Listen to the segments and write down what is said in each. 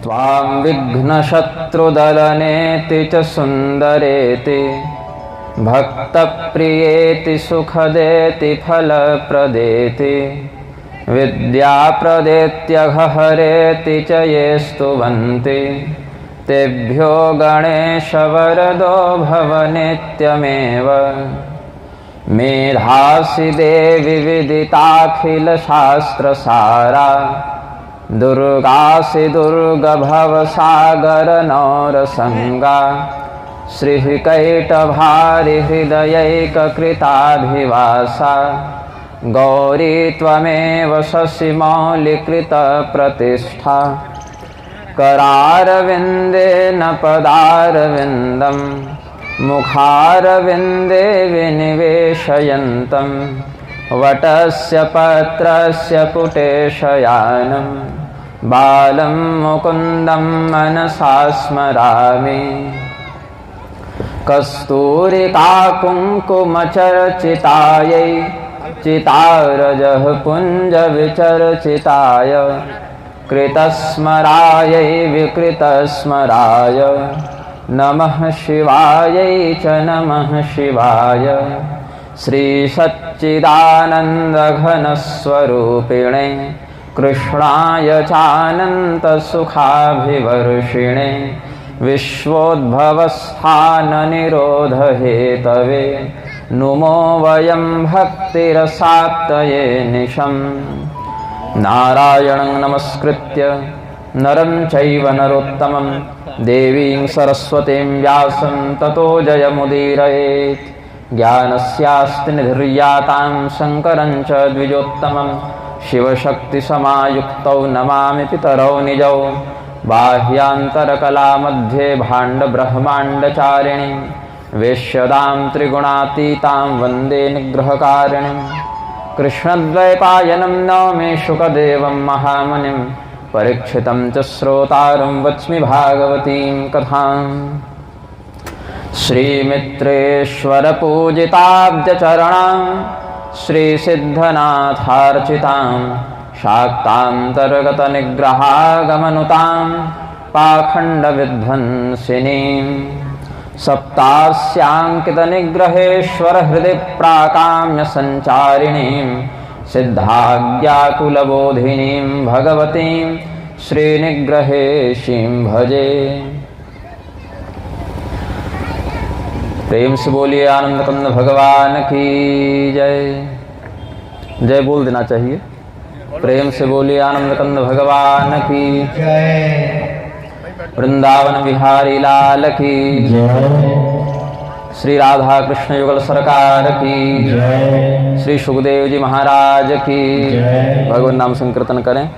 त्वां विघ्नशत्रुदलनेति च सुन्दरेति भक्तप्रियेति सुखदेति फलप्रदेति विद्याप्रदेत्यघहरेति च ये स्तुवन्ति तेभ्यो गणेशवरदो भव नित्यमेव। मेधासि देवि विदिताखिलशास्त्रसारा दुर्गासि दुर्गभवसागरनौरसङ्गा श्रीकैटभारिहृदयैककृताधिवासा गौरी त्वमेव शशिमौलिकृतप्रतिष्ठा। करारविन्देन पदारविन्दं मुखारविन्दे विनिवेशयन्तं वटस्य पत्रस्य पुटे शयानं बालं मुकुन्दं मनसा स्मरामि। कस्तूरिका कुङ्कुमचर्चितायै चितारजः पुञ्जविचर्चिताय कृतस्मरायै विकृतस्मराय नमः शिवायै च नमः शिवाय। श्रीसच्चिदानन्दघनस्वरूपिणे कृष्णाय चानन्तसुखाभिवर्षिणे विश्वोद्भवस्थाननिरोधहेतवे नुमो वयं भक्तिरसाप्तये निशम्। नारायणं नमस्कृत्य नरं चैव नरोत्तमं देवीं सरस्वतीं व्यासं ततो जयमुदीरयेत्। ज्ञानस्यास्ति निधिर्यातां शङ्करं च द्विजोत्तमं शिवशक्तिसमायुक्तौ नमामि पितरौ निजौ। बाह्यान्तरकलामध्ये भाण्डब्रह्माण्डचारिणीं वेश्यदां त्रिगुणातीतां वन्दे निग्रहकारिणीं। कृष्णद्वैपायनं नौमि शुकदेवं महामुनिं परीक्षितं च श्रोतारं वच्मि भागवतीं कथाम्। श्रीमित्रेश्वरपूजिताब्जचरणां श्रीसिद्धनाथार्चितां शाक्तान्तर्गतनिग्रहागमनुतां पाखण्डविध्वंसिनीं। सप्तास्याङ्कितनिग्रहेश्वर हृदि प्राकाम्यसञ्चारिणीं सिद्धाज्ञाकुलबोधिनीं भगवतीं श्रीनिग्रहेशीं भजे। प्रेम से बोलिए आनंद कंद भगवान की जय। जय बोल देना चाहिए। प्रेम से बोलिए आनंद कंद भगवान की जय। वृंदावन बिहारी लाल की जय। श्री राधा कृष्ण युगल सरकार की जय। श्री सुखदेव जी महाराज की जय। भगवान नाम संकीर्तन करें।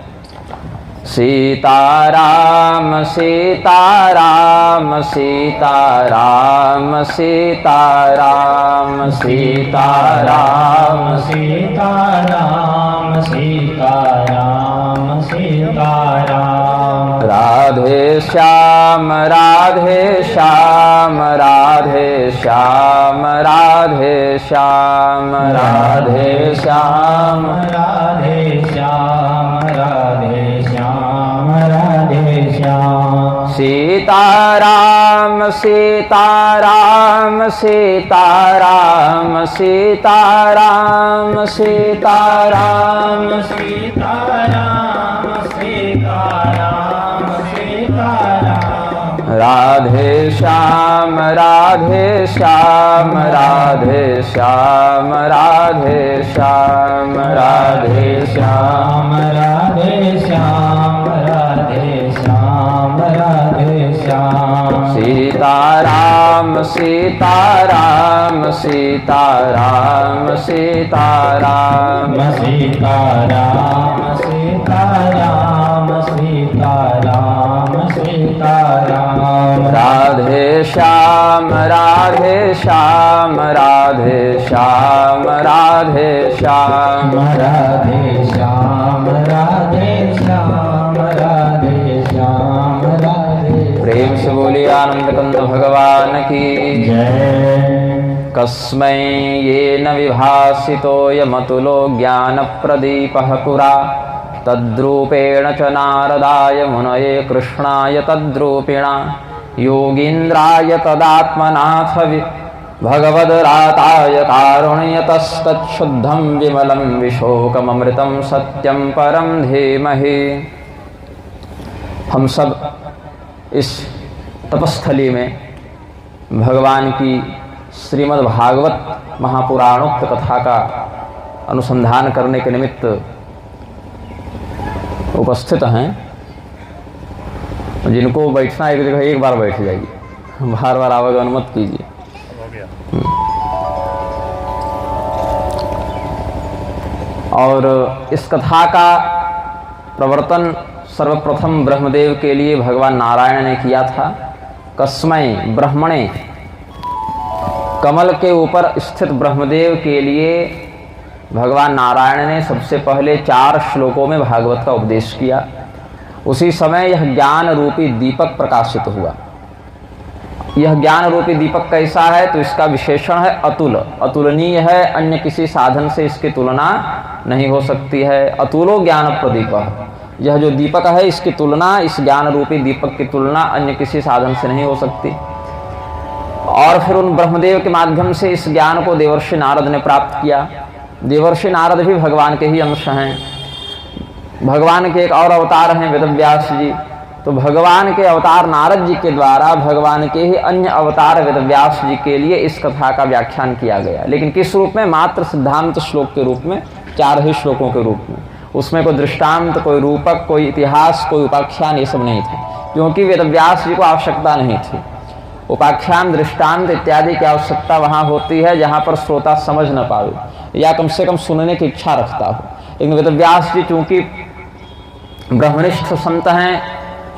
सीताराम सीताराम सीताराम सीताराम सीताराम सीताराम सीताराम सीताराम। राधे श्याम राधे श्याम राधे श्याम राधे श्याम राधे श्याम राधे श्याम राधे श्याम राधे श्याम। सीताराम सीताराम सीताराम सीताराम सीताराम सीताराम सीताराम सीताराम। राधे श्याम राधे श्याम राधे श्याम राधे श्याम राधे श्याम राधे श्याम राधे श्याम राधे श्याम। सीताराम सीताराम सीताराम सीताराम सीताराम सीताराम सीताराम सीताराम। राधे श्याम राधे श्याम राधे श्याम राधे श्याम राधे श्याम राधे श्याम राधे श्याम राधे। प्रेम से बोलिए आनंद कंद भगवान की जय। कस्मै येन विभासितो यमतुलो ज्ञानप्रदीपः पुरा तद्रूपेण च नारदाय मुनये कृष्णाय तद्रूपिणा योगीन्द्राय तदात्मनाथ भगवद्राताय कारुण्यतस्तच्छुद्धं विमलं विशोकममृतं सत्यं परं धीमहि। हम सब इस तपस्थली में भगवान की श्रीमद् भागवत महापुराणोक्त कथा का अनुसंधान करने के निमित्त उपस्थित हैं। जिनको बैठना एक जगह एक बार बैठ जाइए, बार बार आवागमन मत कीजिए। और इस कथा का प्रवर्तन सर्वप्रथम ब्रह्मदेव के लिए भगवान नारायण ने किया था। कस्मै ब्रह्मणे, कमल के ऊपर स्थित ब्रह्मदेव के लिए भगवान नारायण ने सबसे पहले 4 श्लोकों में भागवत का उपदेश किया। उसी समय यह ज्ञान रूपी दीपक प्रकाशित हुआ। यह ज्ञान रूपी दीपक कैसा है तो इसका विशेषण है अतुल, अतुलनीय है, अन्य किसी साधन से इसकी तुलना नहीं हो सकती है। अतुलो ज्ञान प्रदीप, यह जो दीपक है इसकी तुलना, इस ज्ञान रूपी दीपक की तुलना अन्य किसी साधन से नहीं हो सकती। और फिर उन ब्रह्मदेव के माध्यम से इस ज्ञान को देवर्षि नारद ने प्राप्त किया। देवर्षि नारद भी भगवान के ही अंश हैं। भगवान के एक और अवतार हैं वेदव्यास जी। तो भगवान के अवतार नारद जी के द्वारा भगवान के ही अन्य अवतार वेदव्यास जी के लिए इस कथा का व्याख्यान किया गया। लेकिन किस रूप में? मात्र सिद्धांत श्लोक के रूप में, 4 ही श्लोकों के रूप में। उसमें कोई दृष्टांत, कोई रूपक, कोई इतिहास, कोई उपाख्यान, ये सब नहीं थे, क्योंकि वेदव्यास जी को आवश्यकता नहीं थी। उपाख्यान, दृष्टांत इत्यादि की आवश्यकता वहाँ होती है जहाँ पर श्रोता समझ न पावे या कम से कम सुनने की इच्छा रखता हो। लेकिन वेदव्यास जी चूँकि ब्रह्मनिष्ठ संत हैं,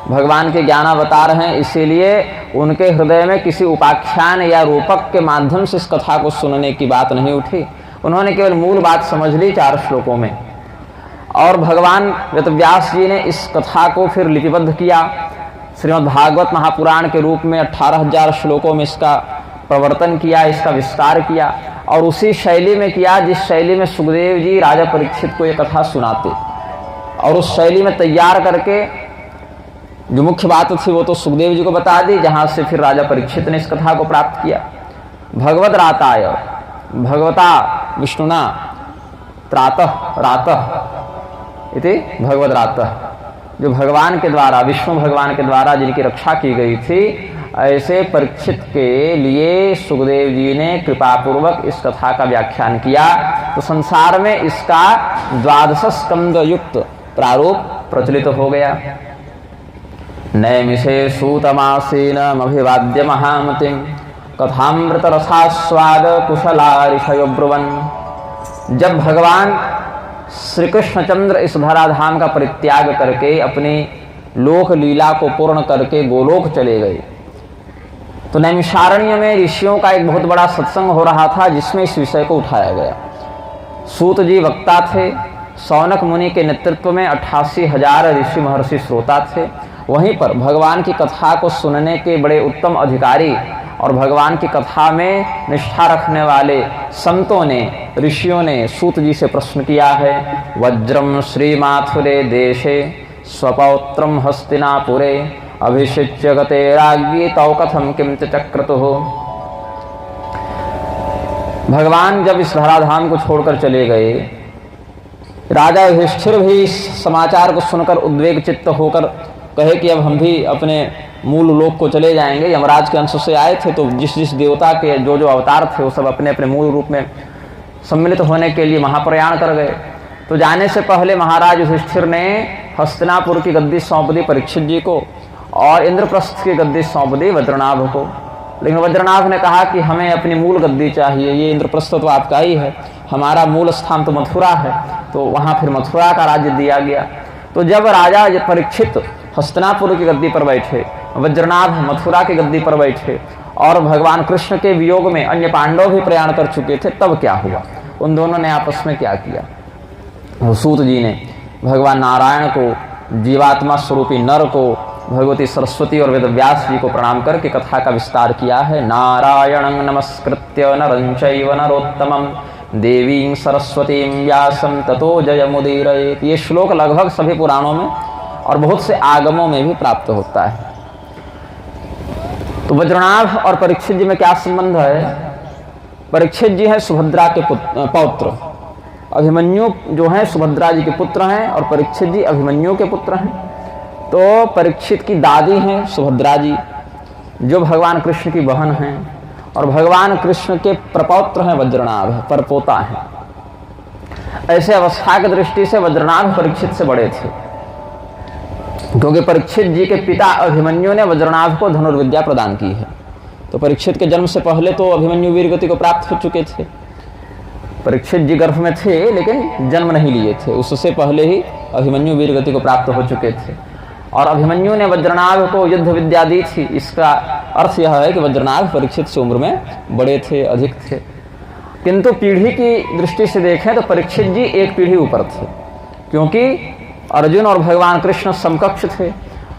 भगवान के ज्ञानावतार हैं, इसीलिए उनके हृदय में किसी उपाख्यान या रूपक के माध्यम से इस कथा को सुनने की बात नहीं उठी। उन्होंने केवल मूल बात समझ ली 4 श्लोकों में। और भगवान वेदव्यास जी ने इस कथा को फिर लिपिबद्ध किया। श्रीमद् भागवत महापुराण के रूप में 18,000 श्लोकों में इसका प्रवर्तन किया, इसका विस्तार किया। और उसी शैली में किया जिस शैली में सुखदेव जी राजा परीक्षित को ये कथा सुनाते। और उस शैली में तैयार करके जो मुख्य बात थी वो तो सुखदेव जी को बता दी, जहाँ से फिर राजा परीक्षित ने इस कथा को प्राप्त किया। भगवद राताय, भगवता विष्णुना त्रातः रातः इति भगवद रातः, जो भगवान के द्वारा, विष्णु भगवान के द्वारा जिनकी रक्षा की गई थी, ऐसे परीक्षित के लिए सुखदेव जी ने कृपापूर्वक इस कथा का व्याख्यान किया। तो संसार में इसका 12 स्कंद युक्त प्रारूप प्रचलित हो गया। नैमिषे सूतमासीनमभिवाद्य महामतिं कथामृत रसास्वाद कुशला ऋषयो ब्रुवन्। जब भगवान श्री कृष्णचंद्र इस धराधाम का परित्याग करके अपनी लोक लीला को पूर्ण करके गोलोक चले गए, तो नैमिषारण्य में ऋषियों का एक बहुत बड़ा सत्संग हो रहा था जिसमें इस विषय को उठाया गया। सूत जी वक्ता थे, सौनक मुनि के नेतृत्व में 88,000 ऋषि महर्षि श्रोता थे। वहीं पर भगवान की कथा को सुनने के बड़े उत्तम अधिकारी और भगवान की कथा में निष्ठा रखने वाले संतों ने, ऋषियों ने सूत जी से प्रश्न किया है। वज्रम श्रीमाथुरे देशे स्वपौत्रम हस्तिनापुरे अभिषिच्य गते राज्ञी तौ कथम किम चक्रतुः। भगवान जब इस धराधाम को छोड़कर चले गए, राजा युधिष्ठिर भी इस समाचार को सुनकर उद्वेग चित्त होकर कहे कि अब हम भी अपने मूल लोक को चले जाएंगे। यमराज के अंश से आए थे, तो जिस जिस देवता के जो जो अवतार थे वो सब अपने अपने मूल रूप में सम्मिलित होने के लिए महाप्रयाण कर गए। तो जाने से पहले महाराज युधिष्ठिर ने हस्तिनापुर की गद्दी सौंप दी परीक्षित जी को और इंद्रप्रस्थ की गद्दी सौंप दी वज्रनाभ को। लेकिन वज्रनाभ ने कहा कि हमें अपनी मूल गद्दी चाहिए, ये इंद्रप्रस्थ तो आपका ही है, हमारा मूल स्थान तो मथुरा है। तो वहाँ फिर मथुरा का राज्य दिया गया। तो जब राजा परीक्षित हस्तिनापुर की गद्दी पर बैठे, वज्रनाभ मथुरा की गद्दी पर बैठे और भगवान कृष्ण के वियोग में अन्य पांडव भी प्रयाण कर चुके थे, तब क्या हुआ? उन दोनों ने आपस में क्या किया? सूत जी ने भगवान नारायण को, जीवात्मा स्वरूपी नर को, भगवती सरस्वती और वेदव्यास जी को प्रणाम करके कथा का विस्तार किया है। नारायणं नमस्कृत्य नरं चैव नरोत्तमं देवीं सरस्वतीं व्यासं ततो जयमुदीरयेत्। ये श्लोक लगभग सभी पुराणों में और बहुत से आगमों में भी प्राप्त होता है। तो वज्रनाभ और परीक्षित जी में क्या संबंध है? परीक्षित जी हैं सुभद्रा के पौत्र, अभिमन्यु जो हैं सुभद्रा जी के पुत्र हैं और परीक्षित जी अभिमन्यु के पुत्र हैं। तो परीक्षित की दादी हैं सुभद्रा जी, जो भगवान कृष्ण की बहन हैं, और भगवान कृष्ण के प्रपौत्र हैं वज्रनाभ, परपोता हैं। ऐसे अवस्था की दृष्टि से वज्रनाभ परीक्षित से बड़े थे, क्योंकि परीक्षित जी के पिता अभिमन्यु ने वज्रनाभ को धनुर्विद्या प्रदान की है। तो परीक्षित के जन्म से पहले तो अभिमन्यु वीरगति को प्राप्त हो चुके थे। परीक्षित जी गर्भ में थे लेकिन जन्म नहीं लिए थे, उससे पहले ही अभिमन्यु वीरगति को प्राप्त हो चुके थे। और अभिमन्यु ने वज्रनाभ को युद्ध विद्या दी थी। इसका अर्थ यह है कि वज्रनाभ परीक्षित से उम्र में बड़े थे, अधिक थे। किंतु पीढ़ी की दृष्टि से देखें तो परीक्षित जी एक पीढ़ी ऊपर थे, क्योंकि अर्जुन और भगवान कृष्ण समकक्ष थे।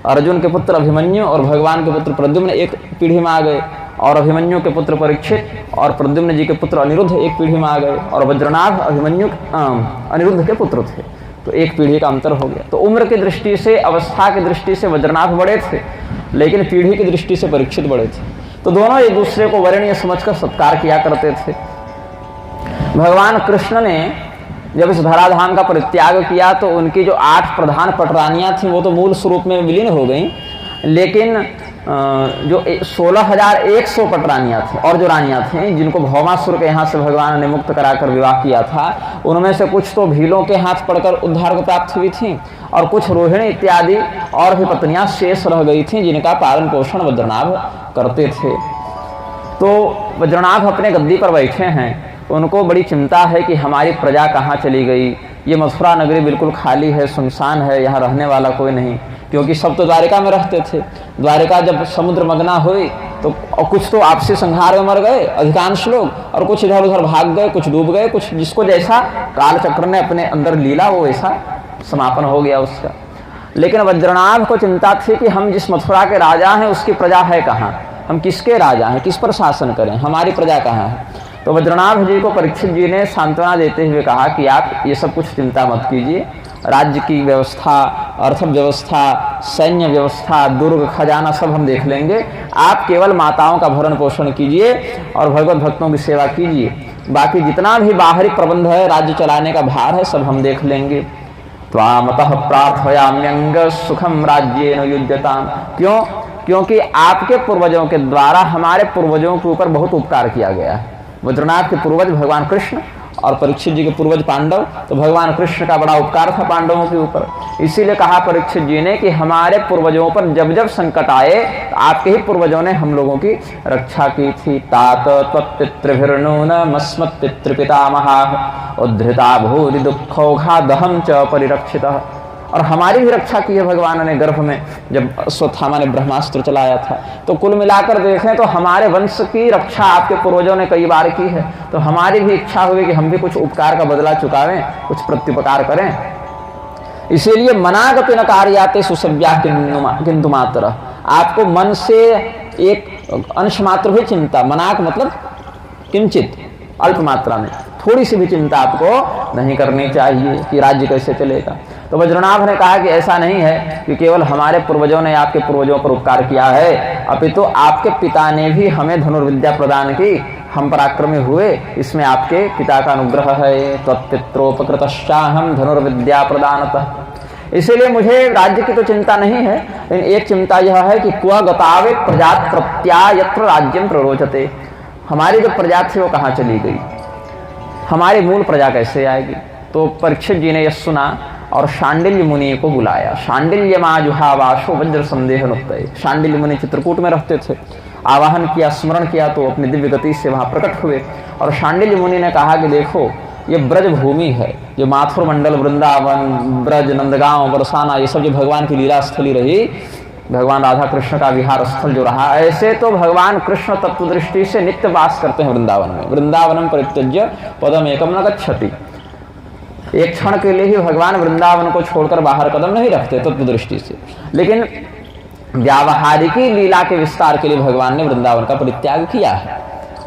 अर्जुन के पुत्र अभिमन्यु और भगवान के पुत्र प्रद्युम्न एक पीढ़ी में आ गए, और अभिमन्यु के पुत्र परीक्षित और प्रद्युम्न जी के पुत्र अनिरुद्ध एक पीढ़ी में आ गए, और वज्रनाभ अभिमन्यु अनिरुद्ध के पुत्र थे। तो एक पीढ़ी का अंतर हो गया। तो उम्र की दृष्टि से, अवस्था की दृष्टि से वज्रनाभ बड़े थे, लेकिन पीढ़ी की दृष्टि से परीक्षित बड़े थे। तो दोनों एक दूसरे को वरणीय समझकर सत्कार किया करते थे। भगवान कृष्ण ने जब इस धराधाम का परित्याग किया तो उनकी जो 8 प्रधान पटरानियां थीं वो तो मूल स्वरूप में विलीन हो गईं, लेकिन जो 16,100 पटरानियां थीं और जो रानियां थीं जिनको भौमासुर के यहाँ से भगवान ने मुक्त कराकर विवाह किया था, उनमें से कुछ तो भीलों के हाथ पड़कर उद्धार को प्राप्त हुई थीं, और कुछ रोहिणी इत्यादि और भी पत्नियां शेष रह गई थीं जिनका पालन पोषण वज्रनाभ करते थे। तो वज्रनाभ अपने गद्दी पर बैठे हैं, उनको बड़ी चिंता है कि हमारी प्रजा कहाँ चली गई। ये मथुरा नगरी बिल्कुल खाली है, सुनसान है, यहाँ रहने वाला कोई नहीं, क्योंकि सब तो द्वारिका में रहते थे। द्वारिका जब समुद्र मगना हुई तो कुछ तो आपसी संहार में मर गए अधिकांश लोग, और कुछ इधर उधर भाग गए, कुछ डूब गए, कुछ जिसको जैसा काल चक्र ने अपने अंदर लीला वो वैसा समापन हो गया उसका। लेकिन वज्रनाभ को चिंता थी कि हम जिस मथुरा के राजा हैं उसकी प्रजा है कहाँ, हम किसके राजा हैं, किस पर शासन करें, हमारी प्रजा कहाँ है। तो वज्रनाभ जी को परीक्षित जी ने सांत्वना देते हुए कहा कि आप ये सब कुछ चिंता मत कीजिए, राज्य की व्यवस्था, अर्थव्यवस्था, सैन्य व्यवस्था, दुर्ग, खजाना सब हम देख लेंगे। आप केवल माताओं का भरण पोषण कीजिए और भगवत भक्तों की सेवा कीजिए, बाकी जितना भी बाहरी प्रबंध है, राज्य चलाने का भार है, सब हम देख लेंगे। त्वामतः प्रार्थयाम्यंग सुखम राज्येन युज्यताम। क्यों? क्योंकि आपके पूर्वजों के द्वारा हमारे पूर्वजों के ऊपर बहुत उपकार किया गया है। वज्रनाभ के पूर्वज भगवान कृष्ण और परीक्षित जी के पूर्वज पांडव, तो भगवान कृष्ण का बड़ा उपकार था पांडवों के ऊपर। इसीलिए कहा परीक्षित जी ने कि हमारे पूर्वजों पर जब जब संकट आए आपके ही पूर्वजों ने हम लोगों की रक्षा की थी। तात त्वत्पितृभिर्नून मस्मत् पितृपितामहाः उद्धृता भूरि दुःखौघा दहम च परिरक्षितः। और हमारी भी रक्षा की है भगवान ने गर्भ में, जब अश्वत्थामा ने ब्रह्मास्त्र चलाया था। तो कुल मिलाकर देखें तो हमारे वंश की रक्षा आपके पूर्वजों ने कई बार की है। तो हमारी भी इच्छा हुई कि हम भी कुछ उपकार का बदला चुकावें, कुछ प्रत्युपकार करें। इसीलिए मनागति न कार्याते सुसव्या किंतु मात्र, आपको मन से एक अंश मात्र भी चिंता, मनाक मतलब किंचित, अल्प मात्रा में, थोड़ी सी भी चिंता आपको नहीं करनी चाहिए कि राज्य कैसे चलेगा। तो वज्रनाभ ने कहा कि ऐसा नहीं है कि केवल हमारे पूर्वजों ने आपके पूर्वजों पर उपकार किया है, अपितु आपके पिता ने भी हमें धनुर्विद्या प्रदान की, हम पराक्रमी हुए, इसमें आपके पिता का अनुग्रह है। त्वत्पित्रोपकृतश्चाहं धनुर्विद्या प्रदानतः। इसीलिए मुझे राज्य की तो चिंता नहीं है, लेकिन एक चिंता यह है कि क्व गतावे प्रजात प्रत्या यत्र राज्यम प्ररोचते। हमारी जो प्रजा थी वो कहाँ चली गई, हमारी मूल प्रजा कैसे आएगी। तो परीक्षित जी ने यह सुना और शांडिल्य मुनि को बुलाया। शांडिल्य माजुहावाशो वज्र संदेह नुत्तये। शांडिल्य मुनि चित्रकूट में रहते थे, आवाहन किया, स्मरण किया तो अपनी दिव्य गति से वहाँ प्रकट हुए। और शांडिल्य मुनि ने कहा कि देखो ये ब्रज भूमि है, जो माथुर मंडल, वृंदावन, ब्रज, नंदगांव, बरसाना, ये सब जो भगवान की लीला स्थली रही, भगवान राधा कृष्ण का विहार स्थल जो रहा, ऐसे तो भगवान कृष्ण तत्व दृष्टि से नित्य वास करते हैं वृंदावन में। वृंदावनम परित्यज्य पदम एकम न गच्छति। एक क्षण के लिए ही भगवान वृंदावन को छोड़कर बाहर कदम नहीं रखते तत्व दृष्टि से, लेकिन व्यावहारिकी लीला के विस्तार के लिए भगवान ने वृंदावन का परित्याग किया है,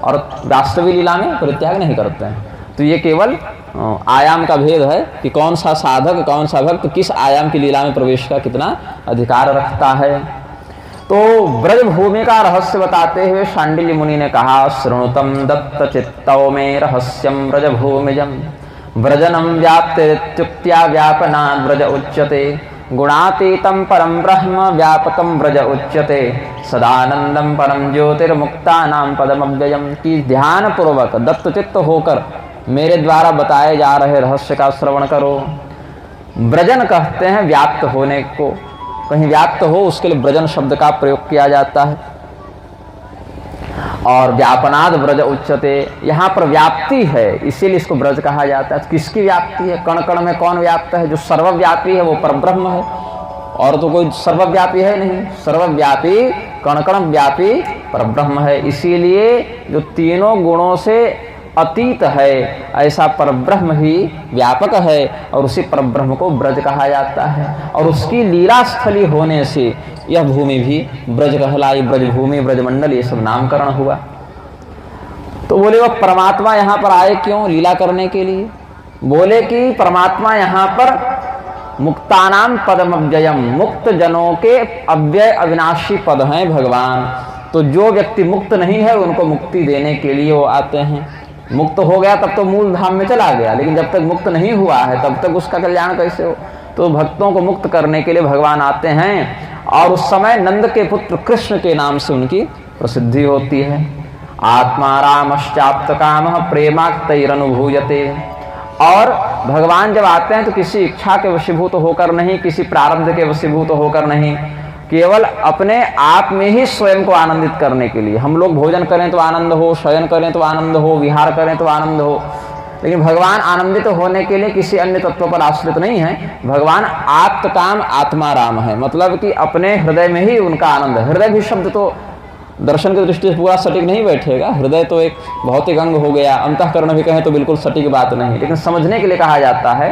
और वास्तविक लीला में परित्याग नहीं करते हैं। तो ये केवल आयाम का भेद है कि कौन सा साधक कौन सा भक्त किस आयाम की लीला में प्रवेश का कितना अधिकार रखता है। तो ब्रज भूमि का रहस्य बताते हुए शांडिल्य मुनि ने कहा, शृणुतम दत्त चित्तौ में रहस्यम ब्रज भूमिजम व्रजनम व्याप्तिरित्युक्त्या व्यापनाद् ब्रज उच्यते गुणातीतम परम ब्रह्म व्यापकम ब्रज उच्यते सदानंदम परम ज्योतिर्मुक्तानां पदमव्ययम। की ध्यान पूर्वक दत्तचित्त होकर मेरे द्वारा बताए जा रहे रहस्य का श्रवण करो। ब्रजन कहते हैं व्याप्त होने को, कहीं व्याप्त हो उसके लिए ब्रजन शब्द का प्रयोग किया जाता है। और व्यापनाद ब्रज उच्चते, यहाँ पर व्याप्ति है इसीलिए इसको ब्रज कहा जाता है। किसकी व्याप्ति है? कण कण में कौन व्याप्त है? जो सर्वव्यापी है वो परब्रह्म है, और तो कोई सर्वव्यापी है नहीं। सर्वव्यापी कण कण व्यापी परब्रह्म है, इसीलिए जो तीनों गुणों से अतीत है ऐसा परब्रह्म ही व्यापक है, और उसी परब्रह्म को ब्रज कहा जाता है। और उसकी लीला स्थली होने से यह भूमि भी ब्रज कहलाई। ब्रज भूमि, ब्रजमंडल, ये सब नामकरण हुआ। तो बोले वो परमात्मा यहाँ पर आए क्यों? लीला करने के लिए। बोले कि परमात्मा यहाँ पर मुक्तानाम पदमव्ययम, मुक्त जनों के अव्यय अविनाशी पद हैं भगवान। तो जो व्यक्ति मुक्त नहीं है उनको मुक्ति देने के लिए वो आते हैं। मुक्त हो गया तब तो मूल धाम में चला गया, लेकिन जब तक मुक्त नहीं हुआ है तब तक उसका कल्याण कैसे हो? तो भक्तों को मुक्त करने के लिए भगवान आते हैं, और उस समय नंद के पुत्र कृष्ण के नाम से उनकी प्रसिद्धि होती है। आत्मा रामश्चाप्त काम प्रेमाक्तैरनुभूयते। और भगवान जब आते हैं तो किसी इच्छा के वशीभूत होकर नहीं, किसी प्रारब्ध के वशीभूत होकर नहीं, केवल अपने आप में ही स्वयं को आनंदित करने के लिए। हम लोग भोजन करें तो आनंद हो, शयन करें तो आनंद हो, विहार करें तो आनंद हो, लेकिन भगवान आनंदित होने के लिए किसी अन्य तत्व पर आश्रित नहीं है। भगवान आत्मकाम आत्मा राम है, मतलब कि अपने हृदय में ही उनका आनंद है। हृदय भी शब्द तो दर्शन की दृष्टि से पूरा सटीक नहीं बैठेगा, हृदय तो एक भौतिक अंग हो गया, अंतःकरण भी कहें तो बिल्कुल सटीक बात नहीं, लेकिन समझने के लिए कहा जाता है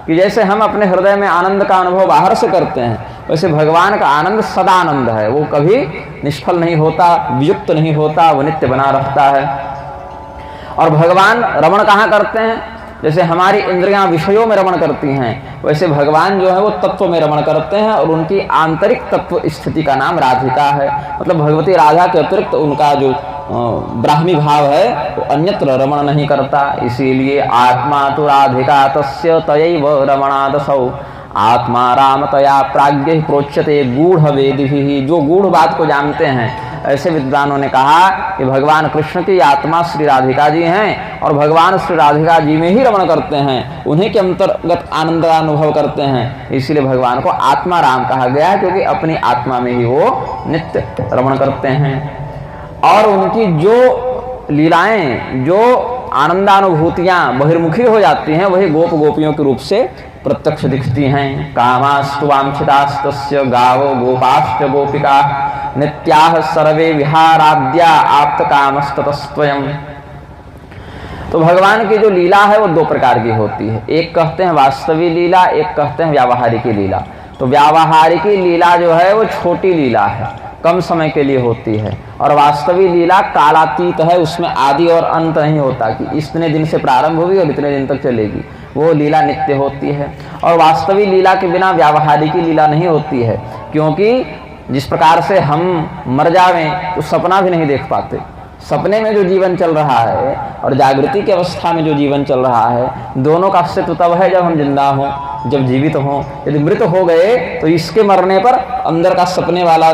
कि जैसे हम अपने हृदय में आनंद का अनुभव बाहर से करते हैं, वैसे भगवान का आनंद सदानंद है, वो कभी निष्फल नहीं होता, वियुक्त नहीं होता, वो नित्य बना रहता है। और भगवान रमण कहाँ करते हैं? जैसे हमारी इंद्रियां विषयों में रमण करती हैं, वैसे भगवान जो है वो तत्व में रमण करते हैं, और उनकी आंतरिक तत्व स्थिति का नाम राधिका है। मतलब भगवती राधा के अतिरिक्त उनका जो ब्राह्मी भाव है वो अन्यत्र रमण नहीं करता। इसीलिए आत्मा तो राधिका तस्य तयैव रमणादसौ आत्मा रामतया प्राज्ञ प्रोच्यते गूढ़ वेदिभिः। जो गूढ़ बात को जानते हैं ऐसे विद्वानों ने कहा कि भगवान कृष्ण की आत्मा श्री राधिका जी हैं, और भगवान श्री राधिका जी में ही रमण करते हैं, उन्हीं के अंतर्गत आनंद का अनुभव करते हैं। इसीलिए भगवान को आत्मा राम कहा गया है, क्योंकि अपनी आत्मा में ही वो नित्य रमण करते हैं। और उनकी जो लीलाएं, जो आनंदानुभूतियां बहिर्मुखी हो जाती हैं, वही गोप गोपियों के रूप से प्रत्यक्ष दिखती हैं। कामास्तु वांछितास्तस्य गावो गोपाश्च गोपिका नित्याः सर्वे विहाराद्या आप्त कामस्ततस्त्वयम्। तो भगवान की जो लीला है वो दो प्रकार की होती है, एक कहते हैं वास्तविक लीला, एक कहते हैं व्यावहारिक लीला। तो व्यावहारिक लीला जो है वो छोटी लीला है, कम समय के लिए होती है, और वास्तविक लीला कालातीत है, उसमें आदि और अंत नहीं होता कि इतने दिन से प्रारंभ हुई और इतने दिन तक चलेगी। वो लीला नित्य होती है। और वास्तविक लीला के बिना व्यावहारिक लीला नहीं होती है, क्योंकि जिस प्रकार से हम मर जावें तो सपना भी नहीं देख पाते। सपने में जो जीवन चल रहा है और जागृति की अवस्था में जो जीवन चल रहा है, दोनों का अस्तित्व तब है जब हम जिंदा हों, जब जीवित हों। यदि मृत हो गए तो इसके मरने पर अंदर का सपने वाला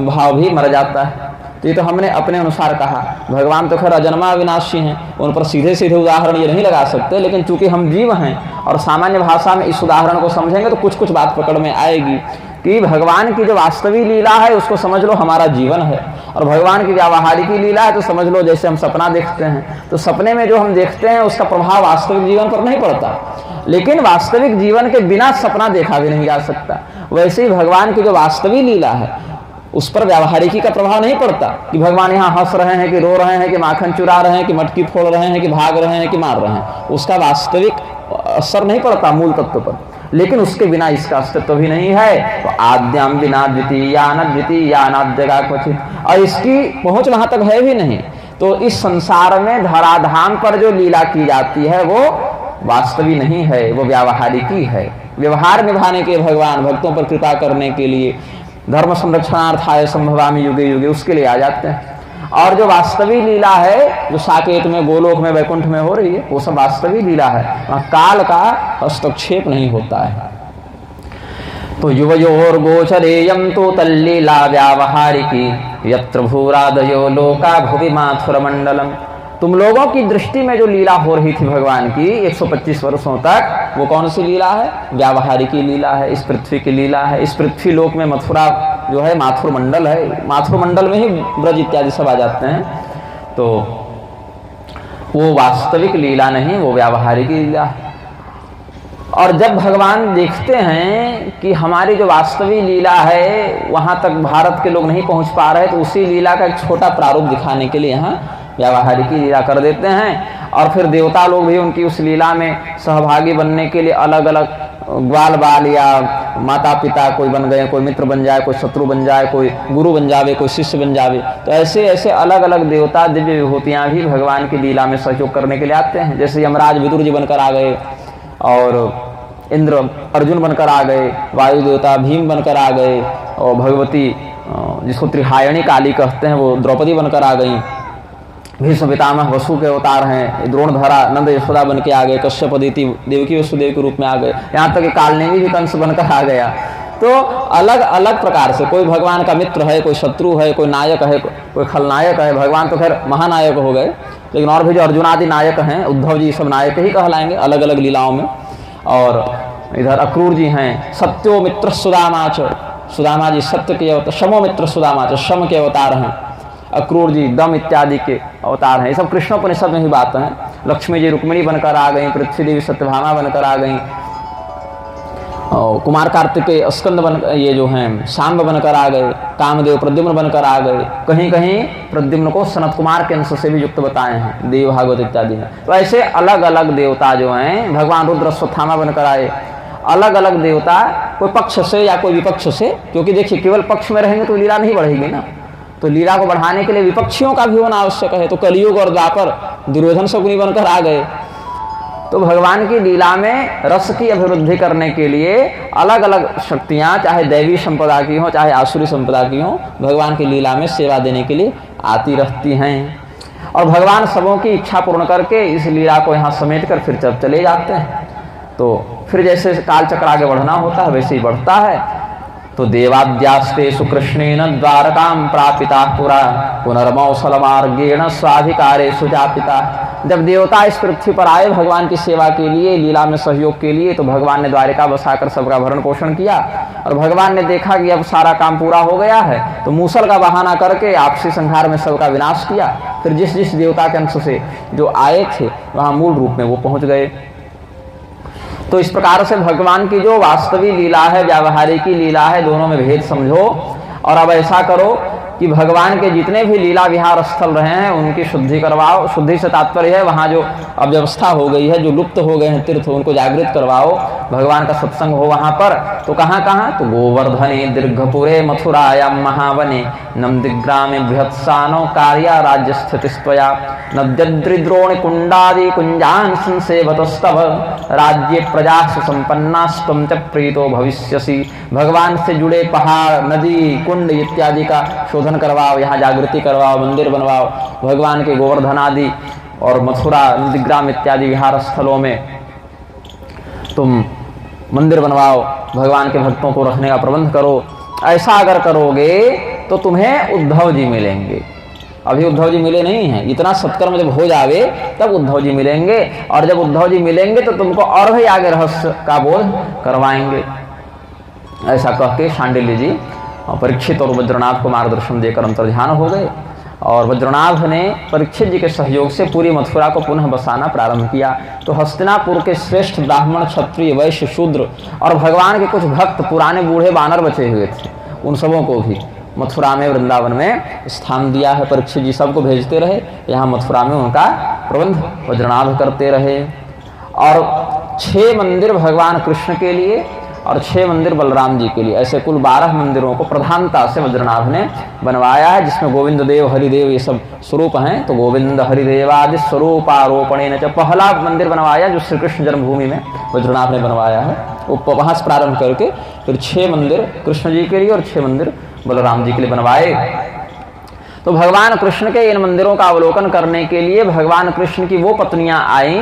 भाव भी मर जाता है। तो ये तो हमने अपने अनुसार कहा। भगवान तो खैर अजन्मा अविनाशी हैं, उन पर सीधे सीधे उदाहरण ये नहीं लगा सकते, लेकिन चूंकि हम जीव हैं और सामान्य भाषा में इस उदाहरण को समझेंगे तो कुछ कुछ बात पकड़ में आएगी कि भगवान की जो वास्तविक लीला है उसको समझ लो हमारा जीवन है, और भगवान की व्यावहारिक लीला है तो समझ लो जैसे हम सपना देखते हैं, तो सपने में जो हम देखते हैं उसका प्रभाव वास्तविक जीवन पर नहीं पड़ता, लेकिन वास्तविक जीवन के बिना सपना देखा भी नहीं जा सकता। वैसे ही भगवान की जो वास्तविक लीला है उस पर व्यावहारिकी का प्रभाव नहीं पड़ता कि भगवान यहाँ हंस रहे हैं कि रो रहे हैं कि माखन चुरा रहे हैं कि मटकी फोड़ रहे हैं कि भाग रहे हैं कि मार रहे हैं, उसका वास्तविक असर नहीं पड़ता मूल तत्व पर। लेकिन उसके बिना इसका अस्तित्व भी नहीं है। तो आद्याम बिना द्वितीयान द्वितीयानाद जगह क्वचित, और इसकी पहुंच वहां तक है भी नहीं। तो इस संसार में धराधाम पर जो लीला की जाती है वो वास्तविक नहीं है, वो व्यावहारिकी है। व्यवहार निभाने के भगवान भक्तों पर कृपा करने के लिए धर्म संरक्षणार्थाय संभवामि युगे युगे उसके लिए आ जाते हैं। और जो वास्तविक लीला है जो साकेत में, गोलोक में, वैकुंठ में हो रही है, वो सब वास्तविक लीला है, वहाँ काल का हस्तक्षेप नहीं होता है। तो युवयोर गोचरेयम तो तल्लीला व्यावहारिकी यत्र भूरादयो लोका भुवि माथुर मंडलम। तुम लोगों की दृष्टि में जो लीला हो रही थी भगवान की 125 वर्षों तक, वो कौन सी लीला है? व्यावहारिकी लीला है, इस पृथ्वी की लीला है। इस पृथ्वी लोक में मथुरा जो है माथुर मंडल है, माथुर मंडल में ही ब्रज इत्यादि सब आ जाते हैं। तो वो वास्तविक लीला नहीं, वो व्यावहारिकी लीला है। और जब भगवान देखते हैं कि हमारी जो वास्तविक लीला है वहाँ तक भारत के लोग नहीं पहुँच पा रहे, तो उसी लीला का एक छोटा प्रारूप दिखाने के लिए यहाँ व्यावहारिकी लीला कर देते हैं। और फिर देवता लोग भी उनकी उस लीला में सहभागी बनने के लिए अलग अलग ग्वाल बाल या माता पिता कोई बन गए, कोई मित्र बन जाए, कोई शत्रु बन जाए, कोई गुरु बन जावे, कोई शिष्य बन जावे। तो ऐसे ऐसे अलग अलग देवता दिव्य विभूतियाँ भी भगवान की लीला में सहयोग करने के लिए आते हैं। जैसे यमराज विदुर जी बनकर आ गए, और इंद्र अर्जुन बनकर आ गए, वायु देवता भीम बनकर आ गए, और भगवती जिसको त्रिहायणी काली कहते हैं वो द्रौपदी बनकर आ गई। भीष्म पितामह वसु के अवतार हैं, द्रोणधरा नंद यशोदा बन के आ गए, कश्यप अदिति देवकी वसुदेव के रूप में आ गए, यहाँ तक कि कालनेमी भी कंस बनकर आ गया। तो अलग अलग प्रकार से कोई भगवान का मित्र है, कोई शत्रु है, कोई नायक है, कोई खलनायक है। भगवान तो खैर महानायक हो गए, लेकिन और भी जो अर्जुन आदि नायक हैं, उद्धव जी, सब नायक ही कहलाएंगे अलग अलग लीलाओं में। और इधर अक्रूर जी हैं, सत्यो मित्र सुदामाच, सुदामा जी सत्य के अवतार, शमो मित्र सुदामाच शम के अवतार हैं। अक्रूर जी दम इत्यादि के अवतार हैं। ये सब कृष्णोपनिषद में ही बात है। लक्ष्मी जी रुक्मिणी बनकर आ गई, पृथ्वी देवी सत्यभामा बनकर आ गई, कुमार कार्तिकेय स्कंद बन, ये जो हैं सांब बनकर आ गए, कामदेव प्रद्युम्न बनकर आ गए। कहीं कहीं प्रद्युम्न को सनत कुमार के अंश से भी युक्त बताए हैं देव भागवत इत्यादि में। तो ऐसे अलग अलग देवता जो हैं, भगवान रुद्र अश्वत्थामा बनकर आए। अलग अलग देवता कोई पक्ष से या कोई विपक्ष से, क्योंकि देखिए केवल पक्ष में रहेंगे तो लीला नहीं बढ़ेगी ना, तो लीला को बढ़ाने के लिए विपक्षियों का भी होना आवश्यक है। तो कलियुग और द्वापर दुर्योधन शकुनी बनकर आ गए। तो भगवान की लीला में रस की अभिवृद्धि करने के लिए अलग अलग शक्तियाँ, चाहे दैवी संपदा की हो चाहे आसुरी संपदा की हो, भगवान की लीला में सेवा देने के लिए आती रहती हैं। और भगवान सबों की इच्छा पूर्ण करके इस लीला को यहाँ समेट कर फिर जब चले जाते हैं, तो फिर जैसे काल चक्र आगे बढ़ना होता है वैसे ही बढ़ता है। तो देवाद्यास्ते सुकृष्णेन द्वारकां प्रापिता पुरा पुनर्मौसल मार्गेण स्वाधिकारे सुजापिता। जब देवता इस पृथ्वी पर आए भगवान की सेवा के लिए, लीला में सहयोग के लिए, तो भगवान ने द्वारिका बसाकर सबका भरण पोषण किया। और भगवान ने देखा कि अब सारा काम पूरा हो गया है, तो मूसल का बहाना करके आपसी संहार में सबका विनाश किया। फिर जिस जिस देवता के अंश से जो आए थे वहाँ मूल रूप में वो पहुँच गए। तो इस प्रकार से भगवान की जो वास्तविक लीला है, व्यावहारिकी लीला है, दोनों में भेद समझो। और अब ऐसा करो कि भगवान के जितने भी लीला विहार स्थल रहे हैं उनकी शुद्धि करवाओ। शुद्धि से तात्पर्य है वहाँ जो अव्यवस्था हो गई है, जो लुप्त हो गए हैं तीर्थ, उनको जागृत करवाओ। भगवान का सत्संग हो वहाँ पर। तो कहाँ कहाँ? तो गोवर्धने दीर्घपुरे मथुरायां महावने नंदिग्रामे बृहत्सानो कार्या राज्य स्थितिस्त्वया नद्यद्रिद्रोण कुंडादि कुंजान संसेवतस्तव राज्य प्रजा सुसंपन्नास्त्वं च प्रीतो भविष्यसि। भगवान से जुड़े पहाड़, नदी, कुंड इत्यादि का शोधन करवाओ, यहाँ जागृति करवाओ, मंदिर बनवाओ। भगवान के गोवर्धन आदि और मथुरा, नंदिग्राम इत्यादि विहार स्थलों में तुम मंदिर बनवाओ, भगवान के भक्तों को रखने का प्रबंध करो। ऐसा अगर करोगे तो तुम्हें उद्धव जी मिलेंगे। अभी उद्धव जी मिले नहीं हैं, इतना सत्कर्म जब हो जावे तब उद्धव जी मिलेंगे। और जब उद्धव जी मिलेंगे तो तुमको और भी आगे रहस्य का बोध करवाएंगे। ऐसा कह के शांडिल्य जी परीक्षित और वज्रनाभ को मार्गदर्शन देकर अंतर्ध्यान हो गए। और वज्रनाभ ने परीक्षित जी के सहयोग से पूरी मथुरा को पुनः बसाना प्रारंभ किया। तो हस्तिनापुर के श्रेष्ठ ब्राह्मण, क्षत्रिय, वैश्य, शूद्र और भगवान के कुछ भक्त, पुराने बूढ़े बानर बचे हुए थे, उन सबों को भी मथुरा में, वृंदावन में स्थान दिया है। परीक्षित जी सबको भेजते रहे, यहाँ मथुरा में उनका प्रबंध वज्रनाभ करते रहे। और 6 मंदिर भगवान कृष्ण के लिए और 6 मंदिर बलराम जी के लिए। ऐसे कुल 12 मंदिरों को प्रधानता से वज्रनाभ ने बनवाया है, जिसमें गोविंद देव, हरिदेव ये सब स्वरूप हैं। तो गोविंद हरिदेवादि स्वरूपारोपणेन च पहला मंदिर बनवाया जो श्री कृष्ण जन्मभूमि में वज्रनाभ ने बनवाया है। वो वहाँ से प्रारंभ करके फिर 6 मंदिर कृष्ण जी के लिए और 6 मंदिर बलराम जी के लिए बनवाए। तो भगवान कृष्ण के इन मंदिरों का अवलोकन करने के लिए भगवान कृष्ण की वो पत्नियां आई,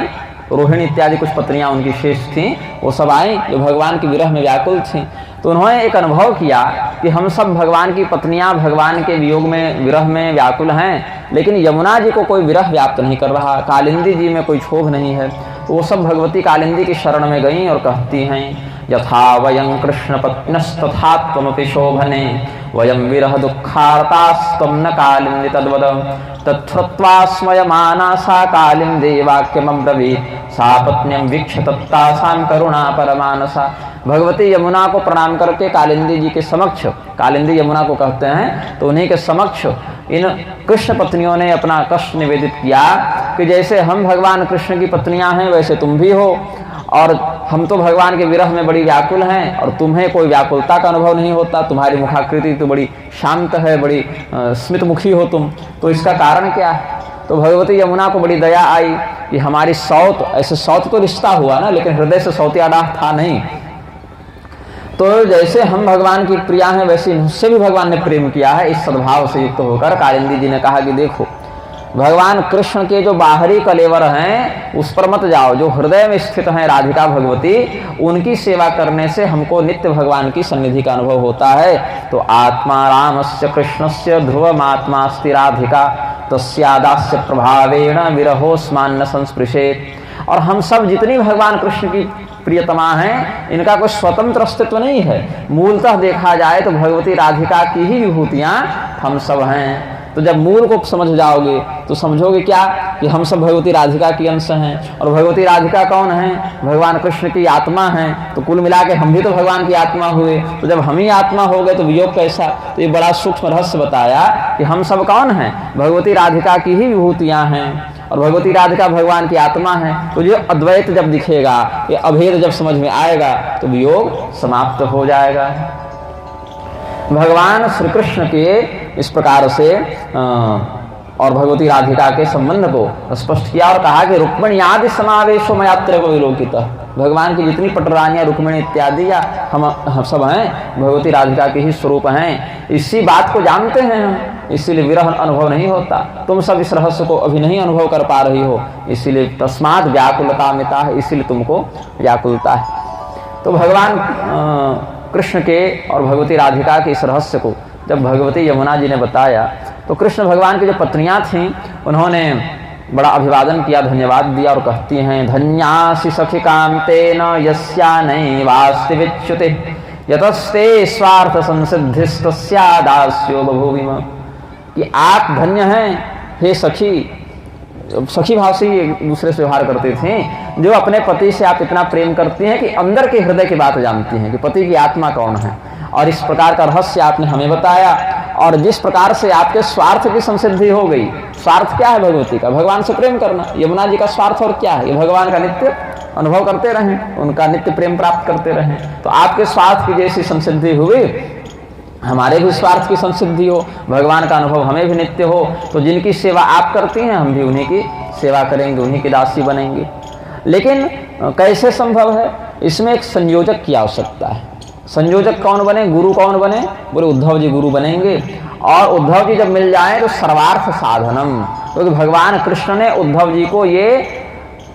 रोहिणी इत्यादि कुछ पत्नियां उनकी शेष थीं, वो सब आई जो भगवान की विरह में व्याकुल थीं। तो उन्होंने एक अनुभव किया कि हम सब भगवान की पत्नियां भगवान के वियोग में, विरह में व्याकुल हैं, लेकिन यमुना जी को कोई विरह व्याप्त नहीं कर रहा, कालिंदी जी में कोई क्षोभ नहीं है। तो वो सब भगवती कालिंदी की शरण में गईं और कहती हैं, यथा वयं कृष्ण पत्नस्तथा त्वमपि शोभने वयं विरह दुःखार्तास्त्वं न कालिंदी तद्वद तच्छ्रुत्वा स्मयमाना सा कालिंदी वाक्यमब्रवीत् सा पत्न्यं वीक्ष्य तत्तासां करुणा परमानसा। भगवती यमुना को प्रणाम करके कालिंदी जी के समक्ष, कालिंदी यमुना को कहते हैं, तो उन्हीं के समक्ष इन कृष्ण पत्नियों ने अपना कष्ट निवेदित किया कि जैसे हम भगवान कृष्ण की पत्नियां हैं वैसे तुम भी हो, और हम तो भगवान के विरह में बड़ी व्याकुल हैं और तुम्हें कोई व्याकुलता का अनुभव नहीं होता, तुम्हारी मुखाकृति तो बड़ी शांत है, बड़ी स्मितमुखी हो तुम, तो इसका कारण क्या है। तो भगवती यमुना को बड़ी दया आई कि हमारी सौत, ऐसे सौत तो रिश्ता हुआ ना, लेकिन हृदय से सौतिया डाह था नहीं। तो जैसे हम भगवान की प्रिया हैं वैसे इनसे भी भगवान ने प्रेम किया है। इस सद्भाव से युक्त होकर कालिंदी जी ने कहा कि देखो, भगवान कृष्ण के जो बाहरी कलेवर हैं उस पर मत जाओ, जो हृदय में स्थित हैं राधिका भगवती, उनकी सेवा करने से हमको नित्य भगवान की सन्निधि का अनुभव होता है। तो आत्मा रामस्य कृष्णस्य ध्रुवमात्मास्ति राधिका तस्यादास्य प्रभावेण विरहोस्मान्न संस्पृशेत्। और हम सब जितनी भगवान कृष्ण की प्रियतमा हैं, इनका कोई स्वतंत्र अस्तित्व नहीं है। मूलतः देखा जाए तो भगवती राधिका की ही विभूतियां हम सब हैं। तो जब मूल को समझ जाओगे तो समझोगे क्या कि हम सब भगवती राधिका की अंश हैं। और भगवती राधिका कौन है? भगवान कृष्ण की आत्मा हैं। तो कुल मिला के हम भी तो भगवान की आत्मा हुए। तो जब हम ही आत्मा हो गए तो वियोग कैसा? तो ये बड़ा सूक्ष्म रहस्य बताया कि हम सब कौन हैं? भगवती राधिका की ही विभूतियां हैं और भगवती राधिका भगवान की आत्मा है। तो जो अद्वैत जब दिखेगा, ये अभेद जब समझ में आएगा तो वियोग समाप्त हो जाएगा। भगवान श्री कृष्ण के इस प्रकार से और भगवती राधिका के संबंध को स्पष्ट किया और कहा कि रुक्मिणी आदि समावेशो मयात्र को विलोकित। भगवान की जितनी पटरानियां रुक्मिणी इत्यादि या हम सब हैं भगवती राधिका के ही स्वरूप हैं। इसी बात को जानते हैं हम, इसीलिए विरह अनुभव नहीं होता। तुम सब इस रहस्य को अभी नहीं अनुभव कर पा रही हो, इसीलिए तस्मात् व्याकुलता मिता है, इसीलिए तुमको व्याकुलता है। तो भगवान कृष्ण के और भगवती राधिका के इस रहस्य को जब भगवती यमुना जी ने बताया तो कृष्ण भगवान की जो पत्नियां थीं उन्होंने बड़ा अभिवादन किया, धन्यवाद दिया और कहती हैं, धन्यासि सखी कांतेन यस्या नैवास्ति विच्युते यतस्ते स्वार्थ संसिद्धिस्तस्या दास्यो बभूविम। कि आप धन्य हैं हे सखी, सखी भाव से एक दूसरे से व्यवहार करते थे, जो अपने पति से आप इतना प्रेम करती हैं कि अंदर के हृदय की बात जानती हैं कि पति की आत्मा कौन है। और इस प्रकार का रहस्य आपने हमें बताया और जिस प्रकार से आपके स्वार्थ की संसिद्धि हो गई। स्वार्थ क्या है भगवती का? भगवान से प्रेम करना। यमुना जी का स्वार्थ और क्या है? ये भगवान का नित्य अनुभव करते रहें, उनका नित्य प्रेम प्राप्त करते रहें। तो आपके स्वार्थ की जैसी संसिद्धि हुई, हमारे भी स्वार्थ की संसिद्धि हो, भगवान का अनुभव हमें भी नित्य हो। तो जिनकी सेवा आप करती हैं हम भी उन्हीं की सेवा करेंगे, उन्हीं की दासी बनेंगे। लेकिन कैसे संभव है? इसमें एक संयोजक की आवश्यकता है। संयोजक कौन बने? गुरु कौन बने? बोले उद्धव जी गुरु बनेंगे। और उद्धव जी जब मिल जाए तो सर्वार्थ साधनम, क्योंकि भगवान कृष्ण ने उद्धव जी को ये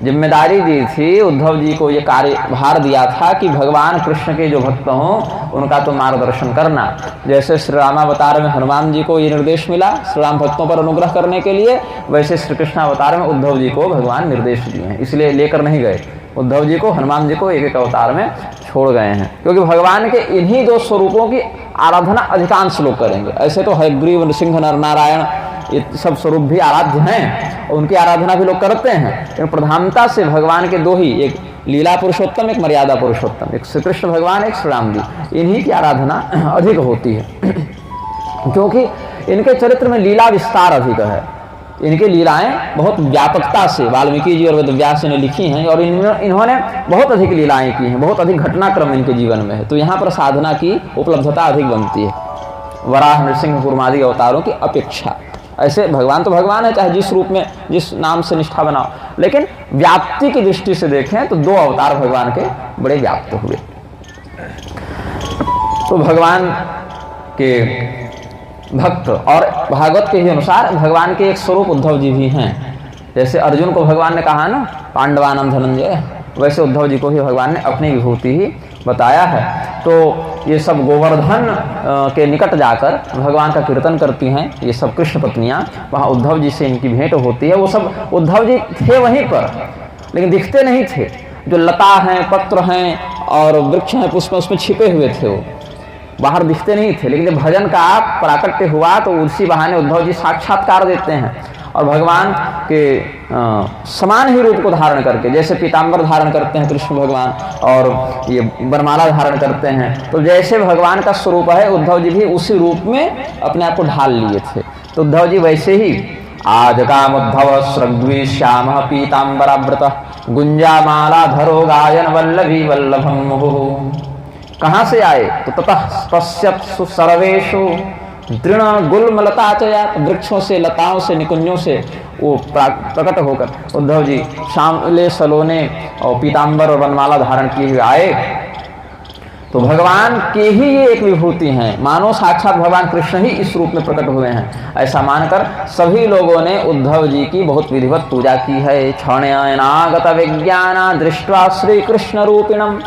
जिम्मेदारी दी थी, उद्धव जी को ये कार्यभार दिया था कि भगवान कृष्ण के जो भक्त हों उनका तो मार्गदर्शन करना। जैसे श्री रामावतार में हनुमान जी को ये निर्देश मिला श्री राम भक्तों पर अनुग्रह करने के लिए, वैसे श्री कृष्णावतार में उद्धव जी को भगवान निर्देश दिए हैं। इसलिए लेकर नहीं गए उद्धव जी को, हनुमान जी को एक एक अवतार में छोड़ गए हैं, क्योंकि भगवान के इन्हीं दो स्वरूपों की आराधना अधिकांश लोग करेंगे। ऐसे तो हयग्रीव, नृसिंह, नर नारायण ये सब स्वरूप भी आराध्य हैं, उनकी आराधना भी लोग करते हैं, लेकिन प्रधानता से भगवान के दो ही, एक लीला पुरुषोत्तम, एक मर्यादा पुरुषोत्तम, एक श्री कृष्ण भगवान, एक श्री राम जी, इन्हीं की आराधना अधिक होती है क्योंकि इनके चरित्र में लीला विस्तार अधिक है। इनकी लीलाएं बहुत व्यापकता से वाल्मीकि जी और वेदव्यास ने लिखी हैं और इन्होंने बहुत अधिक लीलाएं की हैं, बहुत अधिक घटनाक्रम इनके जीवन में है। तो यहाँ पर साधना की उपलब्धता अधिक बनती है वराह, नृसिंह, कूर्मादि अवतारों की अपेक्षा। ऐसे भगवान तो भगवान है, चाहे जिस रूप में जिस नाम से निष्ठा बनाओ, लेकिन व्याप्ति की दृष्टि से देखें तो 2 अवतार भगवान के बड़े व्याप्त हुए। तो भगवान के भक्त और भागवत के ही अनुसार भगवान के एक स्वरूप उद्धव जी भी हैं। जैसे अर्जुन को भगवान ने कहा ना पांडवानां धनंजय, वैसे उद्धव जी को ही भगवान ने अपनी विभूति ही बताया है। तो ये सब गोवर्धन के निकट जाकर भगवान का कीर्तन करती हैं, ये सब कृष्ण पत्नियां, वहाँ उद्धव जी से इनकी भेंट होती है। वो सब उद्धव जी थे वहीं पर, लेकिन दिखते नहीं थे। जो लता हैं, पत्र हैं और वृक्ष हैं, पुष्प, उसमें छिपे हुए थे, वो बाहर दिखते नहीं थे। लेकिन जब भजन का प्राकट्य हुआ तो उसी बहाने उद्धव जी साक्षात्कार देते हैं और भगवान के समान ही रूप को धारण करके, जैसे पीताम्बर धारण करते हैं कृष्ण भगवान और ये वरमाला धारण करते हैं, तो जैसे भगवान का स्वरूप है उद्धव जी भी उसी रूप में अपने आप को ढाल लिए थे। तो उद्धव जी वैसे ही आज काम उद्धव सृग्वी श्याम पीताम्बराव्रत गुंजामाला धरो गायन वल्लभी वल्लभम मुहुः। कहाँ से आए? तो ततः पश्यत्सु सर्वेषु दृढ़ गुल्मलता चया, वृक्षों से, लताओं से, निकुंजों से वो प्रकट होकर उद्धव जी श्यामले सलोने और पीताम्बर और वनमाला धारण किए हुए आए। तो भगवान के ही ये एक विभूति हैं, मानो साक्षात भगवान कृष्ण ही इस रूप में प्रकट हुए हैं। ऐसा मानकर सभी लोगों ने उद्धव जी की बहुत विधिवत पूजा की है। क्षणयनागत विज्ञाना दृष्ट्वा श्री कृष्ण रूपिणम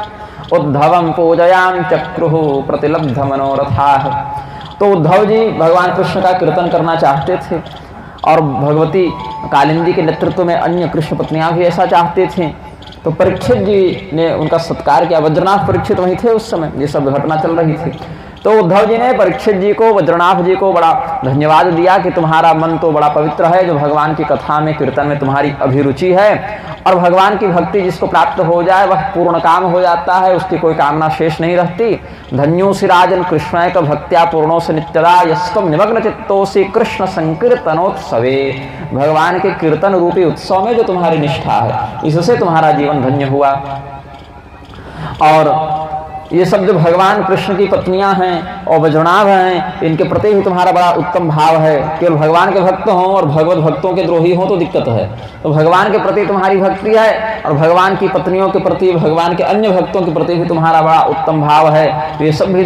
उद्धवम पूजयाम चक्रुः प्रतिलब्ध मनोरथाः। तो उद्धव जी भगवान कृष्ण का कीर्तन करना चाहते थे और भगवती कालिंदी के नेतृत्व में अन्य कृष्ण पत्नियां भी ऐसा चाहते थे। तो परीक्षित जी ने उनका सत्कार किया। वज्रनाथ परीक्षित वहीं थे उस समय, ये सब घटना चल रही थी। तो उद्धव जी ने परीक्षित जी को, वज्रनाथ जी को बड़ा धन्यवाद दिया कि तुम्हारा मन तो बड़ा पवित्र है, जो भगवान की कथा में, कीर्तन में तुम्हारी अभिरुचि है, और भगवान की भक्ति जिसको प्राप्त हो जाए वह पूर्ण काम हो जाता है, उसकी कोई कामना शेष नहीं रहती। धन्योसि राजन कृष्णैक भक्त्या पूर्णो से नित्यदा यस्तम निमग्न चित्तोसि कृष्ण संकीर्तनोत्सवे। भगवान के कीर्तन रूपी उत्सव में जो तुम्हारी निष्ठा है, इससे तुम्हारा जीवन धन्य हुआ। और ये सब जो भगवान कृष्ण की पत्नियां हैं और वज्रनाभ हैं, इनके प्रति भी तुम्हारा बड़ा उत्तम भाव है। केवल भगवान के भक्त हों और भगवत भक्तों के द्रोही हों तो दिक्कत है। तो भगवान के प्रति तुम्हारी भक्ति है और भगवान की पत्नियों के प्रति, भगवान के अन्य भक्तों के प्रति भी तुम्हारा बड़ा उत्तम भाव है। तो ये सब भी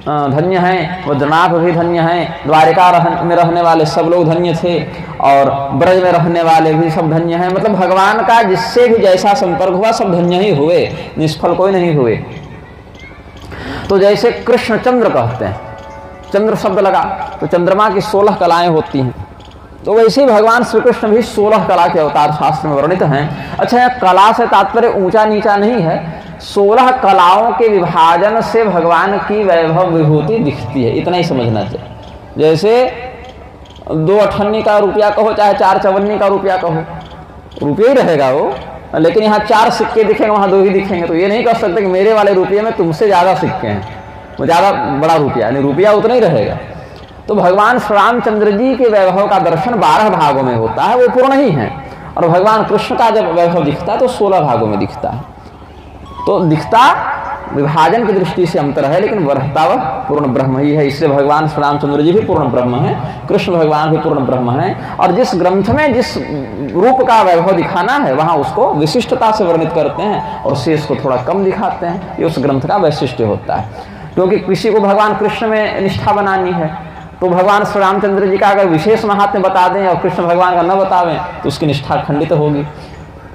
धन्य हैं, वज्रनाभ भी धन्य हैं, द्वारिका में रहने वाले सब लोग धन्य थे और ब्रज में रहने वाले भी सब धन्य हैं। मतलब भगवान का जिससे भी जैसा संपर्क हुआ सब धन्य ही हुए, निष्फल कोई नहीं हुए। तो जैसे कृष्ण चंद्र कहते हैं, चंद्र शब्द लगा तो चंद्रमा की 16 कलाएं होती हैं, तो वैसे ही भगवान श्री कृष्ण भी 16 कला के अवतार शास्त्र में वर्णित हैं। अच्छा, यह कला से तात्पर्य ऊंचा नीचा नहीं है, 16 कलाओं के विभाजन से भगवान की वैभव विभूति दिखती है, इतना ही समझना चाहिए। जैसे 2 अठन्नी का रुपया कहो चाहे 4 चवन्नी का रुपया कहो, रुपया ही रहेगा वो, लेकिन यहाँ 4 सिक्के दिखेंगे, वहाँ 2 ही दिखेंगे। तो ये नहीं कह सकते कि मेरे वाले रुपये में तुमसे ज़्यादा सिक्के हैं, वो ज़्यादा बड़ा रुपया, यानी रुपया उतना ही रहेगा। तो भगवान श्री रामचंद्र जी के वैभव का दर्शन 12 भागों में होता है, वो पूर्ण ही है। और भगवान कृष्ण का जब वैभव दिखता है तो 16 भागों में दिखता है। तो दिखता विभाजन की दृष्टि से अंतर है, लेकिन वरहता वह पूर्ण ब्रह्म ही है। इसलिए भगवान श्री रामचंद्र जी भी पूर्ण ब्रह्म हैं, कृष्ण भगवान भी पूर्ण ब्रह्म हैं। और जिस ग्रंथ में जिस रूप का वैभव दिखाना है वहाँ उसको विशिष्टता से वर्णित करते हैं और शेष को थोड़ा कम दिखाते हैं। ये उस ग्रंथ का वैशिष्ट्य होता है। क्योंकि किसी को भगवान कृष्ण में निष्ठा बनानी है तो भगवान श्री रामचंद्र जी का अगर विशेष महात्म्य बता दें और कृष्ण भगवान का न बतावें तो उसकी निष्ठा खंडित होगी।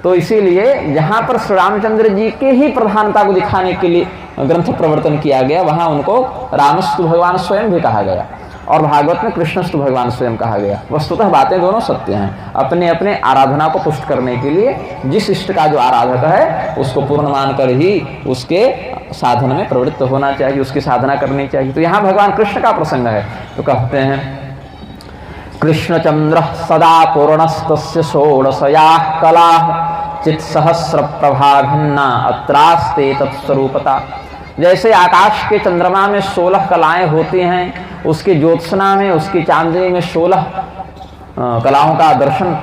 तो इसीलिए यहाँ पर श्री रामचंद्र जी के ही प्रधानता को दिखाने के लिए ग्रंथ प्रवर्तन किया गया, वहाँ उनको रामस्तु भगवान स्वयं भी कहा गया और भागवत में कृष्णस्तु भगवान स्वयं कहा गया। वस्तुतः बातें दोनों सत्य हैं। अपने अपने आराधना को पुष्ट करने के लिए जिस इष्ट का जो आराधक है उसको पूर्ण मानकर ही उसके साधन में प्रवृत्त होना चाहिए, उसकी साधना करनी चाहिए। तो यहाँ भगवान कृष्ण का प्रसंग है तो कहते हैं कृष्णचंद्र सदा पूर्णस्तस्य षोडशयाः कलाः चित्सहस्र प्रभा भिन्ना अत्रास्ते तत्स्वरूपता। जैसे आकाश के चंद्रमा में 16 कलाएं होती हैं, उसकी ज्योत्सना में, उसकी चांदनी में 16 कलाओं का दर्शन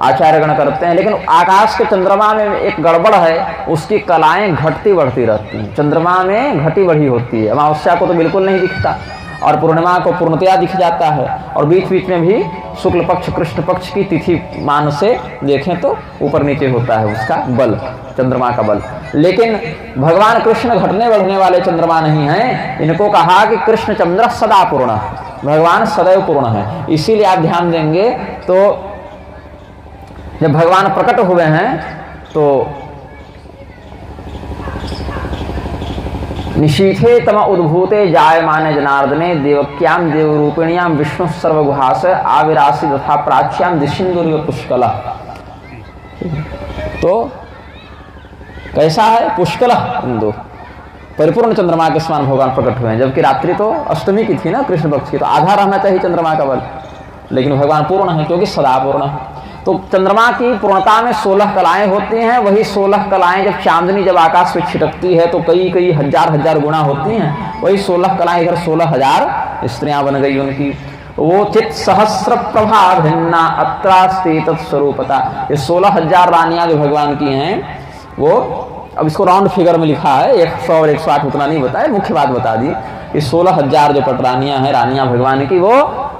आचार्यगण करते हैं। लेकिन आकाश के चंद्रमा में एक गड़बड़ है, उसकी कलाएं घटती बढ़ती रहती हैं। चंद्रमा में घटी बढ़ी होती है, अमावस्या को तो बिल्कुल नहीं दिखता और पूर्णिमा को पूर्णतया दिख जाता है, और बीच बीच में भी शुक्ल पक्ष कृष्ण पक्ष की तिथि मान से देखें तो ऊपर नीचे होता है उसका बल, चंद्रमा का बल। लेकिन भगवान कृष्ण घटने बढ़ने वाले चंद्रमा नहीं हैं। इनको कहा कि कृष्ण चंद्र सदा पूर्ण, भगवान सदैव पूर्ण है। इसीलिए आप ध्यान देंगे तो जब भगवान प्रकट हुए हैं तो निशीथे तम उद्भूते जायमाने जनार्दने देवक्याम देवरूपिण्याम विष्णु सर्वगुहास आविरासी तथा प्राच्याम दिशिंदुर्य पुष्कला। तो कैसा है पुष्कला, दो परिपूर्ण चंद्रमा के समान भगवान प्रकट हुए हैं। जबकि रात्रि तो अष्टमी की थी ना कृष्ण पक्ष की, तो आधा रहना चाहिए चंद्रमा का बल, लेकिन भगवान पूर्ण है क्योंकि सदा पूर्ण है। तो चंद्रमा की पूर्णता में 16 कलाएं होती हैं। वही 16 कलाएं जब चांदनी जब आकाश में छिटकती है तो कई कई हजार हजार गुना होती हैं। वही 16 कलाएं इधर 16,000 स्त्रियां बन गई उनकी। वो चित सहस्र प्रभा भिन्ना अत्रास्ति तत्स्वरूपता। ये 16,000 रानियां जो भगवान की हैं वो, अब इसको राउंड फिगर में लिखा है, 100 और 108 उतना नहीं बताया, मुख्य बात बता दी कि 16,000 जो पटरानियां हैं रानियां भगवान की, वो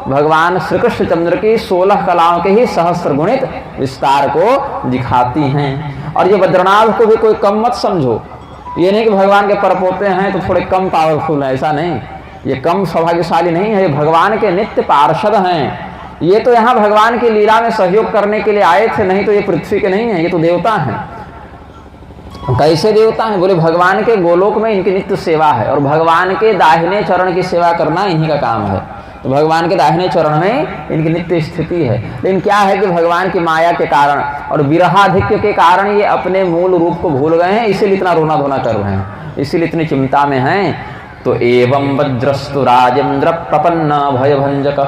भगवान श्री कृष्ण चंद्र की 16 कलाओं के ही सहस्र गुणित विस्तार को दिखाती हैं। और ये वज्रनाभ को भी कोई कम मत समझो। ये नहीं कि भगवान के परपोते हैं तो थोड़े कम पावरफुल है, ऐसा नहीं। ये कम सौभाग्यशाली नहीं है, ये भगवान के नित्य पार्षद हैं। ये तो यहाँ भगवान की लीला में सहयोग करने के लिए आए थे, नहीं तो ये पृथ्वी के नहीं है, ये तो देवता हैं। कैसे देवता हैं? बोले भगवान के गोलोक में इनकी नित्य सेवा है और भगवान के दाहिने चरण की सेवा करना इन्हीं का काम है। तो भगवान के दाहिने चरण में इनकी नित्य स्थिति है। लेकिन क्या है कि भगवान की माया के कारण और विरहाधिक्य के कारण ये अपने मूल रूप को भूल गए हैं, इसीलिए इतना रोना धोना कर रहे हैं, इसीलिए इतनी चिंता में हैं। तो एवं वज्रस्तु राजेंद्र प्रपन्न भयभंजक।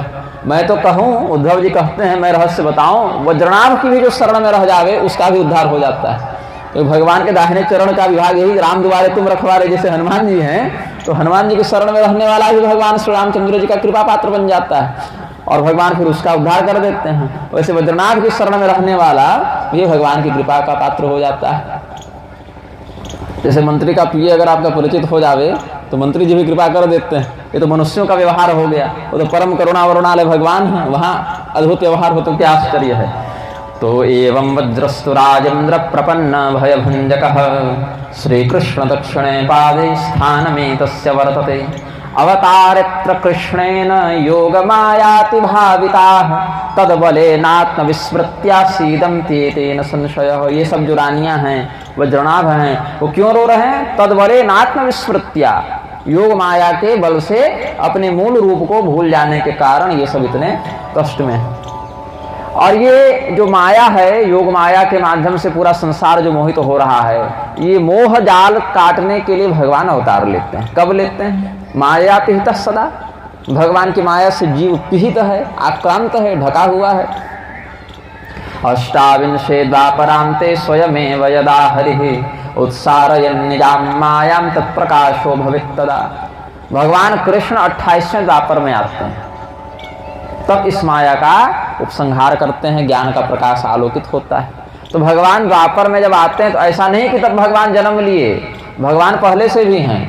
मैं तो कहूँ, उद्धव जी कहते हैं, मैं रहस्य बताऊं, वज्रनाभ की भी जो शरण में रह जावे उसका भी उद्धार हो जाता है। तो भगवान के दाहिने चरण का विभाग यही, राम दुआरे तुम रखवारे, जैसे हनुमान जी हैं तो हनुमान जी के शरण में रहने वाला भी भगवान श्री रामचंद्र जी का कृपा पात्र बन जाता है और भगवान फिर उसका उद्धार कर देते हैं। वैसे वज्रनाभ की शरण में रहने वाला ये भगवान की कृपा का पात्र हो जाता है। जैसे मंत्री का पिए अगर आपका परिचित हो जावे तो मंत्री जी भी कृपा कर देते हैं। ये तो मनुष्यों का व्यवहार हो गया, वो तो परम करुणा वरुणालय भगवान है, वहाँ अद्भुत व्यवहार हो तो क्या आश्चर्य है। तो एवं वज्रस्तु राजेंद्र प्रपन्न भयभंजकः श्रीकृष्ण दक्षिणे पादे स्थानमेतस्य वर्तते अवतारेऽत्र कृष्णेन योगमायाति भाविताः तद्बलेनात्मविस्मृत्या सीदन्ति तेन संशयः। ये सब जो रानियां हैं वज्रनाभ हैं, वो क्यों रो रहे हैं? तद्बलेनात्मविस्मृत्या, योग माया के बल से अपने मूल रूप को भूल जाने के कारण ये सब इतने कष्ट में हैं। और ये जो माया है, योग माया के माध्यम से पूरा संसार जो मोहित हो रहा है, ये मोह जाल काटने के लिए भगवान अवतार लेते हैं। कब लेते हैं? माया पिहित सदा, भगवान की माया से जीव पिहित है, आक्रांत है, ढका हुआ है। अष्टाविंशे द्वापरांते स्वयमेव यदा हरिः उत्सारयन् निजां मायां तत्प्रकाशो भवेत् तदा। भगवान कृष्ण 28वें द्वापर में आते हैं, तब इस माया का उपसंहार करते हैं, ज्ञान का प्रकाश आलोकित होता है। तो भगवान द्वापर में जब आते हैं तो ऐसा नहीं कि तब भगवान जन्म लिए, भगवान पहले से भी हैं।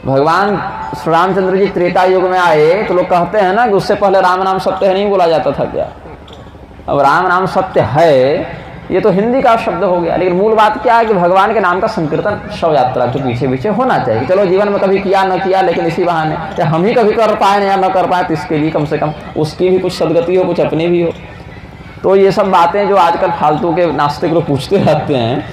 भगवान श्री रामचंद्र जी त्रेता युग में आए तो लोग कहते हैं ना कि उससे पहले राम नाम सत्य है, नहीं बोला जाता था क्या? अब राम नाम सत्य है, ये तो हिंदी का शब्द हो गया, लेकिन मूल बात क्या है कि भगवान के नाम का संकीर्तन शव यात्रा के पीछे पीछे होना चाहिए। चलो जीवन में कभी किया न किया, लेकिन इसी बहाने या हम ही कभी कर पाए या न कर पाए तो इसके लिए कम से कम उसकी भी कुछ सदगति हो, कुछ अपनी भी हो। तो ये सब बातें जो आजकल फालतू के नास्तिक लोग पूछते रहते हैं,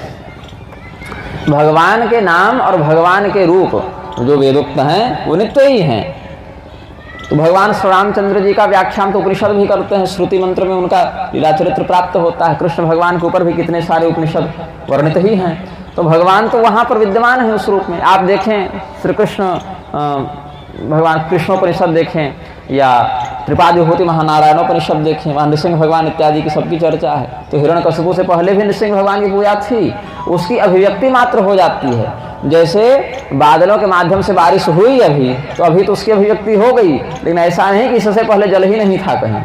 भगवान के नाम और भगवान के रूप जो वेदोक्त हैं वो नित्य ही हैं। तो भगवान श्री रामचंद्र जी का व्याख्यान तो उपनिषद भी करते हैं, श्रुति मंत्र में उनका लीला चरित्र प्राप्त होता है। कृष्ण भगवान के ऊपर भी कितने सारे उपनिषद वर्णित ही हैं। तो भगवान तो वहाँ पर विद्यमान है उस रूप में। आप देखें श्री कृष्ण भगवान कृष्णोपनिषद देखें या त्रिपादिभूति महानारायणोपनिषद देखें, वहाँ नृसिंह भगवान इत्यादि की सबकी चर्चा है। तो हिरण्यकशिपु से पहले भी नृसिंह भगवान की पूजा थी, उसकी अभिव्यक्ति मात्र हो जाती है। जैसे बादलों के माध्यम से बारिश हुई अभी, तो अभी तो उसकी अभिव्यक्ति हो गई, लेकिन ऐसा नहीं कि इससे पहले जल ही नहीं था कहीं।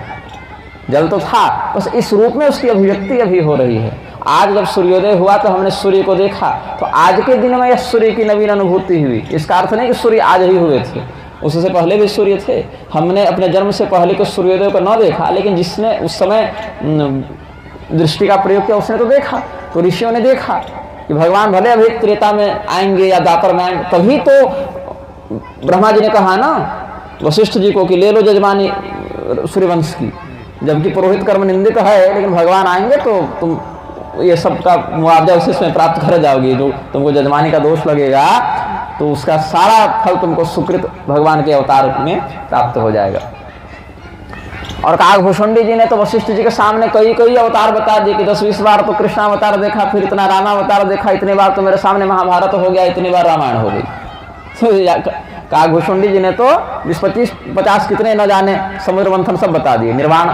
जल तो था, बस इस रूप में उसकी अभिव्यक्ति अभी हो रही है। आज जब सूर्योदय हुआ तो हमने सूर्य को देखा, तो आज के दिन में यह सूर्य की नवीन अनुभूति हुई। इसका अर्थ नहीं कि सूर्य आज ही हुए थे, उससे पहले भी सूर्य थे। हमने अपने जन्म से पहले को सूर्योदय को न देखा, लेकिन जिसने उस समय दृष्टि का प्रयोग किया उसने तो देखा। तो ऋषियों ने देखा कि भगवान भले अभी त्रेता में आएंगे या द्वापर में आएंगे, तभी तो ब्रह्मा जी ने कहा ना वशिष्ठ जी को कि ले लो जजमानी सूर्यवंश की, जबकि पुरोहित कर्म निंदित है, लेकिन भगवान आएंगे तो तुम ये सब का मुआवजा उसी में प्राप्त कर जाओगी। जो तुमको जजमानी का दोष लगेगा तो उसका सारा फल तुमको सुकृत भगवान के अवतार में प्राप्त हो जाएगा। और काकभूषुंडी जी ने तो वशिष्ठ जी के सामने कई अवतार बता दिए कि 10-20 बार तो कृष्ण अवतार देखा, फिर इतना रामावतार देखा, इतने बार तो मेरे सामने महाभारत हो गया, इतनी बार रामायण हो गई। तो काकभूषुंडी जी ने तो 20-25-50 कितने न जाने समुद्र मंथन सब बता दिए। निर्वाण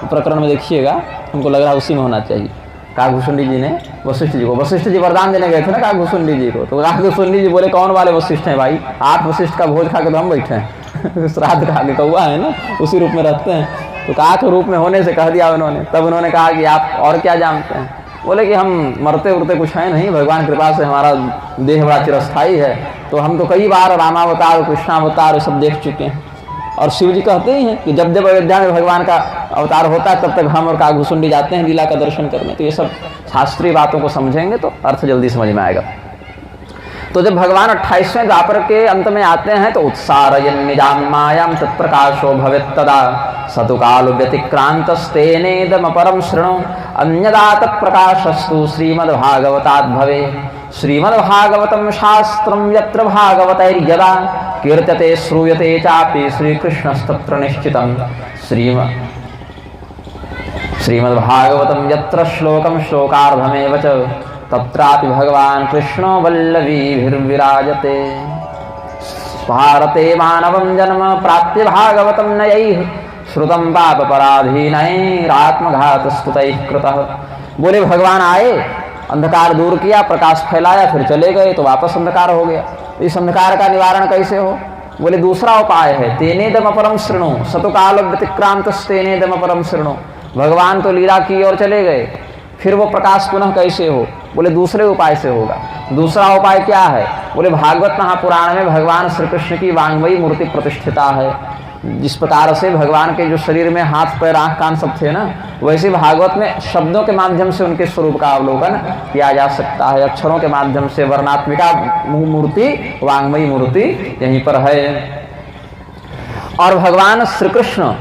प्रकरण में देखिएगा, हमको लग रहा है उसी में होना चाहिए। काकभूषुंडी जी ने वशिष्ठ जी को, वशिष्ठ जी वरदान देने गए थे ना काकभूषुंडी जी को, तो काकभूषुंडी जी बोले कौन वाले वशिष्ठ हैं भाई, 8 वशिष्ठ का भोज खा के तो हम बैठे हैं श्राद्ध खा के, कौआ है ना उसी रूप में रहते हैं। तो काक रूप में होने से कह दिया उन्होंने। तब उन्होंने कहा कि आप और क्या जानते हैं? बोले कि हम मरते उड़ते कुछ है नहीं, भगवान कृपा से हमारा देह बड़ा चिरस्थायी है, तो हम तो कई बार रामावतार कृष्णावतार सब देख चुके हैं। और शिव जी कहते ही हैं कि जब जब अयोध्या में भगवान का अवतार होता है तब तक हम और काकभूषुंडी जाते हैं लीला का दर्शन करने। तो ये सब शास्त्रीय बातों को समझेंगे तो अर्थ जल्दी समझ में आएगा। तो जब भगवान 28वें द्वापर के अंत में आते हैं तो उत्सारयन् निजां मायां तत्प्रकाशो भवेत् तदा सतु कालो व्यतिक्रांतस्तेनेदम परम शृणु अन्यदा तत्प्रकाशस्तु श्रीमद्भागवतात् भवे। श्रीमद्भागवतं शास्त्रं यत्र भागवतैर्यदा कीर्त्यते श्रूयते चापि श्रीकृष्णस्तत्र निश्चितं। श्रीमद्भागवतं यत्र श्लोकं श्लोकार्धमेव च तत्रापि भगवान कृष्णो वल्लवीभिर्विराजते। भारते मानवं जन्म प्राप्ति भागवतं नयैः श्रुतं पापपराधीनैरात्मघातस्तुतैः कृतः। बोले भगवान आए, अंधकार दूर किया, प्रकाश फैलाया, फिर चले गए तो वापस अंधकार हो गया। इस अंधकार का निवारण कैसे हो? बोले दूसरा उपाय है, तेनेदम अपरम शृणु सतुकाल व्यतिक्रांतस्तेनेदम अपरम शृणु। भगवान तो लीला की और चले गए, फिर वो प्रकाश पुनः कैसे हो? बोले दूसरे उपाय से होगा। दूसरा उपाय क्या है? बोले भागवत महापुराण में भगवान श्री कृष्ण की वांगमयी मूर्ति प्रतिष्ठिता है। जिस प्रकार से भगवान के जो शरीर में हाथ पैर आँख कान सब थे ना, वैसे भागवत में शब्दों के माध्यम से उनके स्वरूप का अवलोकन किया जा सकता है। अक्षरों के माध्यम से वर्णात्मिका मूर्ति, वांगमयी मूर्ति यहीं पर है। और भगवान श्री कृष्ण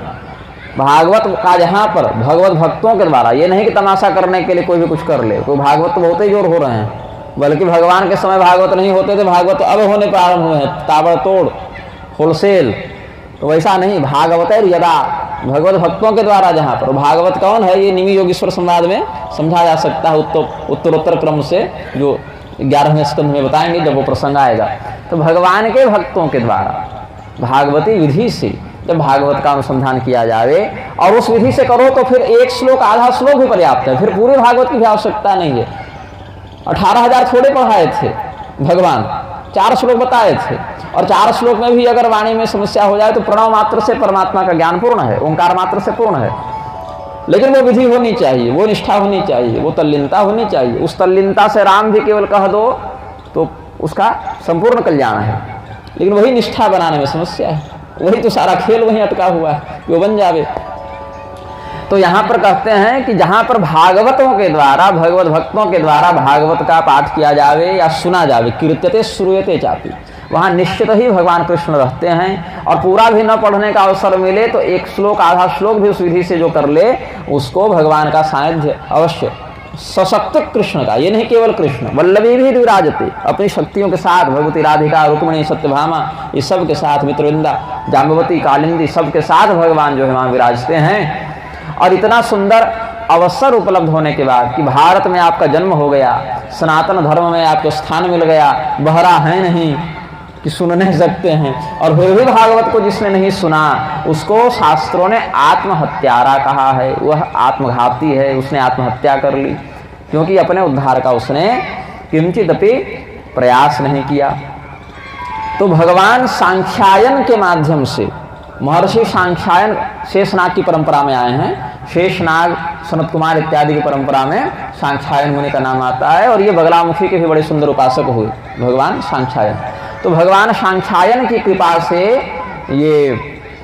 भागवत का जहाँ पर भगवत भक्तों के द्वारा, ये नहीं कि तमाशा करने के लिए कोई भी कुछ कर ले, कोई भागवत तो बहुत ही जोर हो रहे हैं, बल्कि भगवान के समय भागवत नहीं होते थे, भागवत अब होने प्रारंभ हुए हैं ताबड़तोड़ होलसेल। तो वैसा नहीं, भागवत यदा भगवत भक्तों के द्वारा जहाँ पर, भागवत कौन है ये निमि योगीश्वर संवाद में समझा जा सकता है उत्तरोत्तर क्रम से, जो 11वें स्कंध में बताएंगे जब वो प्रसंग आएगा। तो भगवान के भक्तों के द्वारा भागवती विधि से जब भागवत का अनुसंधान किया जाए और उस विधि से करो तो फिर एक श्लोक आधा श्लोक भी पर्याप्त है, फिर पूरे भागवत की भी आवश्यकता नहीं है। 18,000 थोड़े पढ़ाए थे भगवान, 4 श्लोक बताए थे, और 4 श्लोक में भी अगर वाणी में समस्या हो जाए तो प्रणव मात्र से परमात्मा का ज्ञान पूर्ण है, ओंकार मात्र से पूर्ण है। लेकिन वो विधि होनी चाहिए, वो निष्ठा होनी चाहिए, वो तल्लीनता होनी चाहिए। उस तल्लीनता से राम भी केवल कह दो तो उसका संपूर्ण कल्याण है, लेकिन वही निष्ठा बनाने में समस्या है। वही तो सारा खेल वहीं अटका हुआ है, वो बन जावे। तो यहाँ पर कहते हैं कि जहाँ पर भागवतों के द्वारा, भगवत भक्तों के द्वारा भागवत का पाठ किया जावे या सुना जावे, कीर्त्यते श्रूयते चापि, वहाँ निश्चित ही भगवान कृष्ण रहते हैं। और पूरा भी न पढ़ने का अवसर मिले तो एक श्लोक आधा श्लोक भी उस विधि से जो कर ले, उसको भगवान का सानिध्य अवश्य, सशक्त कृष्ण का, ये नहीं केवल कृष्ण, वल्लभी भी विराजते, अपनी शक्तियों के साथ भगवती राधिका, रुक्मिणी, सत्यभामा, इस सब के साथ, मित्रवृंदा, जाम्बवती, कालिंदी, सब के साथ भगवान जो है वहाँ विराजते हैं। और इतना सुंदर अवसर उपलब्ध होने के बाद कि भारत में आपका जन्म हो गया, सनातन धर्म में आपको स्थान मिल गया, बहरा है नहीं कि सुन नहीं सकते हैं, और फिर भी भागवत को जिसने नहीं सुना उसको शास्त्रों ने आत्महत्यारा कहा है, वह आत्मघाती है, उसने आत्महत्या कर ली, क्योंकि अपने उद्धार का उसने किंचिदपि प्रयास नहीं किया। तो भगवान सांख्यायन के माध्यम से महर्षि सांख्यायन शेषनाग की परंपरा में आए हैं। शेषनाग, सनत कुमार इत्यादि की परंपरा में सांख्यायन मुनि का नाम आता है और ये बगलामुखी के भी बड़े सुंदर उपासक हुए भगवान सांख्यायन। तो भगवान सांख्यायन की कृपा से ये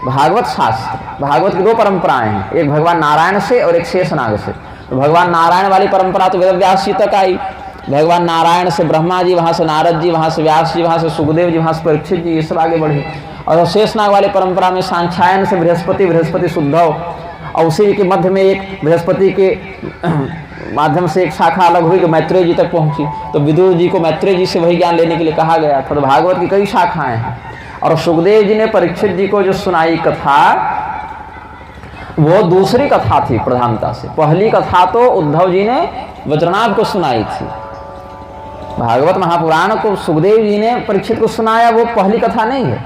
भागवत शास्त्र, भागवत की दो परंपराएं हैं, एक भगवान नारायण से और एक शेषनाग से। तो भगवान नारायण वाली परंपरा तो वेदव्यास जी तक आई, भगवान नारायण से ब्रह्मा जी, वहाँ से नारद जी, वहाँ से व्यास जी, वहाँ से सुखदेव जी, वहाँ से परीक्षित जी, ये सब आगे बढ़े। और शेषनाग वाली परंपरा में सांख्यायन से बृहस्पति, बृहस्पति शुद्धव, और उसी के मध्य में एक बृहस्पति के माध्यम से एक शाखा अलग हुई जो मैत्रेय जी तक पहुंची। तो विदुर जी को मैत्रेय जी से वही ज्ञान लेने के लिए कहा गया था। तो भागवत की कई शाखाएं हैं और सुखदेव जी ने परीक्षित जी को जो सुनाई कथा वो दूसरी कथा थी प्रधानता से। पहली कथा तो उद्धव जी ने वज्रनाभ को सुनाई थी। भागवत महापुराण को सुखदेव जी ने परीक्षित को सुनाया, वो पहली कथा नहीं है,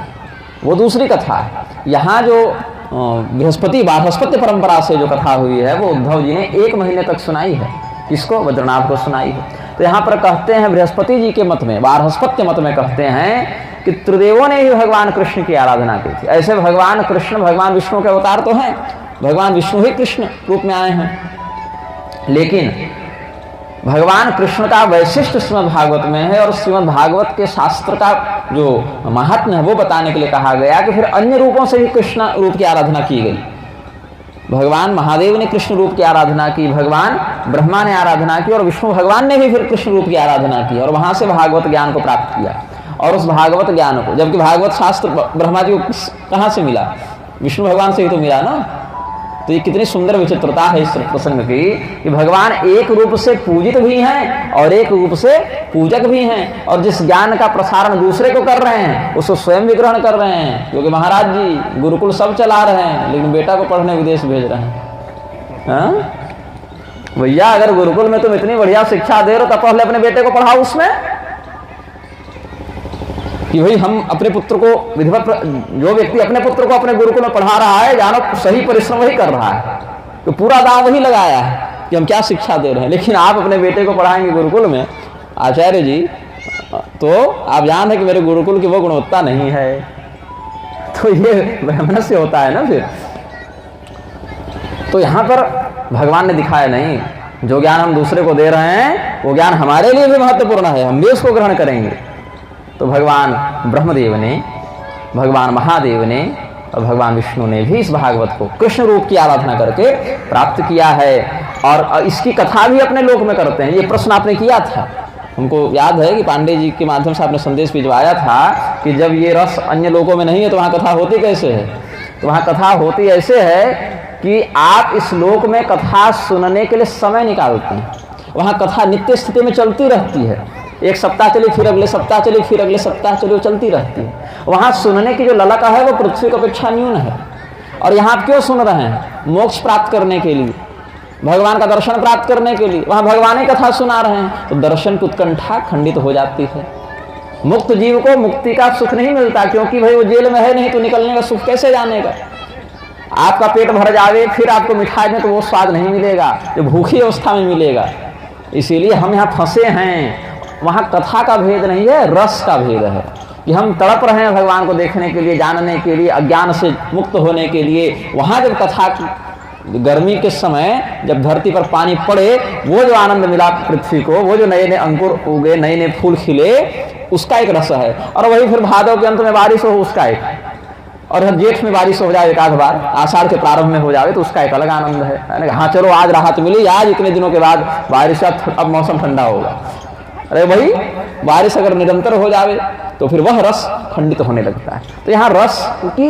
वो दूसरी कथा है। यहाँ जो बृहस्पति बारहस्पत्य परंपरा से जो कथा हुई है वो उद्धव जी ने 1 महीने तक सुनाई है। किसको? वज्रनाभ को सुनाई है। तो यहाँ पर कहते हैं बृहस्पति जी के मत में, बारहस्पत्य मत में कहते हैं कि त्रिदेवों ने ही भगवान कृष्ण की आराधना की थी। ऐसे भगवान कृष्ण भगवान विष्णु के अवतार तो हैं, भगवान विष्णु ही कृष्ण रूप में आए हैं, लेकिन भगवान कृष्ण का वैशिष्ट श्रीमद् भागवत में है और श्रीमद् भागवत के शास्त्र का जो महात्म्य है वो बताने के लिए कहा गया कि फिर अन्य रूपों से भी कृष्ण रूप की आराधना की गई। भगवान महादेव ने कृष्ण रूप की आराधना की, भगवान ब्रह्मा ने आराधना की और विष्णु भगवान ने भी फिर कृष्ण रूप की आराधना की और वहां से भागवत ज्ञान को प्राप्त किया। और उस भागवत ज्ञान को, जबकि भागवत शास्त्र ब्रह्मा जी को कहाँ से मिला? विष्णु भगवान से ही तो मिला ना। तो ये कितनी सुंदर विचित्रता है इस प्रसंग की कि भगवान एक रूप से पूजित भी हैं और एक रूप से पूजक भी हैं, और जिस ज्ञान का प्रसारण दूसरे को कर रहे हैं उसको स्वयं भी ग्रहण कर रहे हैं। क्योंकि महाराज जी गुरुकुल सब चला रहे हैं लेकिन बेटा को पढ़ने विदेश भेज रहे हैं। भैया अगर गुरुकुल में तुम इतनी बढ़िया शिक्षा दे रहे हो तो पहले अपने बेटे को पढ़ाओ उसमें, कि भाई हम अपने पुत्र को विधिवत, जो व्यक्ति अपने पुत्र को अपने गुरुकुल में पढ़ा रहा है जानो सही परिश्रम वही कर रहा है, तो पूरा दाव वही लगाया है कि हम क्या शिक्षा दे रहे हैं। लेकिन आप अपने बेटे को पढ़ाएंगे गुरुकुल में आचार्य जी, तो आप जान रहे कि मेरे गुरुकुल की वो गुणवत्ता नहीं है, तो ये ब्राह्मण से होता है ना फिर। तो यहाँ पर भगवान ने दिखाया नहीं, जो ज्ञान हम दूसरे को दे रहे हैं वो ज्ञान हमारे लिए भी महत्वपूर्ण है, हम भी उसको ग्रहण करेंगे। तो भगवान ब्रह्मदेव ने, भगवान महादेव ने और भगवान विष्णु ने भी इस भागवत को कृष्ण रूप की आराधना करके प्राप्त किया है और इसकी कथा भी अपने लोक में करते हैं। ये प्रश्न आपने किया था, हमको याद है कि पांडे जी के माध्यम से आपने संदेश भिजवाया था कि जब ये रस अन्य लोकों में नहीं है तो वहाँ कथा होती कैसे है? तो वहाँ कथा होती ऐसे है कि आप इस लोक में कथा सुनने के लिए समय निकालते हैं। वहाँ कथा नित्य स्थिति में चलती रहती है, एक सप्ताह चली फिर अगले सप्ताह चली फिर अगले सप्ताह चली, वो चलती रहती है। वहाँ सुनने की जो ललका है वो पृथ्वी की अपेक्षा न्यून है। और यहाँ आप क्यों सुन रहे हैं? मोक्ष प्राप्त करने के लिए, भगवान का दर्शन प्राप्त करने के लिए। वहाँ भगवान ही कथा सुना रहे हैं तो दर्शन की उत्कंठा खंडित हो जाती है। मुक्त जीव को मुक्ति का सुख नहीं मिलता, क्योंकि भाई वो जेल में है नहीं तो निकलने का सुख कैसे जानेगा? आपका पेट भर जावे फिर आपको मिठाई में तो वो स्वाद नहीं मिलेगा जो भूखी अवस्था में मिलेगा। इसीलिए हम यहाँ फंसे हैं। वहाँ कथा का भेद नहीं है, रस का भेद है कि हम तड़प रहे हैं भगवान को देखने के लिए, जानने के लिए, अज्ञान से मुक्त होने के लिए। वहाँ जब कथा गर्मी के समय जब धरती पर पानी पड़े, वो जो आनंद मिला पृथ्वी को, वो जो नए नए अंकुर उगे, नए नए फूल खिले, उसका एक रस है। और वही फिर भादव के अंत में बारिश हो, उसका एक, और जेठ में बारिश हो जाए एक आध बार, आषाढ़ के प्रारंभ में हो जाए तो उसका एक अलग आनंद है। हाँ चलो आज राहत मिली, आज इतने दिनों के बाद बारिश का, अब मौसम ठंडा होगा। अरे भाई बारिश अगर निरंतर हो जाए तो फिर वह रस खंडित होने लगता है। तो यहाँ रस की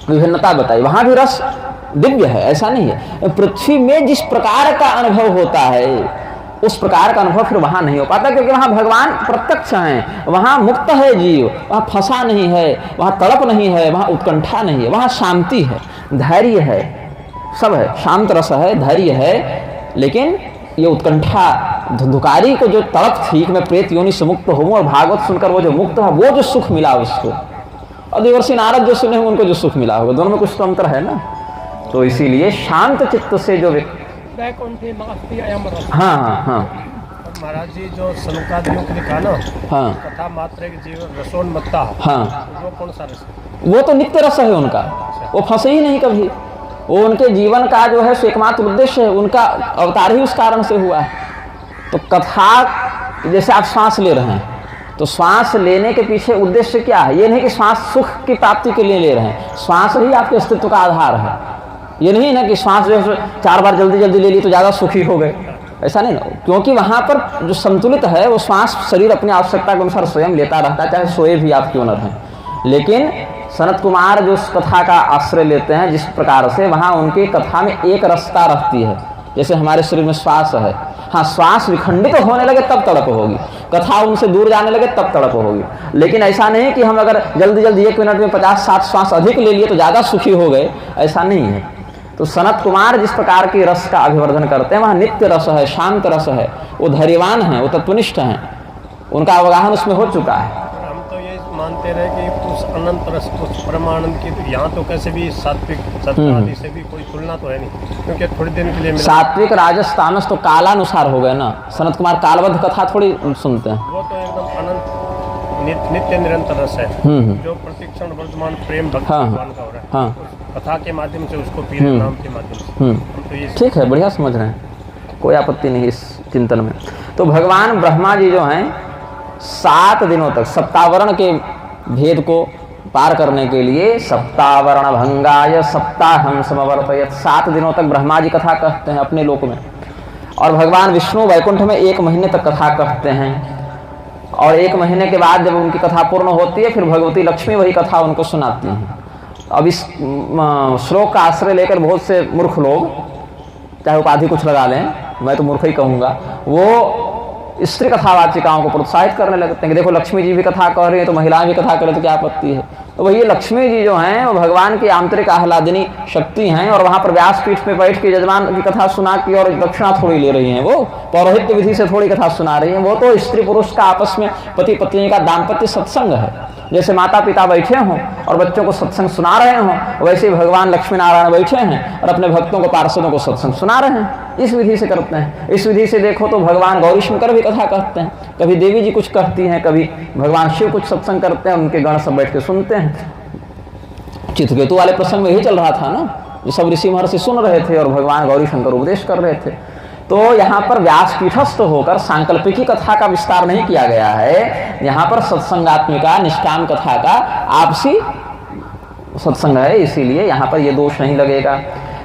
विभिन्नता बताई, वहां भी रस दिव्य है, ऐसा नहीं है। पृथ्वी में जिस प्रकार का अनुभव होता है उस प्रकार का अनुभव फिर वहां नहीं हो पाता, क्योंकि वहां भगवान प्रत्यक्ष हैं, वहां मुक्त है जीव, वहां फंसा नहीं है, वहां तड़प नहीं है, वहां उत्कंठा नहीं है, वहां शांति है, धैर्य है, सब है, शांत रस है, धैर्य है। लेकिन ये उत्कंठा धुंधुकारी को जो तड़प थी कि मैं प्रेत योनि से मुक्त हूँ, और भागवत सुनकर वो जो मुक्त है, वो जो सुख मिला उसको, और देवर्षि नारद जो सुने उनको जो सुख मिला होगा, दोनों में कुछ तो अंतर है ना। तो इसीलिए शांत चित्त से जो हाँ हाँ हाँ महाराज जी जो सनकादियों को लिखा ना, हाँ, कथा मात्र एक जीवन रसोन्मत्ता, हाँ, वो कौन सा रस? वो तो नित्य रस है उनका, वो फंसे ही नहीं कभी। वो उनके जीवन का जो है एकमात्र उद्देश्य है, उनका अवतार ही उस कारण से हुआ है। तो कथा, जैसे आप श्वास ले रहे हैं तो श्वास लेने के पीछे उद्देश्य क्या है? ये नहीं कि श्वास सुख की प्राप्ति के लिए ले रहे हैं, श्वास ही आपके अस्तित्व का आधार है। ये नहीं ना कि श्वास जो है 4 बार जल्दी जल्दी ले ली तो ज़्यादा सुखी हो गए, ऐसा नहीं ना। क्योंकि वहाँ पर जो संतुलित है वो श्वास शरीर अपनी आवश्यकता के अनुसार स्वयं लेता रहता है, चाहे सोए भी आप क्यों न रहें। लेकिन सनत कुमार जो उस कथा का आश्रय लेते हैं जिस प्रकार से, वहाँ उनकी कथा में एक रसता रहती है। जैसे हमारे शरीर में श्वास है, हाँ श्वास विखंडित तो होने लगे तब तड़प होगी, कथा उनसे दूर जाने लगे तब तड़प होगी। लेकिन ऐसा नहीं कि हम अगर जल्दी जल्दी 1 मिनट में 50-60 श्वास अधिक ले लिए तो ज़्यादा सुखी हो गए, ऐसा नहीं है। तो सनत कुमार जिस प्रकार की रस का अभिवर्धन करते हैं, वहाँ नित्य रस है, शांत रस है, वो धैर्यवान हैं, वो तत्वनिष्ठ हैं, उनका अवगाहन उसमें हो चुका है। हम तो ये मानते रहे कि उस अनंत रस, उस परमानंद की तो यहाँ तो कैसे भी सात्विक सत्व आदि से भी कोई तुलना तो है नहीं, क्योंकि थोड़ी दिन के लिए सात्विक राजस तामस तो कालानुसार हो गए ना। सनत कुमार कालबद्ध कथा थोड़ी सुनते हैं, वो तो एकदम अनंत नित्य निरंतर रस है, जो प्रतिक्षण वर्तमान प्रेम भक्ति भगवान का हो रहा है। हाँ, कथा के माध्यम से उसको पीने नाम के माध्यम से तो ये ठीक है, बढ़िया समझ रहे हैं, कोई आपत्ति नहीं इस चिंतन में। तो भगवान ब्रह्मा जी जो हैं 7 दिनों तक सप्तावरण के भेद को पार करने के लिए सप्तावरण भंगाय सप्ताहम समवर्तयत, 7 दिनों तक ब्रह्मा जी कथा कहते हैं अपने लोक में, और भगवान विष्णु वैकुंठ में 1 महीने तक कथा कहते हैं। और 1 महीने के बाद जब उनकी कथा पूर्ण होती है फिर भगवती लक्ष्मी वही कथा उनको सुनाती हैं। अब इस श्लोक का आश्रय लेकर बहुत से मूर्ख लोग, चाहे उपाधि कुछ लगा लें, मैं तो मूर्ख ही कहूँगा, वो स्त्री कथावाचिकाओं को प्रोत्साहित करने लगते हैं कि देखो लक्ष्मी जी भी कथा कह रही है तो महिलाएं भी कथा करें तो क्या आपत्ति है। तो वही लक्ष्मी जी जो हैं वो भगवान की आंतरिक आह्लादिनी शक्ति हैं, और वहाँ पर व्यासपीठ में बैठ के यजमान की कथा सुना की और दक्षिणा थोड़ी ले रही हैं, वो पौरोहित्य विधि से थोड़ी कथा सुना रही हैं। वो तो स्त्री पुरुष का आपस में पति पत्नी का दाम्पत्य सत्संग है। जैसे माता पिता बैठे हों और बच्चों को सत्संग सुना रहे हों, वैसे ही भगवान लक्ष्मी नारायण बैठे हैं और अपने भक्तों को पार्षदों को सत्संग सुना रहे हैं। इस विधि से करते हैं। इस विधि से देखो तो भगवान गौरी शंकर भी कथा कहते हैं, कभी देवी जी कुछ कहती हैं, कभी भगवान शिव कुछ सत्संग करते हैं, उनके गण सब बैठ के सुनते हैं। चित्रकेतु वाले प्रसंग में यही चल रहा था ना, जो सब ऋषि महर्षि सुन रहे थे और भगवान गौरी शंकर उपदेश कर रहे थे। तो यहाँ पर व्यासपीठस्थ होकर सांकल्पिकी कथा का विस्तार नहीं किया गया है, यहाँ पर सत्संगात्मिका निष्काम कथा का आपसी सत्संग है, इसीलिए यहाँ पर ये दोष नहीं लगेगा।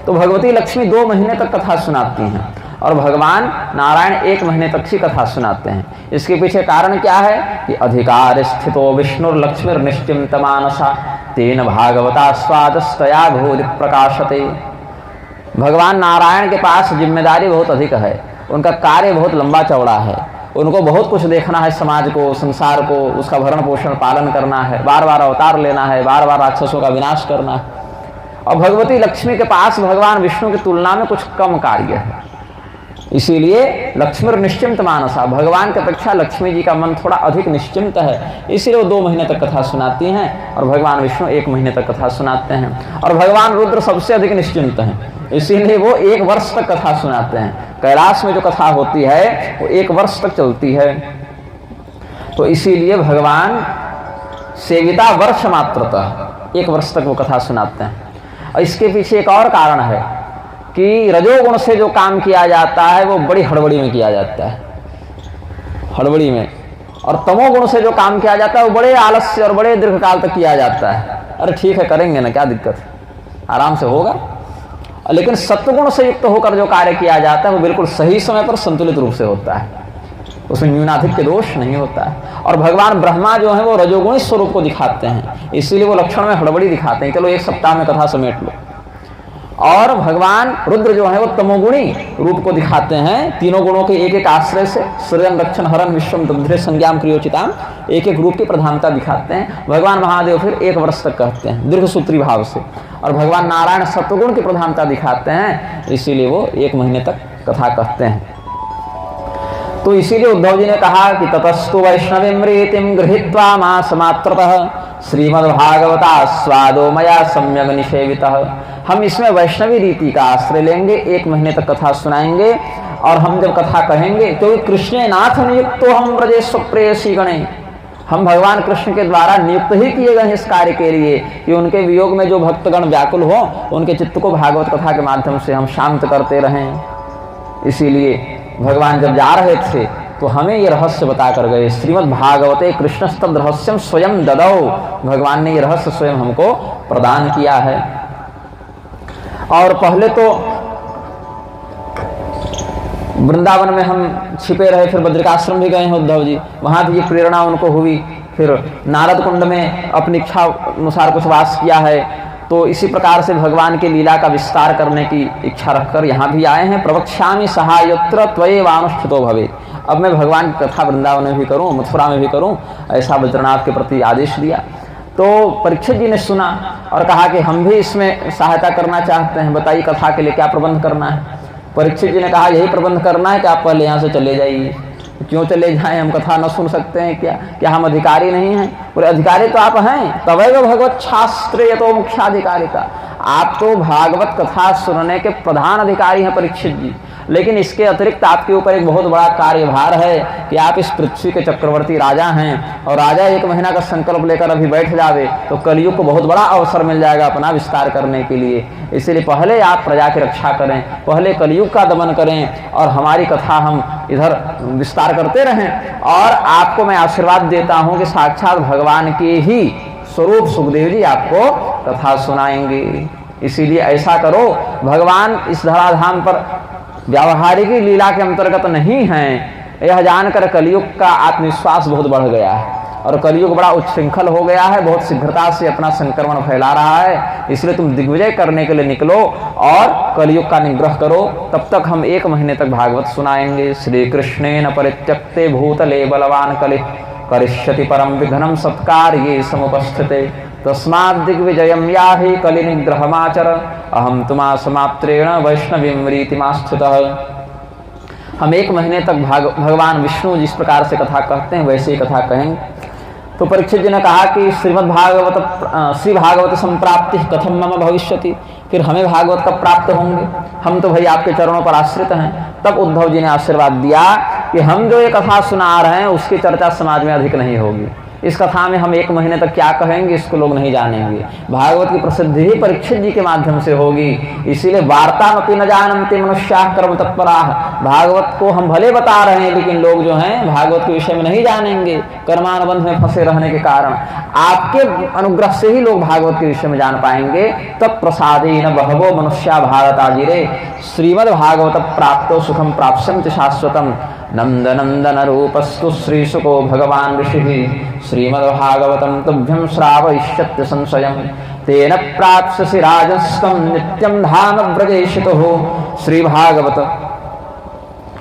तो भगवती लक्ष्मी 2 महीने तक कथा सुनाती हैं और भगवान नारायण 1 महीने तक ही कथा सुनाते हैं। इसके पीछे कारण क्या है कि अधिकार स्थितो विष्णुर्लक्ष्मीर निश्चिंत मानसा तेन भागवता स्वादस्तया भूरि प्रकाशते। भगवान नारायण के पास जिम्मेदारी बहुत अधिक है, उनका कार्य बहुत लंबा चौड़ा है, उनको बहुत कुछ देखना है, समाज को, संसार को, उसका भरण पोषण पालन करना है, बार बार अवतार लेना है, बार बार राक्षसों का विनाश करना है। और भगवती लक्ष्मी के पास भगवान विष्णु की तुलना में कुछ कम कार्य है, इसीलिए लक्ष्मीर निश्चिंत मानसा, भगवान की अपेक्षा लक्ष्मी जी का मन थोड़ा अधिक निश्चिंत है, इसीलिए वो 2 महीने तक कथा सुनाती हैं और भगवान विष्णु 1 महीने तक कथा सुनाते हैं। और भगवान रुद्र सबसे अधिक निश्चिंत हैं, इसीलिए वो 1 वर्ष तक कथा सुनाते हैं। कैलाश में जो कथा होती है वो 1 वर्ष तक चलती है, तो इसीलिए भगवान सेविता वर्ष मात्रतः 1 वर्ष तक वो कथा सुनाते हैं। और इसके पीछे एक और कारण है कि रजोगुण से जो काम किया जाता है वो बड़ी हड़बड़ी में किया जाता है, हड़बड़ी में, और तमोगुण से जो काम किया जाता है वो बड़े आलस्य और बड़े दीर्घकाल तक किया जाता है। अरे ठीक है करेंगे ना, क्या दिक्कत है, आराम से होगा। लेकिन सत्वगुण से युक्त होकर जो कार्य किया जाता है वो बिल्कुल सही समय पर संतुलित रूप से होता है, उसमें न्यूनाधिक के दोष नहीं होता है। और भगवान ब्रह्मा जो है वो रजोगुणी स्वरूप को दिखाते हैं, इसीलिए वो लक्षण में हड़बड़ी दिखाते हैं, चलो 1 सप्ताह में कथा समेट लो। और भगवान रुद्र जो है वो तमोगुणी रूप को दिखाते हैं, तीनों गुणों के एक एक आश्रय से सृजन रक्षण हरण विश्वम दग्धे संज्ञाम क्रियोचिताम, एक एक रूप की प्रधानता दिखाते हैं। भगवान महादेव फिर 1 वर्ष तक कहते हैं दीर्घ सूत्री भाव से, और भगवान नारायण सत्वगुण की प्रधानता दिखाते हैं, इसीलिए वो 1 महीने तक कथा कहते हैं। तो इसीलिए उद्धव जी ने कहा कि ततस्तु वैष्णवीं रीतिं गृहीत्वा मासमात्रतः श्रीमद्भागवता स्वादो मया सम्यक निषेवितः। हम इसमें वैष्णवी रीति का आश्रय लेंगे, 1 महीने तक कथा सुनाएंगे, और हम जब कथा कहेंगे क्योंकि कृष्णे नाथ नियुक्तो हम ब्रजेश्व प्रेयसी गणे, हम भगवान कृष्ण के द्वारा नियुक्त ही किए गए हैं इस कार्य के लिए कि उनके वियोग में जो भक्तगण व्याकुल हो उनके चित्त को भागवत कथा के माध्यम से हम शांत करते रहें। इसीलिए भगवान जब जा रहे थे तो हमें ये रहस्य बता कर गए। श्रीमद् भागवते कृष्णस्तद रहस्यम स्वयं ददौ, भगवान ने ये रहस्य स्वयं हमको प्रदान किया है। और पहले तो वृंदावन में हम छिपे रहे, फिर बद्रिकाश्रम भी गए हैं उद्धव जी, वहां भी ये प्रेरणा उनको हुई। फिर नारद कुंड में अपनी इच्छा अनुसार कुछ वास किया है। तो इसी प्रकार से भगवान की लीला का विस्तार करने की इच्छा रखकर यहाँ भी आए हैं। प्रवक्ष्यामि सहायत्र त्वयेवानुष्ठितो भवेत्। अब मैं भगवान की कथा वृंदावन में भी करूँ, मथुरा में भी करूँ, ऐसा बद्रीनाथ के प्रति आदेश दिया। तो परीक्षित जी ने सुना और कहा कि हम भी इसमें सहायता करना चाहते हैं, बताइए कथा के लिए क्या प्रबंध करना है। परीक्षित जी ने कहा यही प्रबंध करना है कि आप पहले यहाँ से चले जाइए। क्यों चले जाएं, हम कथा न सुन सकते हैं क्या हम अधिकारी नहीं हैं? बोले अधिकारी तो आप हैं, तवैव भगवत शास्त्रे यतो मुख्याधिकारिता। आप तो भागवत कथा सुनने के प्रधान अधिकारी हैं परीक्षित जी, लेकिन इसके अतिरिक्त आपके ऊपर एक बहुत बड़ा कार्यभार है कि आप इस पृथ्वी के चक्रवर्ती राजा हैं। और राजा 1 महीना का संकल्प लेकर अभी बैठ जावे तो कलयुग को बहुत बड़ा अवसर मिल जाएगा अपना विस्तार करने के लिए। इसलिए पहले आप प्रजा की रक्षा करें, पहले कलयुग का दमन करें और हमारी कथा हम इधर विस्तार करते रहें। और आपको मैं आशीर्वाद देता हूँ कि साक्षात भगवान के ही स्वरूप सुखदेव जी आपको कथा सुनाएंगे। इसीलिए ऐसा करो, भगवान इस धराधाम पर व्यावहारिक लीला के अंतर्गत नहीं हैं, यह जानकर कलयुग का आत्मविश्वास बहुत बढ़ गया है और कलयुग बड़ा उच्छृंखल हो गया है, बहुत शीघ्रता से अपना संक्रमण फैला रहा है। इसलिए तुम दिग्विजय करने के लिए निकलो और कलयुग का निग्रह करो। तब तक हम 1 महीने तक भागवत सुनाएंगे। श्री कृष्णेन परित्यक्ते भूतले बलवान कलिः करिष्यति परम विघ्नं सत्कार्ये समुपस्थिते तस्माद् दिग्विजयं याहि कलिनिग्रहमाचर अहं तुमा समाप्त्रेण वैष्णवीं रीतिमास्थितः। हम 1 महीने तक भगवान विष्णु जिस प्रकार से कथा कहते हैं वैसे ही कथा कहेंगे। तो परीक्षित जी ने कहा कि श्री भागवत संप्राप्ति कथम मम भविष्यति, फिर हमें भागवत कब प्राप्त होंगे, हम तो भाई आपके चरणों पर आश्रित हैं। तब उद्धव जी ने आशीर्वाद दिया कि हम जो ये कथा सुना रहे हैं उसकी चर्चा समाज में अधिक नहीं होगी। इस कथा में हम 1 महीने तक क्या कहेंगे इसको लोग नहीं जानेंगे। भागवत की प्रसिद्धि ही परीक्षित जी के माध्यम से होगी। इसीलिए वार्तामपि न जानन्ति मनुष्याः कर्म तत्पराः। भागवत को हम भले बता रहे हैं लेकिन लोग जो हैं भागवत के विषय में नहीं जानेंगे, कर्मानुबंध में फंसे रहने के कारण। आपके अनुग्रह से ही लोग भागवत के विषय में जान पाएंगे। तब प्रसादेन बहवो मनुष्या भारताजिरे श्रीमद् भागवत प्राप्तो सुखम प्राप्स्यन्ति शाश्वतम् नंदनंदन रूपस्तु श्रीशुको भगवान ऋषिः श्रीमद्भागवतं तुभ्यं श्रावयिष्यत्य संशयं तेन प्राप्स्यसि राजस्तं नित्यं धाम व्रजेशितुः श्रीभागवत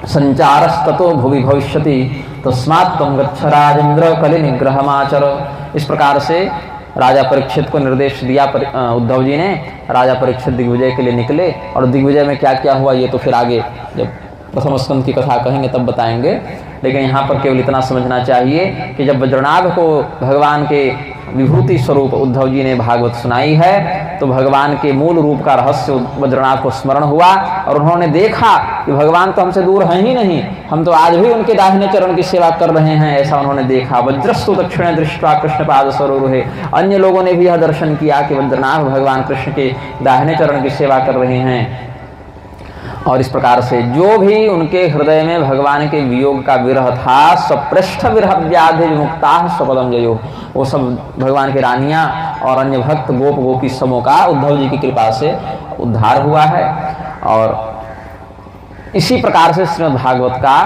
संचारस्ततो भुवि भविष्यति तस्मात् त्वं गच्छ राजेन्द्र कलिनिग्रहमाचर। इस प्रकार से राजा परीक्षित को निर्देश दिया उद्धव जी ने। राजा परीक्षित दिग्विजय के लिए निकले और दिग्विजय में क्या क्या हुआ ये तो फिर आगे जब प्रथम स्कंद की कथा कहेंगे तब बताएंगे। लेकिन यहाँ पर केवल इतना समझना चाहिए कि जब वज्रनाभ को भगवान के विभूति स्वरूप उद्धव जी ने भागवत सुनाई है तो भगवान के मूल रूप का रहस्य वज्रनाभ को स्मरण हुआ और उन्होंने देखा कि भगवान तो हमसे दूर हैं ही नहीं, हम तो आज भी उनके दाहिने चरण की सेवा कर रहे हैं, ऐसा उन्होंने देखा। वज्रस्तु दक्षिण दृष्ट्वा कृष्ण पाद सरोरुहे। अन्य लोगों ने भी यह दर्शन किया कि वज्रनाभ भगवान कृष्ण के दाहिने चरण की सेवा कर रहे हैं। और इस प्रकार से जो भी उनके हृदय में भगवान के वियोग का विरह था स्वपृष्ठ विरह व्याधि विमुक्ता स्वपदम जयो, वो सब भगवान की रानियां और अन्य भक्त गोप गोपी समूह का उद्धव जी की कृपा से उद्धार हुआ है। और इसी प्रकार से श्रीमद् भागवत का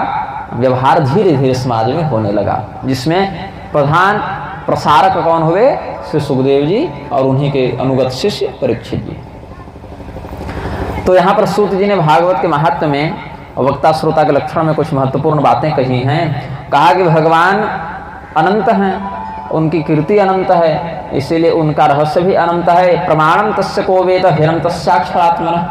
व्यवहार धीरे धीरे समाज में होने लगा, जिसमें प्रधान प्रसारक कौन हुए? श्री सुखदेव जी और उन्हीं के अनुगत शिष्य परीक्षित जी। तो यहाँ पर सूत जी ने भागवत के महत्व में वक्ता श्रोता के लक्षण में कुछ महत्वपूर्ण बातें कही हैं। कहा कि भगवान अनंत हैं, उनकी कीर्ति अनंत है, इसीलिए उनका रहस्य भी अनंत है। प्रमाणम तस्य को वेद हिरं तस्याक्षरात्मनः।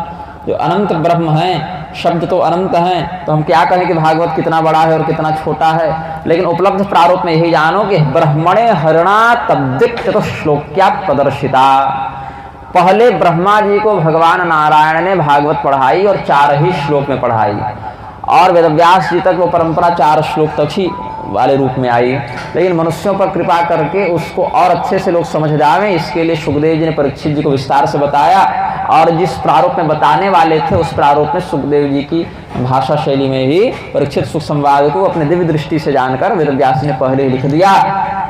जो अनंत ब्रह्म हैं, शब्द तो अनंत हैं, तो हम क्या कहें कि भागवत कितना बड़ा है और कितना छोटा है। लेकिन उपलब्ध प्रारूप में यही जानो कि ब्रह्मणे हरिणा तद्दिक् श्लोक्या प्रदर्शिता। पहले ब्रह्मा जी को भगवान नारायण ने भागवत पढ़ाई और 4 ही श्लोक में पढ़ाई, और वेदव्यास जी तक वो परंपरा 4 श्लोक तक ही वाले रूप में आई, लेकिन मनुष्यों पर कृपा करके उसको और अच्छे से लोग समझ जाएं, इसके लिए सुखदेव जी ने परीक्षित जी को विस्तार से बताया। और जिस प्रारूप में बताने वाले थे उस प्रारूप में सुखदेव जी की भाषा शैली में ही परीक्षित सुख संवाद को अपने दिव्य दृष्टि से जानकर वेदव्यास ने पहले ही लिख दिया।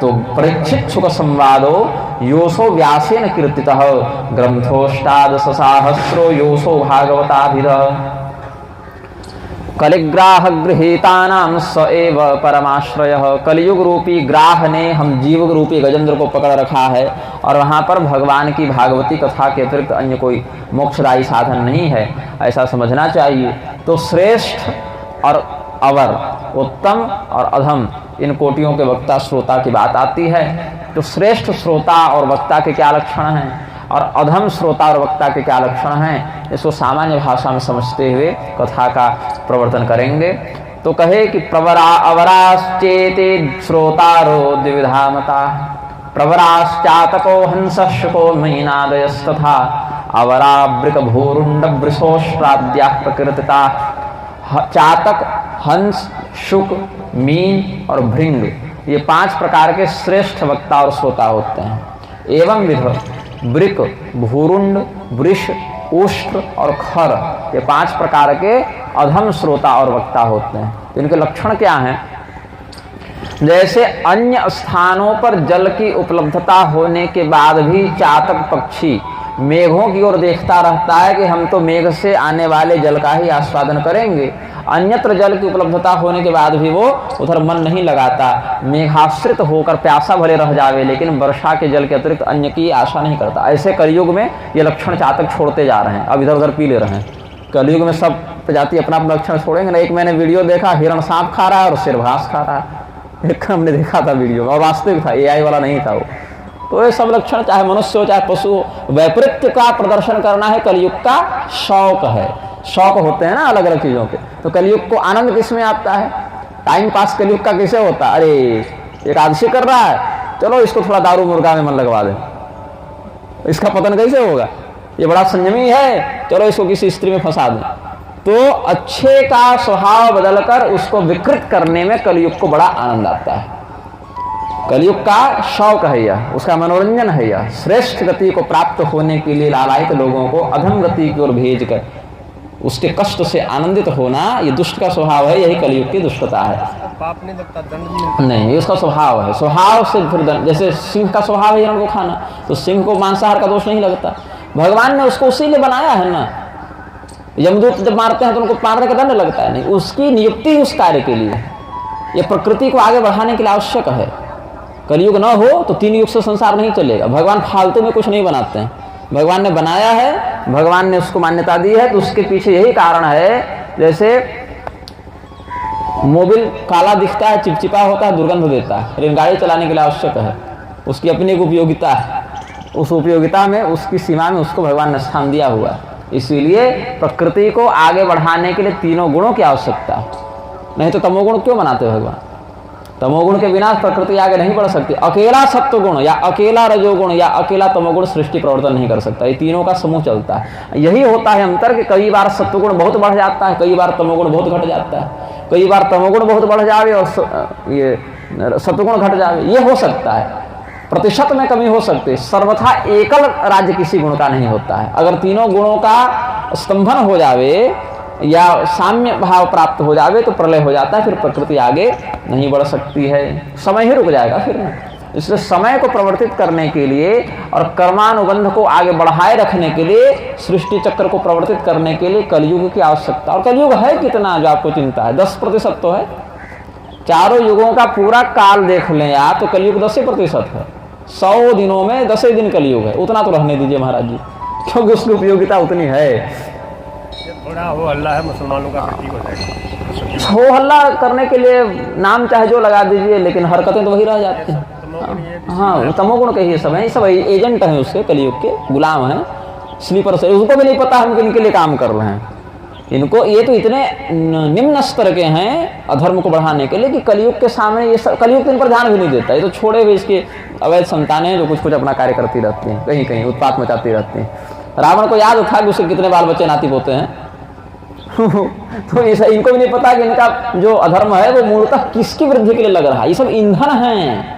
तो परीक्षित सुख संवादो योसो व्यासेन कीर्तितः ग्रंथोष्टादशसाहस्रो योसो भागवताभिधः कलिग्राह गृहीतानाम स एव परमाश्रयः। कलयुग रूपी ग्राह ने हम जीव रूपी गजेंद्र को पकड़ रखा है और वहाँ पर भगवान की भागवती कथा के अतिरिक्त अन्य कोई मोक्षदायी साधन नहीं है, ऐसा समझना चाहिए। तो श्रेष्ठ और अवर, उत्तम और अधम, इन कोटियों के वक्ता श्रोता की बात आती है। तो श्रेष्ठ श्रोता और वक्ता के क्या लक्षण हैं और अधम श्रोता और वक्ता के क्या लक्षण हैं, इसको सामान्य भाषा में समझते हुए कथा का प्रवर्तन करेंगे। तो कहे कि प्रवरा अवराश्चेते श्रोतारो द्विविधा मता, प्रवराश्चातको हंसशुको मीनादयस्तथा अवरावृक भूरुंड वृषोष्ट्राद्याः प्रकृतिता। चातक, हंस, शुक, मीन और भृंग, ये 5 प्रकार के श्रेष्ठ वक्ता और श्रोता होते हैं। एवं विध वृक, भूरुंड, वृष, उष्ट्र और खर, ये 5 प्रकार के अधम श्रोता और वक्ता होते हैं। इनके लक्षण क्या हैं? जैसे अन्य स्थानों पर जल की उपलब्धता होने के बाद भी चातक पक्षी मेघों की ओर देखता रहता है कि हम तो मेघ से आने वाले जल का ही आस्वादन करेंगे। अन्यत्र जल की उपलब्धता होने के बाद भी वो उधर मन नहीं लगाता, मेघाश्रित होकर प्यासा भले रह जावे, लेकिन वर्षा के जल के अतिरिक्त अन्य की आशा नहीं करता। ऐसे कलयुग में ये लक्षण चातक छोड़ते जा रहे हैं, अब इधर उधर पी ले रहे हैं। कलयुग में सब प्रजाति अपना अपना लक्षण छोड़ेंगे ना। एक मैंने वीडियो देखा, हिरण सांप खा रहा है और शेर घास खा रहा है, एक हमने देखा था वीडियो में, और वास्तविक था, AI वाला नहीं था वो। तो ये सब लक्षण, चाहे मनुष्य हो चाहे पशु हो, वैपरीत्य का प्रदर्शन करना है कलयुग का शौक है। शौक होते हैं ना अलग अलग चीज़ों के। तो कलयुग को आनंद किस में आता है? टाइम पास कलयुग का कैसे होता है? अरे एकादशी कर रहा है, चलो इसको थोड़ा दारू मुर्गा में मन लगवा दें, इसका पतन कैसे होगा? ये बड़ा संयमी है, चलो इसको किसी स्त्री में फंसा दें। तो अच्छे का स्वभाव बदलकर उसको विकृत करने में कलयुग को बड़ा आनंद आता है। कलयुग का शौक है यह, उसका मनोरंजन है यह। श्रेष्ठ गति को प्राप्त होने के लिए लालायित लोगों को अधम गति की ओर भेजकर उसके कष्ट से आनंदित होना, ये दुष्ट का स्वभाव है, यही कलयुग की दुष्टता है। पाप नहीं लगता, दंड नहीं, ये उसका स्वभाव है। स्वभाव से फिर दंड, जैसे सिंह का स्वभाव है हिरण को खाना, तो सिंह को मांसाहार का दोष नहीं लगता। भगवान ने उसको उसी लिए बनाया है ना। यमदूत जब मारते हैं तो उनको मारने का दंड लगता है, नहीं, उसकी नियुक्ति उस कार्य के लिए। ये प्रकृति को आगे बढ़ाने के लिए आवश्यक है। कलयुग न हो तो 3 युग से संसार नहीं चलेगा। भगवान फालतू में कुछ नहीं बनाते हैं, भगवान ने बनाया है, भगवान ने उसको मान्यता दी है, तो उसके पीछे यही कारण है। जैसे मोबिल काला दिखता है, चिपचिपा होता है, दुर्गंध देता है, लेकिन गाड़ी चलाने के लिए आवश्यक है, उसकी अपनी एक उपयोगिता है। उस उपयोगिता में, उसकी सीमा में उसको भगवान ने स्थान दिया हुआ है। इसीलिए प्रकृति को आगे बढ़ाने के लिए 3 गुणों की आवश्यकता है। नहीं तो तमोगुण क्यों बनाते हो भगवान? तमोगुण के बिना प्रकृति आगे नहीं बढ़ सकती। अकेला सत्वगुण या अकेला रजोगुण या अकेला तमोगुण सृष्टि प्रवर्तन नहीं कर सकता। ये तीनों का समूह चलता है। यही होता है अंतर कि कई बार सत्वगुण बहुत बढ़ जाता है, कई बार तमोगुण बहुत घट जाता है, कई बार तमोगुण बहुत बढ़ जावे और ये सत्वगुण घट जावे। ये हो सकता है, प्रतिशत में कमी हो सकती है। सर्वथा एकल राज्य किसी गुण का नहीं होता है। अगर तीनों गुणों का स्तंभन हो जावे या साम्य भाव प्राप्त हो जावे तो प्रलय हो जाता है, फिर प्रकृति आगे नहीं बढ़ सकती है, समय ही रुक जाएगा फिर ना। इसलिए समय को प्रवर्तित करने के लिए और कर्मानुबंध को आगे बढ़ाए रखने के लिए, सृष्टि चक्र को प्रवर्तित करने के लिए कलयुग की आवश्यकता। और कलयुग है कितना जो आपको चिंता है? 10% तो है। चारों युगों का पूरा काल देख लें आप तो कलयुग 10% है। 100 दिनों में 10 दिन कलयुग है। उतना तो रहने दीजिए महाराज जी, क्योंकि उसकी उपयोगिता उतनी है। थोड़ा हो हल्ला है मुसलमानों का, ठीक हो जाएगा। हो हल्ला करने के लिए नाम चाहे जो लगा दीजिए, लेकिन हरकतें तो वही रह जाती हैं। हाँ, तमोगुण के ही सब हैं, सब एजेंट हैं उसके, कलयुग के गुलाम हैं, स्लीपर से। उसको भी नहीं पता हम इनके लिए काम कर रहे हैं। इनको ये तो इतने निम्न स्तर के हैं अधर्म को बढ़ाने के लिए कि कलयुग के सामने ये कलयुग तो इन पर ध्यान भी नहीं देता। ये तो छोड़े हुए इसके अवैध संतानें हैं जो कुछ कुछ अपना कार्य करती रहती हैं, कहीं कहीं उत्पात मचाती रहती हैं। रावण को याद था कि उसके कितने बाल बच्चे नाती पोते हैं। तो इनको भी नहीं पता कि इनका जो अधर्म है वो मूलतः किसकी वृद्धि के लिए लग रहा है। ये सब ईंधन हैं,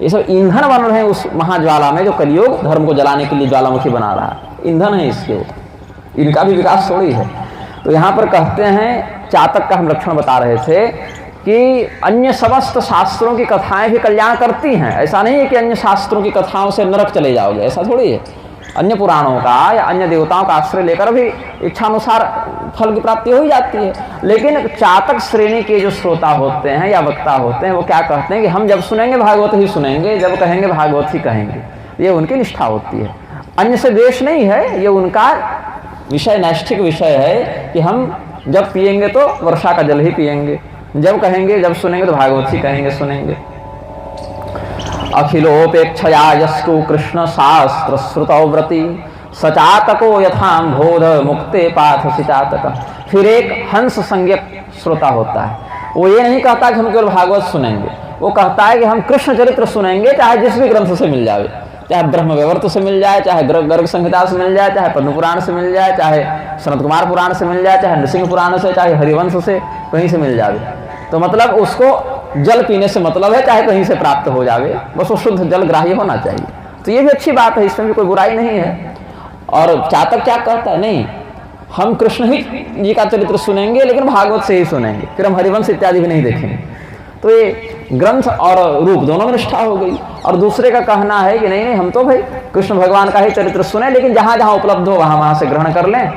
ये सब ईंधन बन रहे हैं उस महाज्वाला में जो कलियुग धर्म को जलाने के लिए ज्वालामुखी बना रहा है। ईंधन है इसके, इनका भी विकास थोड़ी है। तो यहाँ पर कहते हैं, चातक का हम लक्षण बता रहे थे कि अन्य समस्त शास्त्रों की कथाएं भी कल्याण करती हैं। ऐसा नहीं है कि अन्य शास्त्रों की कथाओं से नरक चले जाओगे, ऐसा थोड़ी है। अन्य पुराणों का या अन्य देवताओं का आश्रय लेकर भी इच्छानुसार फल की प्राप्ति हो ही जाती है। लेकिन चातक श्रेणी के जो श्रोता होते हैं या वक्ता होते हैं वो क्या कहते हैं कि हम जब सुनेंगे भागवत ही सुनेंगे, जब कहेंगे भागवत ही कहेंगे। ये उनकी निष्ठा होती है, अन्य से द्वेष नहीं है। ये उनका विषय, नैष्ठिक विषय है कि हम जब पिएंगे तो वर्षा का जल ही पिएंगे, जब कहेंगे, जब सुनेंगे तो भागवत ही कहेंगे, सुनेंगे। अखिलोपेक्षया यस्तु कृष्ण शास्त्र श्रुतौ व्रति सचातको यथाम्भोध मुक्ते पाथ सिचातक। फिर एक हंस संज्ञक श्रोता होता है, वो ये नहीं कहता कि हम केवल भागवत सुनेंगे, वो कहता है कि हम कृष्ण चरित्र सुनेंगे, चाहे जिस भी ग्रंथ से मिल जाए, चाहे ब्रह्म वैवर्त से मिल जाए, चाहे गर्ग संहिता से मिल जाए, चाहे पद्म पुराण से मिल जाए, चाहे सनत कुमार पुराण से मिल जाए, चाहे नृसिंह पुराण से, चाहे हरिवंश से, कहीं से मिल जाए। तो मतलब उसको जल पीने से मतलब है, चाहे कहीं से प्राप्त हो जावे, बस वो शुद्ध जल ग्राह्य होना चाहिए। तो ये भी अच्छी बात है, इसमें भी कोई बुराई नहीं है। और चातक क्या कहता है, नहीं हम कृष्ण ही जी का चरित्र सुनेंगे, लेकिन भागवत से ही सुनेंगे, फिर हम हरिवंश इत्यादि भी नहीं देखेंगे। तो ये ग्रंथ और रूप दोनों में निष्ठा हो गई। और दूसरे का कहना है कि नहीं नहीं, हम तो भाई कृष्ण भगवान का ही चरित्र सुने, लेकिन जहां जहां उपलब्ध हो वहां से ग्रहण कर लें,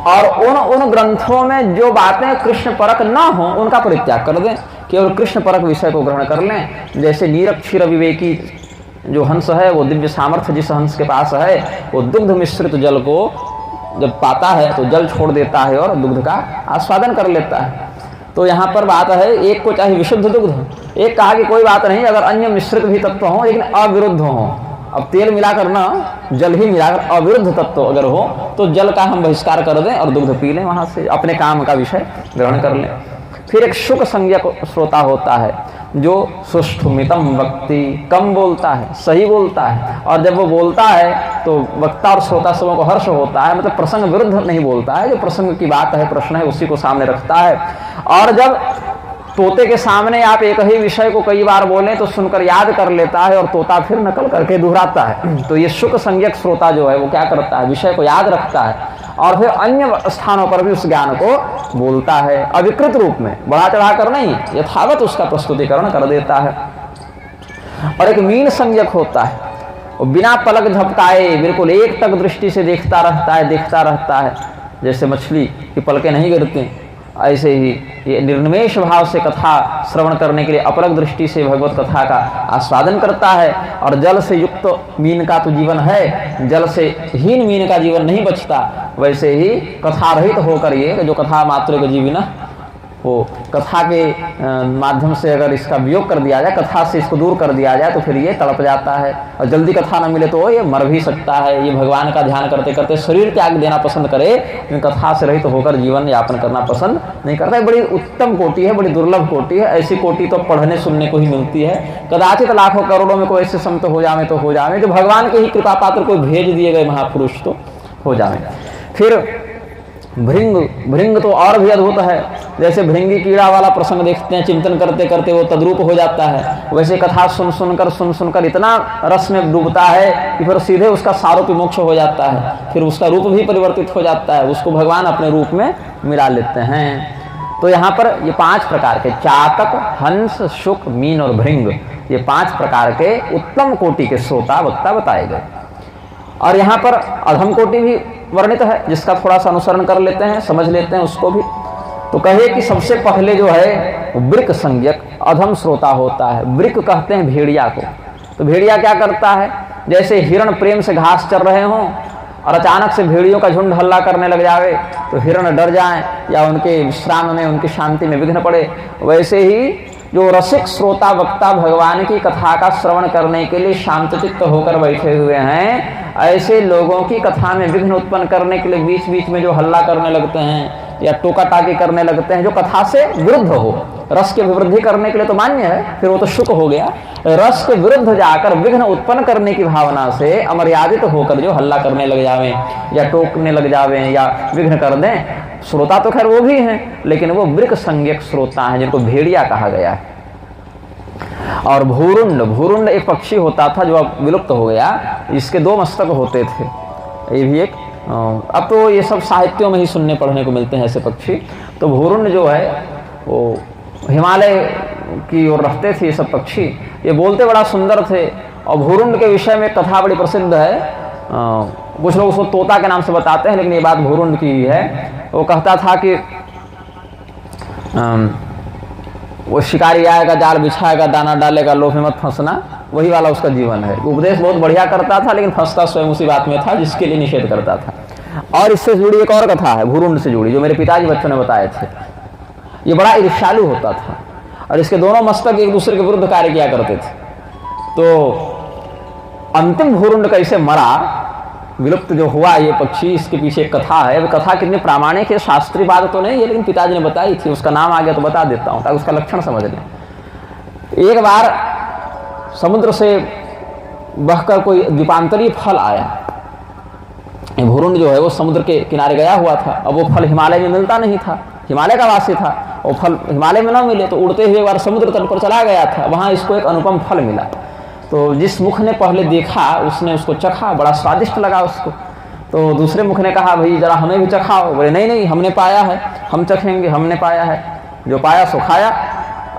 और उन ग्रंथों में जो बातें कृष्ण परक ना हो उनका परित्याग कर दें, केवल कृष्ण परक विषय को ग्रहण कर लें। जैसे निरक्षर विवेकी जो हंस है, वो दिव्य सामर्थ्य जिस हंस के पास है, वो दुग्ध मिश्रित जल को जब पाता है तो जल छोड़ देता है और दुग्ध का आस्वादन कर लेता है। तो यहाँ पर बात है, एक को चाहे विशुद्ध दुग्ध, एक कहा कि कोई बात नहीं, अगर अन्य मिश्रित भी तत्व हो लेकिन अविरुद्ध हो। अब तेल मिलाकर ना, जल ही मिलाकर अविरुद्ध तत्व अगर हो तो जल का हम बहिष्कार कर दें और दुग्ध पी लें, वहां से अपने काम का विषय ग्रहण कर लें। फिर एक शुक संज्ञक श्रोता होता है जो सुष्ठुमितम वक्ति, कम बोलता है, सही बोलता है, और जब वो बोलता है तो वक्ता और श्रोता सबों को हर्ष होता है। मतलब प्रसंग विरुद्ध नहीं बोलता है, जो प्रसंग की बात है, प्रश्न है, उसी को सामने रखता है। और जब तोते के सामने आप एक ही विषय को कई बार बोलें तो सुनकर याद कर लेता है और तोता फिर नकल करके दोहराता है। तो ये शुक संज्ञक श्रोता जो है वो क्या करता है, विषय को याद रखता है और फिर अन्य स्थानों पर भी उस ज्ञान को बोलता है, अविकृत रूप में, बढ़ा चढ़ा कर नहीं, यथावत उसका प्रस्तुतिकरण कर देता है। और एक मीन संज्ञक होता है, वो बिना पलक झपकाए बिल्कुल एक टक दृष्टि से देखता रहता है। जैसे मछली की पलकें नहीं गिरती, ऐसे ही ये निर्निमेष भाव से कथा श्रवण करने के लिए अपलक दृष्टि से भगवत कथा का आस्वादन करता है। और जल से युक्त मीन का तो जीवन है, जल से हीन मीन का जीवन नहीं बचता। वैसे ही कथा रहित होकर ये जो कथा मात्र का जीवन, वो कथा के माध्यम से अगर इसका वियोग कर दिया जाए, कथा से इसको दूर कर दिया जाए, तो फिर ये तड़प जाता है और जल्दी कथा न मिले तो ये मर भी सकता है। ये भगवान का ध्यान करते करते शरीर त्याग देना पसंद करे, लेकिन कथा से रहित होकर जीवन यापन करना पसंद नहीं करता है। बड़ी उत्तम कोटि है, बड़ी दुर्लभ कोटि है। ऐसी कोटि तो पढ़ने सुनने को ही मिलती है। कदाचित लाखों करोड़ों में कोई ऐसे संत हो जावे तो हो जावे, जो भगवान के ही कृपा पात्र कोई भेज दिए गए महापुरुष तो हो जावे। फिर भृंग तो और भी अद्भुत है। जैसे भृंगी कीड़ा वाला प्रसंग देखते हैं, चिंतन करते करते वो तद्रूप हो जाता है, वैसे कथा सुन सुनकर इतना रस में डूबता है कि फिर सीधे उसका सारूप्य मोक्ष हो जाता है। फिर उसका रूप भी परिवर्तित हो जाता है, उसको भगवान अपने रूप में मिला लेते हैं। तो यहाँ पर ये 5 प्रकार के चातक, हंस, शुक, मीन और भृंग, ये 5 प्रकार के उत्तम कोटि के श्रोता वक्ता बताए गए। और यहाँ पर अधम कोटि भी वर्णित है, जिसका थोड़ा सा अनुसरण कर लेते हैं, समझ लेते हैं उसको भी। तो कहे कि सबसे पहले जो है वृक संज्ञक अधम श्रोता होता है। वृक कहते हैं भेड़िया को। तो भेड़िया क्या करता है, जैसे हिरण प्रेम से घास चर रहे हों और अचानक से भेड़ियों का झुंड हल्ला करने लग जावे तो हिरण डर जाएं या उनके विश्राम में, उनकी शांति में विघ्न पड़े, वैसे ही जो रसिक श्रोता वक्ता भगवान की कथा का श्रवण करने के लिए शांतचित्त होकर बैठे हुए हैं, ऐसे लोगों की कथा में विघ्न उत्पन्न करने के लिए बीच बीच में जो हल्ला करने लगते हैं या टोका टाकी करने लगते हैं, जो कथा से विरुद्ध हो, रस की वृद्धि करने के लिए तो मान्य है, फिर वो तो शुक हो गया। रस के विरुद्ध जाकर विघ्न उत्पन्न करने की भावना से अमर्यादित होकर जो हल्ला करने लग जावे या टोकने लग जावे या विघ्न कर दें, श्रोता तो खैर वो भी हैं, लेकिन वो वृक संज्ञक श्रोता हैं जिनको भेड़िया कहा गया है। और भूरुंड एक पक्षी होता था जो अब विलुप्त हो गया, इसके 2 मस्तक होते थे। ये भी एक अब तो ये सब साहित्यों में ही सुनने पढ़ने को मिलते हैं ऐसे पक्षी। तो भूरुंड जो है वो हिमालय की ओर रहते थे ये सब पक्षी। ये बोलते बड़ा सुंदर थे। और भूरुंड के विषय में एक कथा बड़ी प्रसिद्ध है, कुछ लोग उसको तोता के नाम से बताते हैं, लेकिन ये बात भूरुंड की ही है। वो कहता था कि वो शिकारी आएगा, जाल बिछाएगा, दाना डालेगा, लोभ में मत फंसना, वही वाला उसका जीवन है। उपदेश बहुत बढ़िया करता था, लेकिन फंसता स्वयं उसी बात में था जिसके लिए निषेध करता था। और इससे जुड़ी एक और कथा है भूरुंड से जुड़ी, जो मेरे पिताजी बच्चों ने बताए थे। ये बड़ा ईर्ष्यालु होता था और इसके दोनों मस्तक एक दूसरे के विरुद्ध कार्य किया करते थे। तो अंतिम भूरुंड कैसे मरा, विलुप्त जो हुआ ये पक्षी, इसके पीछे एक कथा है। वो कथा कितनी प्रामाणिक है, शास्त्रीय बात तो नहीं है, लेकिन पिताजी ने बताई थी। उसका नाम आ गया तो बता देता हूँ ताकि उसका लक्षण समझ लें। एक बार समुद्र से बहकर कोई द्वीपांतरीय फल आया। भूरुंड जो है वो समुद्र के किनारे गया हुआ था। अब वो फल हिमालय में मिलता नहीं था, हिमालय का वासी था, और फल हिमालय में ना मिले तो उड़ते हुए एक बार समुद्र तट पर चला गया था। वहाँ इसको एक अनुपम फल मिला। तो जिस मुख ने पहले देखा उसने उसको चखा, बड़ा स्वादिष्ट लगा उसको। तो दूसरे मुख ने कहा भाई जरा हमें भी चखाओ। बोले नहीं नहीं, हमने पाया है, हम चखेंगे, हमने पाया है। जो पाया सो खाया।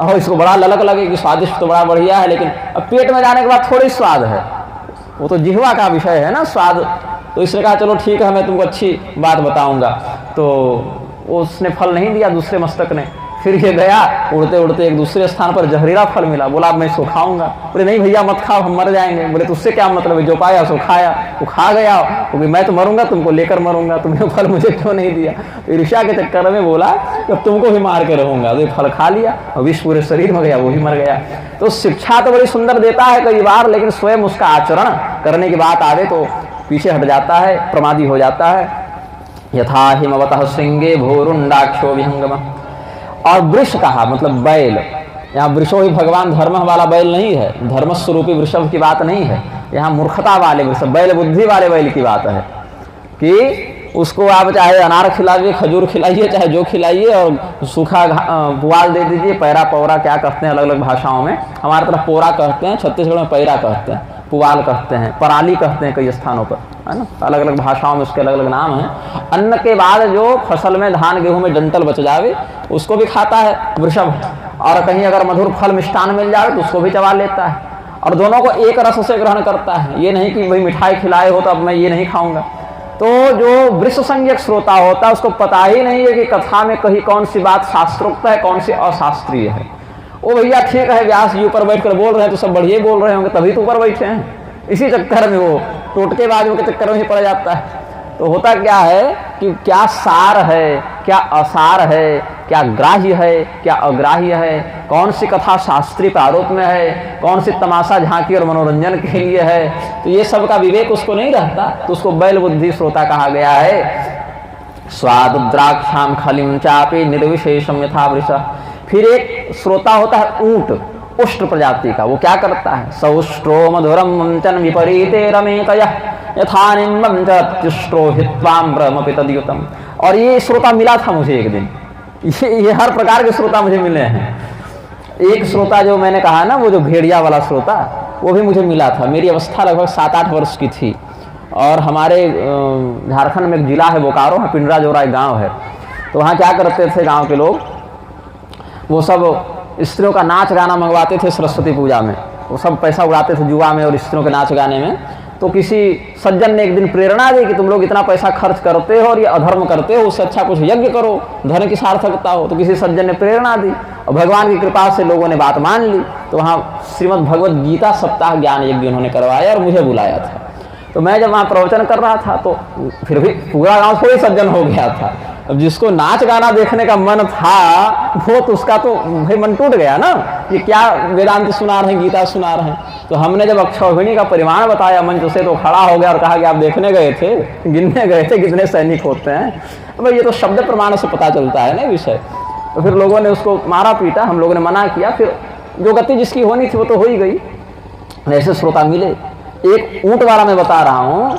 और इसको बड़ा ललक लगे कि स्वादिष्ट तो बड़ा बढ़िया है, लेकिन अब पेट में जाने के बाद थोड़ी स्वाद है, वो तो जिह्वा का विषय है ना स्वाद। तो इसने कहा चलो ठीक है, मैं तुमको अच्छी बात बताऊंगा। तो उसने फल नहीं दिया दूसरे मस्तक ने। फिर ये गया उड़ते उड़ते एक दूसरे स्थान पर जहरीला फल मिला। बोला अब मैं इसको खाऊंगा। बोले नहीं भैया मत खाओ, हम मर जाएंगे। बोले तो उससे क्या मतलब है, जो पाया सो खाया, वो खा गया। क्योंकि मैं तो मरूंगा, तुमको लेकर मरूंगा, तुमने फल मुझे क्यों नहीं दिया। तो ईर्ष्या के चक्कर में बोला कि तुमको भी मार के रहूंगा। तो फल खा लिया और विष पूरे शरीर में गया, वो भी मर गया। तो शिक्षा तो बड़ी सुंदर देता है कई बार, लेकिन स्वयं उसका आचरण करने की बात आवे तो पीछे हट जाता है, प्रमादी हो जाता है। यथा हिमवतः श्रृंगे भूरुंडाक्षो विहंगम। और वृष कहा मतलब बैल। यहाँ वृषो ही भगवान धर्म वाला बैल नहीं है, धर्म स्वरूपी वृषभ की बात नहीं है। यहाँ मूर्खता वाले वृषभ, बैल बुद्धि वाले बैल की बात है कि उसको आप चाहे अनार खिलाइए, खजूर खिलाइए, चाहे जो खिलाइए, और सूखा पुआल दे दीजिए। पैरा पौरा क्या कहते हैं अलग अलग भाषाओं में, हमारी तरफ पोरा कहते हैं, छत्तीसगढ़ में पैरा कहते हैं, पुआल कहते हैं, पराली कहते हैं कई स्थानों पर, है ना। अलग अलग भाषाओं में उसके अलग अलग नाम हैं। अन्न के बाद जो फसल में धान गेहूं में डंठल बच जावे उसको भी खाता है वृषभ। और कहीं अगर मधुर फल मिष्ठान मिल जाए तो उसको भी चबा लेता है। और दोनों को एक रस से ग्रहण करता है। ये नहीं कि भाई मिठाई खिलाए हो तो अब मैं ये नहीं खाऊंगा। तो जो वृष संज्ञक श्रोता होता है उसको पता ही नहीं है कि कथा में कहीं कौन सी बात शास्त्रोक्त है, कौन सी अशास्त्रीय है। ओ भैया ठीक है, व्यास जी ऊपर बैठकर बोल रहे हैं तो सब बढ़िया बोल रहे होंगे, तभी तो ऊपर बैठे हैं। इसी चक्कर में वो टोटकेबाजों के चक्कर में ही पड़ जाता है। तो होता क्या है कि क्या सार है, क्या असार है, क्या ग्राह्य है, क्या अग्राह्य है, कौन सी कथा शास्त्रीय प्रारूप में है, कौन सी तमाशा झांकी और मनोरंजन के लिए है, तो ये सब का विवेक उसको नहीं रहता। तो उसको बैल बुद्धि श्रोता कहा गया है। स्वाद द्राक्षाम खलिम चापे निर्विशेषम यथा वृष। फिर एक श्रोता होता है ऊंट, उष्ट प्रजाति का। वो क्या करता है, सौष्ट्रो मधुरम मंचन विपरीते रमेतयः यथा निम्बं च अत्युष्ट्रो हित्वाम ब्रह्मपि तद्युतम। और ये श्रोता मिला था मुझे एक दिन। ये हर प्रकार के श्रोता मुझे मिले हैं। एक श्रोता जो मैंने कहा ना, वो जो भेड़िया वाला श्रोता, वो भी मुझे मिला था। मेरी अवस्था लगभग 7-8 वर्ष की थी। और हमारे झारखंड में एक जिला है बोकारो, वहाँ पिंडरा जोरा एक गाँव है। तो वहाँ क्या करते थे गाँव के लोग, वो सब स्त्रियों का नाच गाना मंगवाते थे सरस्वती पूजा में। वो सब पैसा उड़ाते थे जुआ में और स्त्रियों के नाच गाने में। तो किसी सज्जन ने एक दिन प्रेरणा दी कि तुम लोग इतना पैसा खर्च करते हो और ये अधर्म करते हो, उससे अच्छा कुछ यज्ञ करो, धन की सार्थकता हो। तो किसी सज्जन ने प्रेरणा दी और भगवान की कृपा से लोगों ने बात मान ली। तो वहाँ श्रीमद् भगवद गीता सप्ताह ज्ञान यज्ञ उन्होंने करवाया और मुझे बुलाया था। तो मैं जब वहाँ प्रवचन कर रहा था तो फिर भी पूरा गाँव थोड़ी सज्जन हो गया था। अब जिसको नाच गाना देखने का मन था वो तो उसका तो भाई मन टूट गया ना, कि क्या वेदांत सुना रहे हैं, गीता सुना रहे हैं। तो हमने जब अक्षौहिणी का परिमाण बताया मंच से तो खड़ा हो गया और कहा कि आप देखने गए थे, गिनने गए थे कितने सैनिक होते हैं। अब ये तो शब्द प्रमाण से पता चलता है ना विषय। तो फिर लोगों ने उसको मारा पीटा, हम लोगों ने मना किया, फिर जो गति जिसकी होनी थी वो तो हो ही गई। ऐसे श्रोता मिले। एक ऊँट वाला मैं बता रहा हूँ,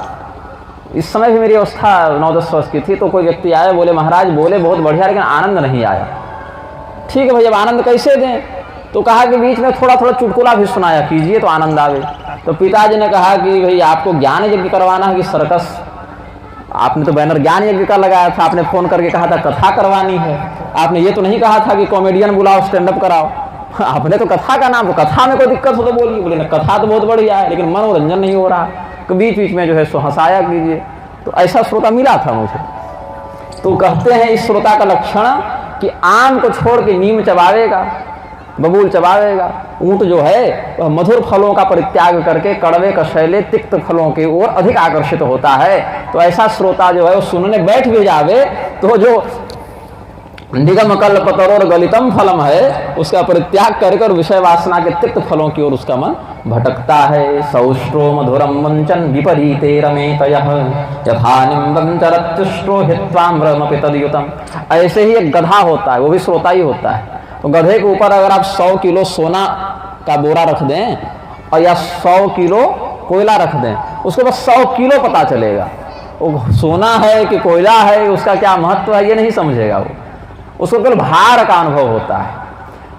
इस समय भी मेरी अवस्था 9-10 वर्ष की थी, तो कोई व्यक्ति आए, बोले महाराज बोले बहुत बढ़िया, लेकिन आनंद नहीं आया। ठीक है भाई, अब आनंद कैसे दें? तो कहा कि बीच में थोड़ा थोड़ा चुटकुला भी सुनाया कीजिए तो आनंद आवे। तो पिताजी ने कहा कि भाई आपको ज्ञान यज्ञ करवाना है कि सर्कस? आपने तो बैनर ज्ञान यज्ञ का लगाया था, आपने फोन करके कहा था कथा करवानी है, आपने ये तो नहीं कहा था कि कॉमेडियन बुलाओ, स्टैंड अप कराओ। आपने तो कथा का नाम, तो कथा में कोई दिक्कत हो तो बोलिए। बोले ना कथा तो बहुत बढ़िया है, लेकिन मनोरंजन नहीं हो रहा, तो बीच बीच में जो है सो हंसाया कीजिए। तो ऐसा श्रोता मिला था मुझे। तो कहते हैं इस श्रोता का लक्षण कि आम को छोड़ के नीम चबावेगा, बबूल चबावेगा। ऊँट जो है वह मधुर फलों का परित्याग करके कड़वे कषैले तिक्त फलों की ओर अधिक आकर्षित होता है। तो ऐसा श्रोता जो है वो सुनने बैठ भी जावे तो जो निगम कल्पतरोर गलितम फलम है उसका परित्याग कर विषय वासना के तिक्त फलों की ओर उसका मन भटकता है। सौष्ट्रो मधुरम वंचन विपरीते रमेतयः यथा निम्बं चरत्युष्ट्रो हित्वाम्रमपि तद्युतम। ऐसे ही एक गधा होता है, वो भी श्रोता ही होता है। तो गधे के ऊपर अगर आप 100 किलो सोना का बोरा रख दें और या 100 किलो कोयला रख दें, उसको बस 100 किलो पता चलेगा। वो सोना है कि कोयला है, उसका क्या महत्व है ये नहीं समझेगा वो, उसको केवल भार का अनुभव होता है।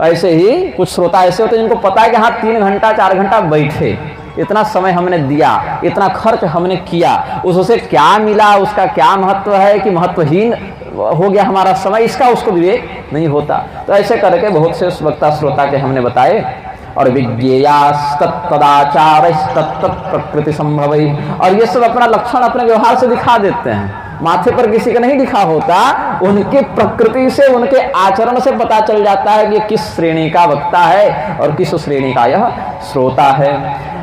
ऐसे ही कुछ श्रोता ऐसे होते हैं जिनको पता है कि हाँ 3 घंटा 4 घंटा बैठे, इतना समय हमने दिया, इतना खर्च हमने किया, उससे क्या मिला, उसका क्या महत्व है कि महत्वहीन हो गया हमारा समय, इसका उसको विवेक नहीं होता। तो ऐसे करके बहुत से वक्ता श्रोता के हमने बताए। और विज्ञेयास्तत्तदाचार प्रकृति संभव, और ये सब अपना लक्षण अपने व्यवहार से दिखा देते हैं। माथे पर किसी का नहीं लिखा होता, उनकी प्रकृति से उनके आचरण से पता चल जाता है कि किस श्रेणी का वक्ता है और किस श्रेणी का यह श्रोता है।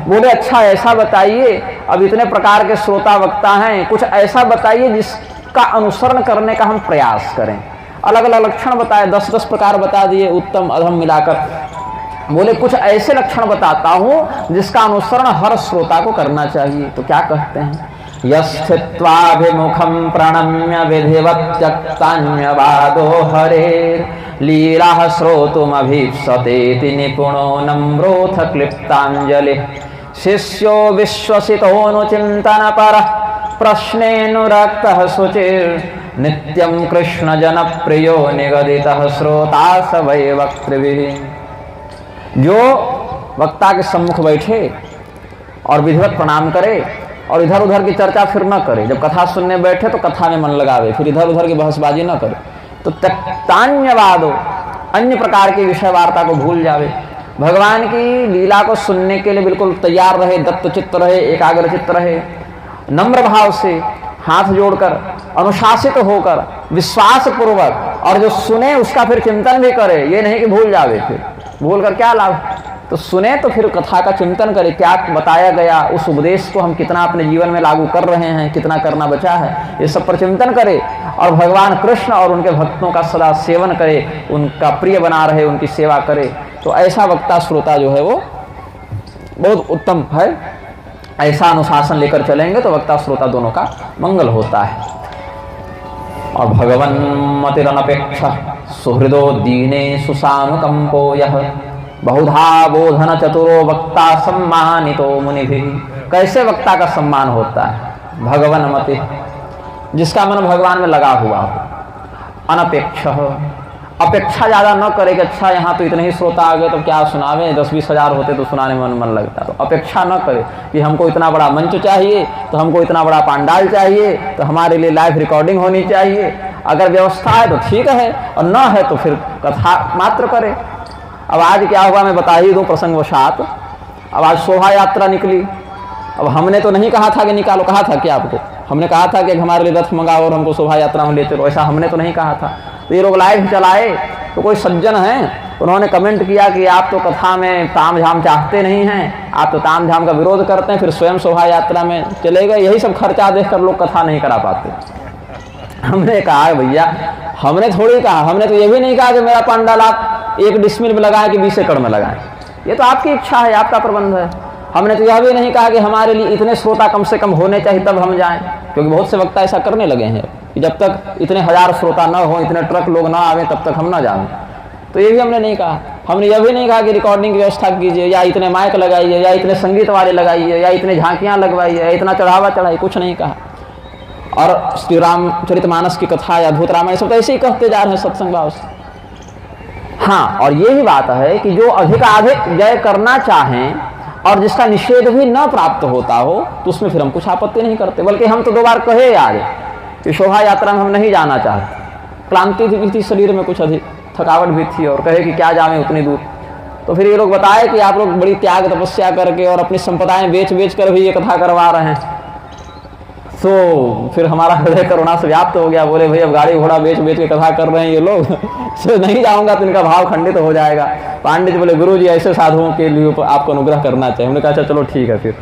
बोले अच्छा ऐसा बताइए, अब इतने प्रकार के श्रोता वक्ता हैं, कुछ ऐसा बताइए जिसका अनुसरण करने का हम प्रयास करें। अलग अलग लक्षण बताए, 10-10 प्रकार बता दिए, उत्तम अधम मिलाकर। बोले कुछ ऐसे लक्षण बताता हूं जिसका अनुसरण हर श्रोता को करना चाहिए। तो क्या कहते हैं? यस्थित्वाभिमुखं प्रणम्य विधिवत्यक्तान्यवादो हरेर् लीलाः श्रोतुमभीप्सतेति निपुणो नम्रोऽथ क्लिप्ताञ्जलिः शिष्यो विश्वसितोऽनुचिन्तनपरः प्रश्नेऽनुरक्तः शुचिर्नित्यं कृष्णजनप्रियो निगदितः श्रोता स वै वक्तृभिः। जो वक्ता के सम्मुख बैठे और विधिवत प्रणाम करे और इधर उधर की चर्चा फिर न करे, जब कथा सुनने बैठे तो कथा में मन लगावे, फिर इधर उधर की बहसबाजी न करे, तो त्यक्तान्यवादो, अन्य प्रकार की विषय वार्ता को भूल जावे, भगवान की लीला को सुनने के लिए बिल्कुल तैयार रहे, दत्तचित्त रहे, एकाग्रचित्त रहे, नम्र भाव से हाथ जोड़कर अनुशासित होकर विश्वास पूर्वक, और जो सुने उसका फिर चिंतन भी करे। ये नहीं कि भूल जावे, फिर भूल कर क्या लाभ। तो सुने तो फिर कथा का चिंतन करे, क्या बताया गया, उस उपदेश को हम कितना अपने जीवन में लागू कर रहे हैं, कितना करना बचा है, ये सब पर चिंतन करे, और भगवान कृष्ण और उनके भक्तों का सदा सेवन करे, उनका प्रिय बना रहे, उनकी सेवा करे। तो ऐसा वक्ता श्रोता जो है वो बहुत उत्तम है। ऐसा अनुशासन लेकर चलेंगे तो वक्ता श्रोता दोनों का मंगल होता है। और भगवन् मतिरनपेक्ष सुहृदो दीने सुसानुकंपो यः बहुधा बोधन चतुरो वक्ता सम्मानितो मुनिभिः। कैसे वक्ता का सम्मान होता है? भगवन मति, जिसका मन भगवान में लगा हुआ हो, अनपेक्ष, अपेक्षा ज़्यादा न करे कि अच्छा यहाँ तो इतने ही श्रोता आ गए तो क्या सुनावे, 10-20 हज़ार होते तो सुनाने में मन लगता। तो अपेक्षा न करे कि हमको इतना बड़ा मंच चाहिए, तो हमको इतना बड़ा पांडाल चाहिए, तो हमारे लिए लाइव रिकॉर्डिंग होनी चाहिए। अगर व्यवस्था है तो ठीक है, और न है तो फिर कथा मात्र करे। अब आज क्या हुआ मैं बता ही दूँ प्रसंगवशात। अब आज शोभा यात्रा निकली। अब हमने तो नहीं कहा था कि निकालो, कहा था क्या आपको? हमने कहा था कि हमारे लिए रथ मंगाओ और हमको शोभा यात्रा में ले चलो, ऐसा हमने तो नहीं कहा था। तो ये लोग लाइव चलाए, तो कोई सज्जन हैं, उन्होंने कमेंट किया कि आप तो कथा में ताम झाम चाहते नहीं हैं, आप तो ताम झाम का विरोध करते हैं, फिर स्वयं शोभा यात्रा में चले गए। यही सब खर्चा देखकर लोग कथा नहीं करा पाते। हमने कहा भैया, हमने थोड़ी कहा, हमने तो ये भी नहीं कहा कि मेरा पांडाल आप 1 डिसमिल में लगाएं कि 20 एकड़ में लगाएं। ये तो आपकी इच्छा है, आपका प्रबंध है। हमने तो यह भी नहीं कहा कि हमारे लिए इतने श्रोता कम से कम होने चाहिए तब हम जाएं, क्योंकि बहुत से वक्ता ऐसा करने लगे हैं। कि जब तक इतने हजार श्रोता न हो, इतने ट्रक लोग ना आवे, तब तक हम ना जाएं। तो ये भी हमने नहीं कहा। हमने यह भी नहीं कहा कि रिकॉर्डिंग की व्यवस्था कीजिए, या इतने माइक लगाइए, या इतने संगीत वाले लगाइए, या इतने झांकियाँ लगवाइए, या इतना चढ़ावा चढ़ाइए, कुछ नहीं कहा। और श्री रामचरितमानस की कथा या अद्भुत रामायण सब तो ऐसे ही कहते जा रहे हैं सत्संग भाव से। हाँ, और ये ही बात है कि जो अधिकाधिक जय करना चाहें और जिसका निषेध भी न प्राप्त होता हो, तो उसमें फिर हम कुछ आपत्ति नहीं करते। बल्कि हम तो 2 बार कहे आज कि शोभा यात्रा में हम नहीं जाना चाहते, क्लांति भी थी शरीर में, कुछ अधिक थकावट भी थी, और कहे कि क्या जाएं उतनी दूर। तो फिर ये लोग बताए कि आप लोग बड़ी त्याग तपस्या करके और अपनी संपदाएं बेच बेच कर भी ये कथा करवा रहे हैं। तो फिर हमारा हृदय करुणा से व्याप्त हो गया। बोले भाई अब गाड़ी घोड़ा बेच बेच के कथा कर रहे हैं ये लोग, तो नहीं जाऊंगा तो इनका भाव खंडित हो जाएगा। पांडित जी बोले गुरु जी ऐसे साधुओं के लिए आपको अनुग्रह करना चाहिए। हमने कहा अच्छा चलो ठीक है फिर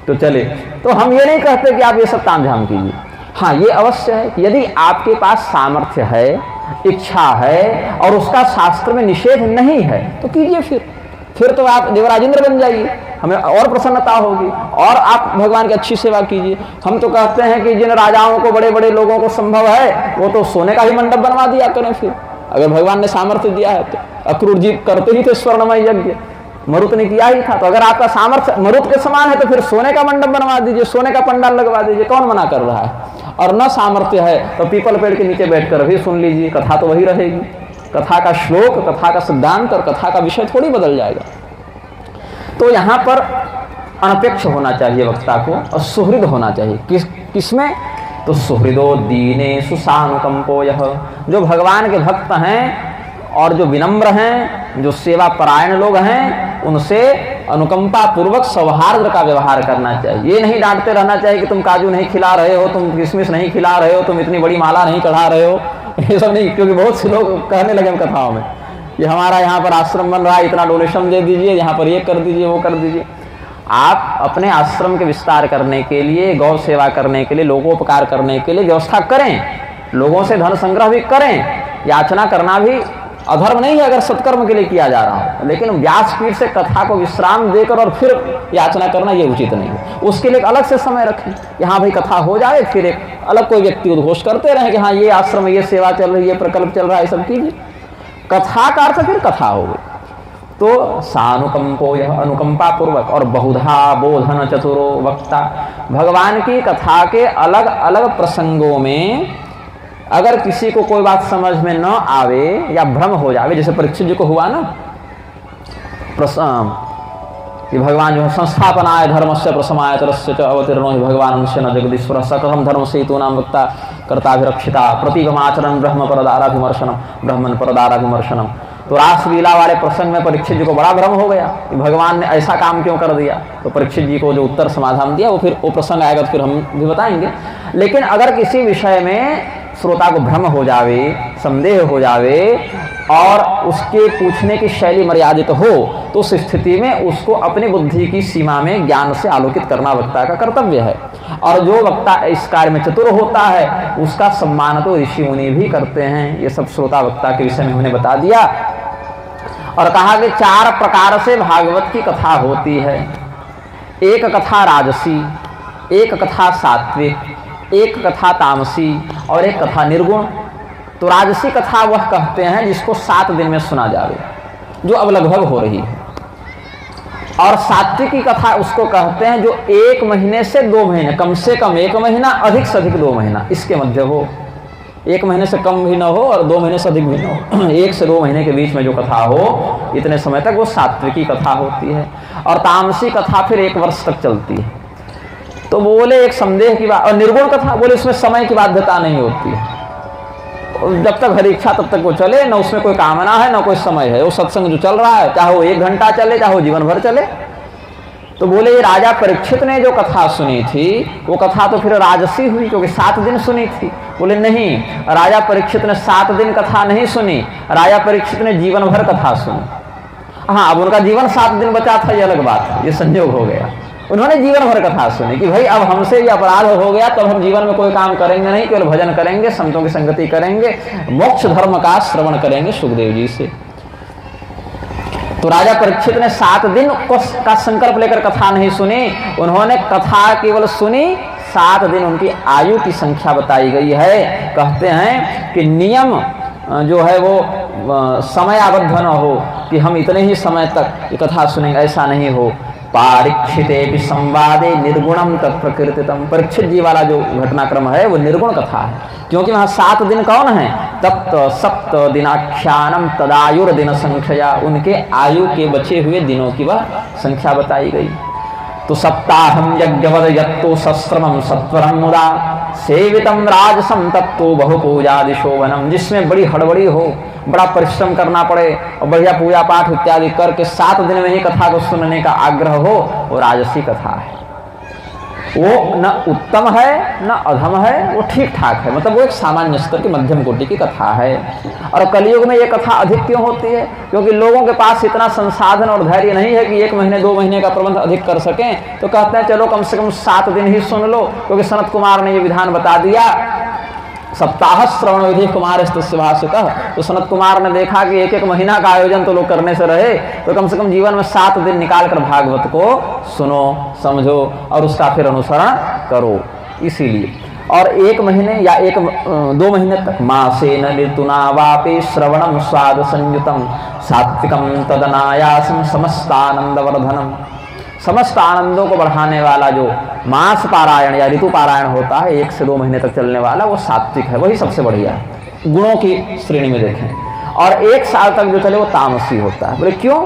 तो चले। तो हम ये नहीं कहते कि आप ये सब तामझाम कीजिए। हाँ, ये अवश्य है कि यदि आपके पास सामर्थ्य है, इच्छा है और उसका शास्त्र में निषेध नहीं है तो कीजिए। फिर तो आप देवराजेंद्र बन जाइए, हमें और प्रसन्नता होगी और आप भगवान की अच्छी सेवा कीजिए। हम तो कहते हैं कि जिन राजाओं को, बड़े बड़े लोगों को संभव है वो तो सोने का ही मंडप बनवा दिया करें। फिर अगर भगवान ने सामर्थ्य दिया है तो अक्रूर जी करते ही थे स्वर्णमय यज्ञ, मरुत ने किया ही था। तो अगर आपका सामर्थ्य मरुत के समान है तो फिर सोने का मंडप बनवा दीजिए, सोने का पंडाल लगवा दीजिए, कौन मना कर रहा है। और न सामर्थ्य है तो पीपल पेड़ के नीचे बैठकर भी सुन लीजिए, कथा तो वही रहेगी। कथा का श्लोक, कथा का सिद्धांत और कथा का विषय थोड़ी बदल जाएगा। तो यहाँ पर अनपेक्ष होना चाहिए वक्ता को और सुहृद होना चाहिए। किसमें? तो सुहृदो दीने सुसानुकंपो यह, जो भगवान के भक्त हैं और जो विनम्र हैं, जो सेवा परायण लोग हैं, उनसे अनुकंपा पूर्वक सौहार्द का व्यवहार करना चाहिए। ये नहीं डांटते रहना चाहिए कि तुम काजू नहीं खिला रहे हो, तुम किशमिश नहीं खिला रहे हो, तुम इतनी बड़ी माला नहीं चढ़ा रहे हो, ये सब नहीं। क्योंकि बहुत से लोग कहने लगे हम कथाओं में, ये हमारा यहाँ पर आश्रम बन रहा है, इतना डोनेशन दे दीजिए, यहाँ पर ये कर दीजिए, वो कर दीजिए। आप अपने आश्रम के विस्तार करने के लिए, गौ सेवा करने के लिए, लोगोपकार करने के लिए व्यवस्था करें, लोगों से धन संग्रह भी करें। याचना करना भी अधर्म नहीं है अगर सत्कर्म के लिए किया जा रहा हो, लेकिन व्यासपीठ से कथा को विश्राम देकर और फिर याचना करना ये उचित नहीं है। उसके लिए एक अलग से समय रखें, यहाँ भाई कथा हो जाए, फिर एक अलग कोई व्यक्ति उद्घोष करते रहे कि हाँ ये आश्रम में ये सेवा चल रही है, ये प्रकल्प चल रहा है, सब कीजिए। कथा का अर्थ फिर कथा हो गई। तो सानुकंपो यह, अनुकंपा पूर्वक। और बहुधा बोधन चतुरो वक्ता, भगवान की कथा के अलग अलग प्रसंगों में अगर किसी को कोई बात समझ में न आवे या भ्रम हो जावे, जैसे परीक्षित जी को हुआ ना कि भगवान जो है संस्थापनाय धर्मस्य प्रसमाय तरस्य च अवतीर्णो हि भगवान अंश न जगदीश्वर सकलम धर्म सेतु नाम वक्ता कर्ताभिरक्षिता प्रतीकमाचरण ब्रह्म परदाराभिमर्शनम। तो रासलीला वाले प्रसंग में परीक्षित जी को बड़ा भ्रम हो गया कि भगवान ने ऐसा काम क्यों कर दिया। तो परीक्षित जी को जो उत्तर समाधान दिया वो फिर वो प्रसंग आएगा तो फिर हम भी बताएंगे। लेकिन अगर किसी विषय में श्रोता को भ्रम हो जावे, संदेह हो जावे और उसके पूछने की शैली मर्यादित हो, तो उस स्थिति में उसको अपनी बुद्धि की सीमा में ज्ञान से आलोकित करना वक्ता का कर्तव्य है। और जो वक्ता इस कार्य में चतुर होता है उसका सम्मान तो ऋषि मुनि भी करते हैं। ये सब श्रोता वक्ता के विषय में हमने बता दिया और कहा कि 4 प्रकार से भागवत की कथा होती है। एक कथा राजसी, एक कथा सात्विक, एक कथा तामसी और एक कथा निर्गुण। तो राजसी कथा वह कहते हैं जिसको 7 दिन में सुना जावे, जो अब लगभग हो रही है। और सात्विकी कथा उसको कहते हैं जो 1 महीने से 2 महीने, कम से कम 1 महीना, अधिक से अधिक 2 महीना, इसके मध्य हो। 1 महीने से कम भी न हो और 2 महीने से अधिक भी न हो। 1 से 2 महीने के बीच में जो कथा हो, इतने समय तक वो सात्विकी कथा होती है। और तामसी कथा फिर 1 वर्ष तक चलती है। तो बोले एक संदेह की बात। और निर्गुण कथा बोले उसमें समय की बाध्यता नहीं होती है, जब तक हरी इच्छा तब तक वो चले, न उसमें कोई कामना है न कोई समय है। वो सत्संग जो चल रहा है, चाहे वो 1 घंटा चले, चाहे वो जीवन भर चले। तो बोले ये राजा परीक्षित ने जो कथा सुनी थी वो कथा तो फिर राजसी हुई क्योंकि 7 दिन सुनी थी। बोले नहीं, राजा परीक्षित ने 7 दिन कथा नहीं सुनी, राजा परीक्षित ने जीवन भर कथा सुनी। हाँ, अब उनका जीवन 7 दिन बचा था, ये अलग बात है, ये संयोग हो गया। उन्होंने जीवन भर कथा सुनी कि भाई अब हमसे ये अपराध हो गया तो हम जीवन में कोई काम करेंगे नहीं, केवल भजन करेंगे, संतों की संगति करेंगे, मोक्ष धर्म का श्रवण करेंगे सुखदेव जी से। तो राजा परीक्षित ने 7 दिन का संकल्प लेकर कथा नहीं सुनी, उन्होंने कथा केवल सुनी 7 दिन उनकी आयु की संख्या बताई गई है। कहते हैं कि नियम जो है वो समयाबद्ध न हो कि हम इतने ही समय तक ये कथा सुनेंगे, ऐसा नहीं हो। पारीक्षिते भी संवादे निर्गुणम तत्प्रकृतितम, परीक्षित जी वाला जो घटनाक्रम है वो निर्गुण कथा है, क्योंकि वहाँ 7 दिन कौन है? तप्त सप्त दिनाख्यानम तदायुर्दिन संख्या, उनके आयु के बचे हुए दिनों की वह संख्या बताई गई। तो सप्ताहम यज्ञवद यत्तो सस्रमम सत्वरम मुदा सेवितम राजसम तत्तो बहुपूजादि शोभनम, जिसमें बड़ी हड़बड़ी हो, बड़ा परिश्रम करना पड़े और बढ़िया पूजा पाठ इत्यादि करके 7 दिन में ही कथा को सुनने का आग्रह हो, वो राजसी कथा है। वो न उत्तम है न अधम है, वो ठीक ठाक है, मतलब वो एक सामान्य स्तर की मध्यम कोटि की कथा है। और कलयुग में ये कथा अधिक क्यों होती है? क्योंकि लोगों के पास इतना संसाधन और धैर्य नहीं है कि 1 महीने 2 महीने का प्रबंध अधिक कर सकें, तो कहते हैं चलो कम से कम 7 दिन ही सुन लो, क्योंकि सनत कुमार ने ये विधान बता दिया, सप्ताह श्रवण विधि कुमार भाषितः। तो सनत कुमार ने देखा कि 1-1 महीना का आयोजन तो लोग करने से रहे, तो कम से कम जीवन में 7 दिन निकाल कर भागवत को सुनो, समझो और उसका फिर अनुसरण करो। इसीलिए और 1 महीने या 1-2 महीने तक मासेन ऋतुना वापे श्रवणम स्वाद संयुतम सात्विकम तदनायासम समस्तानंदवर्धनम, समस्त आनंदों को बढ़ाने वाला जो मास पारायण या ऋतु पारायण होता है 1 से 2 महीने तक चलने वाला, वो सात्विक है, वही सबसे बढ़िया है गुणों की श्रेणी में देखें। और 1 साल तक जो चले वो तामसी होता है। बोले क्यों?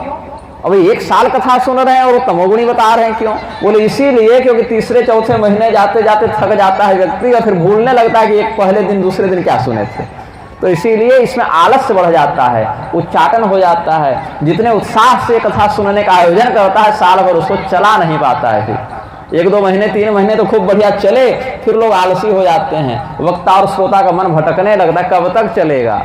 अभी 1 साल कथा सुन रहे हैं और वो तमोगुणी बता रहे हैं, क्यों? बोले इसीलिए क्योंकि 3-4 महीने जाते जाते थक जाता है व्यक्ति और फिर भूलने लगता है कि एक पहले दिन दूसरे दिन क्या सुने थे, तो इसीलिए इसमें आलस्य बढ़ जाता है, उच्चाटन हो जाता है। जितने उत्साह से कथा सुनने का आयोजन करता है साल भर उसको चला नहीं पाता है। फिर 1-2 महीने 3 महीने तो खूब बढ़िया चले, फिर लोग आलसी हो जाते हैं, वक्ता और श्रोता का मन भटकने लगता है, कब तक चलेगा,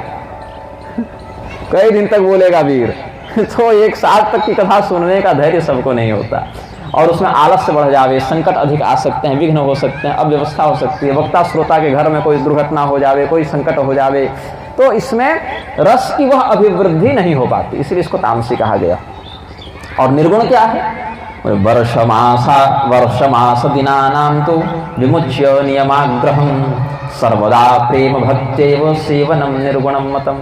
कई दिन तक बोलेगा वीर। तो 1 साल तक की कथा सुनने का धैर्य सबको नहीं होता और उसमें आलस्य बढ़ जावे, संकट अधिक आ सकते हैं, विघ्न हो सकते हैं, अव्यवस्था हो सकती है, वक्ता श्रोता के घर में कोई दुर्घटना हो जावे, कोई संकट हो जावे, तो इसमें रस की वह अभिवृद्धि नहीं हो पाती, इसलिए इसको तामसी कहा गया। और निर्गुण क्या है? वर्षमास दिनानां तो विमुच्य नियमाग्रहं सर्वदा प्रेम भक्त्यैव सेवनम निर्गुणम मतम,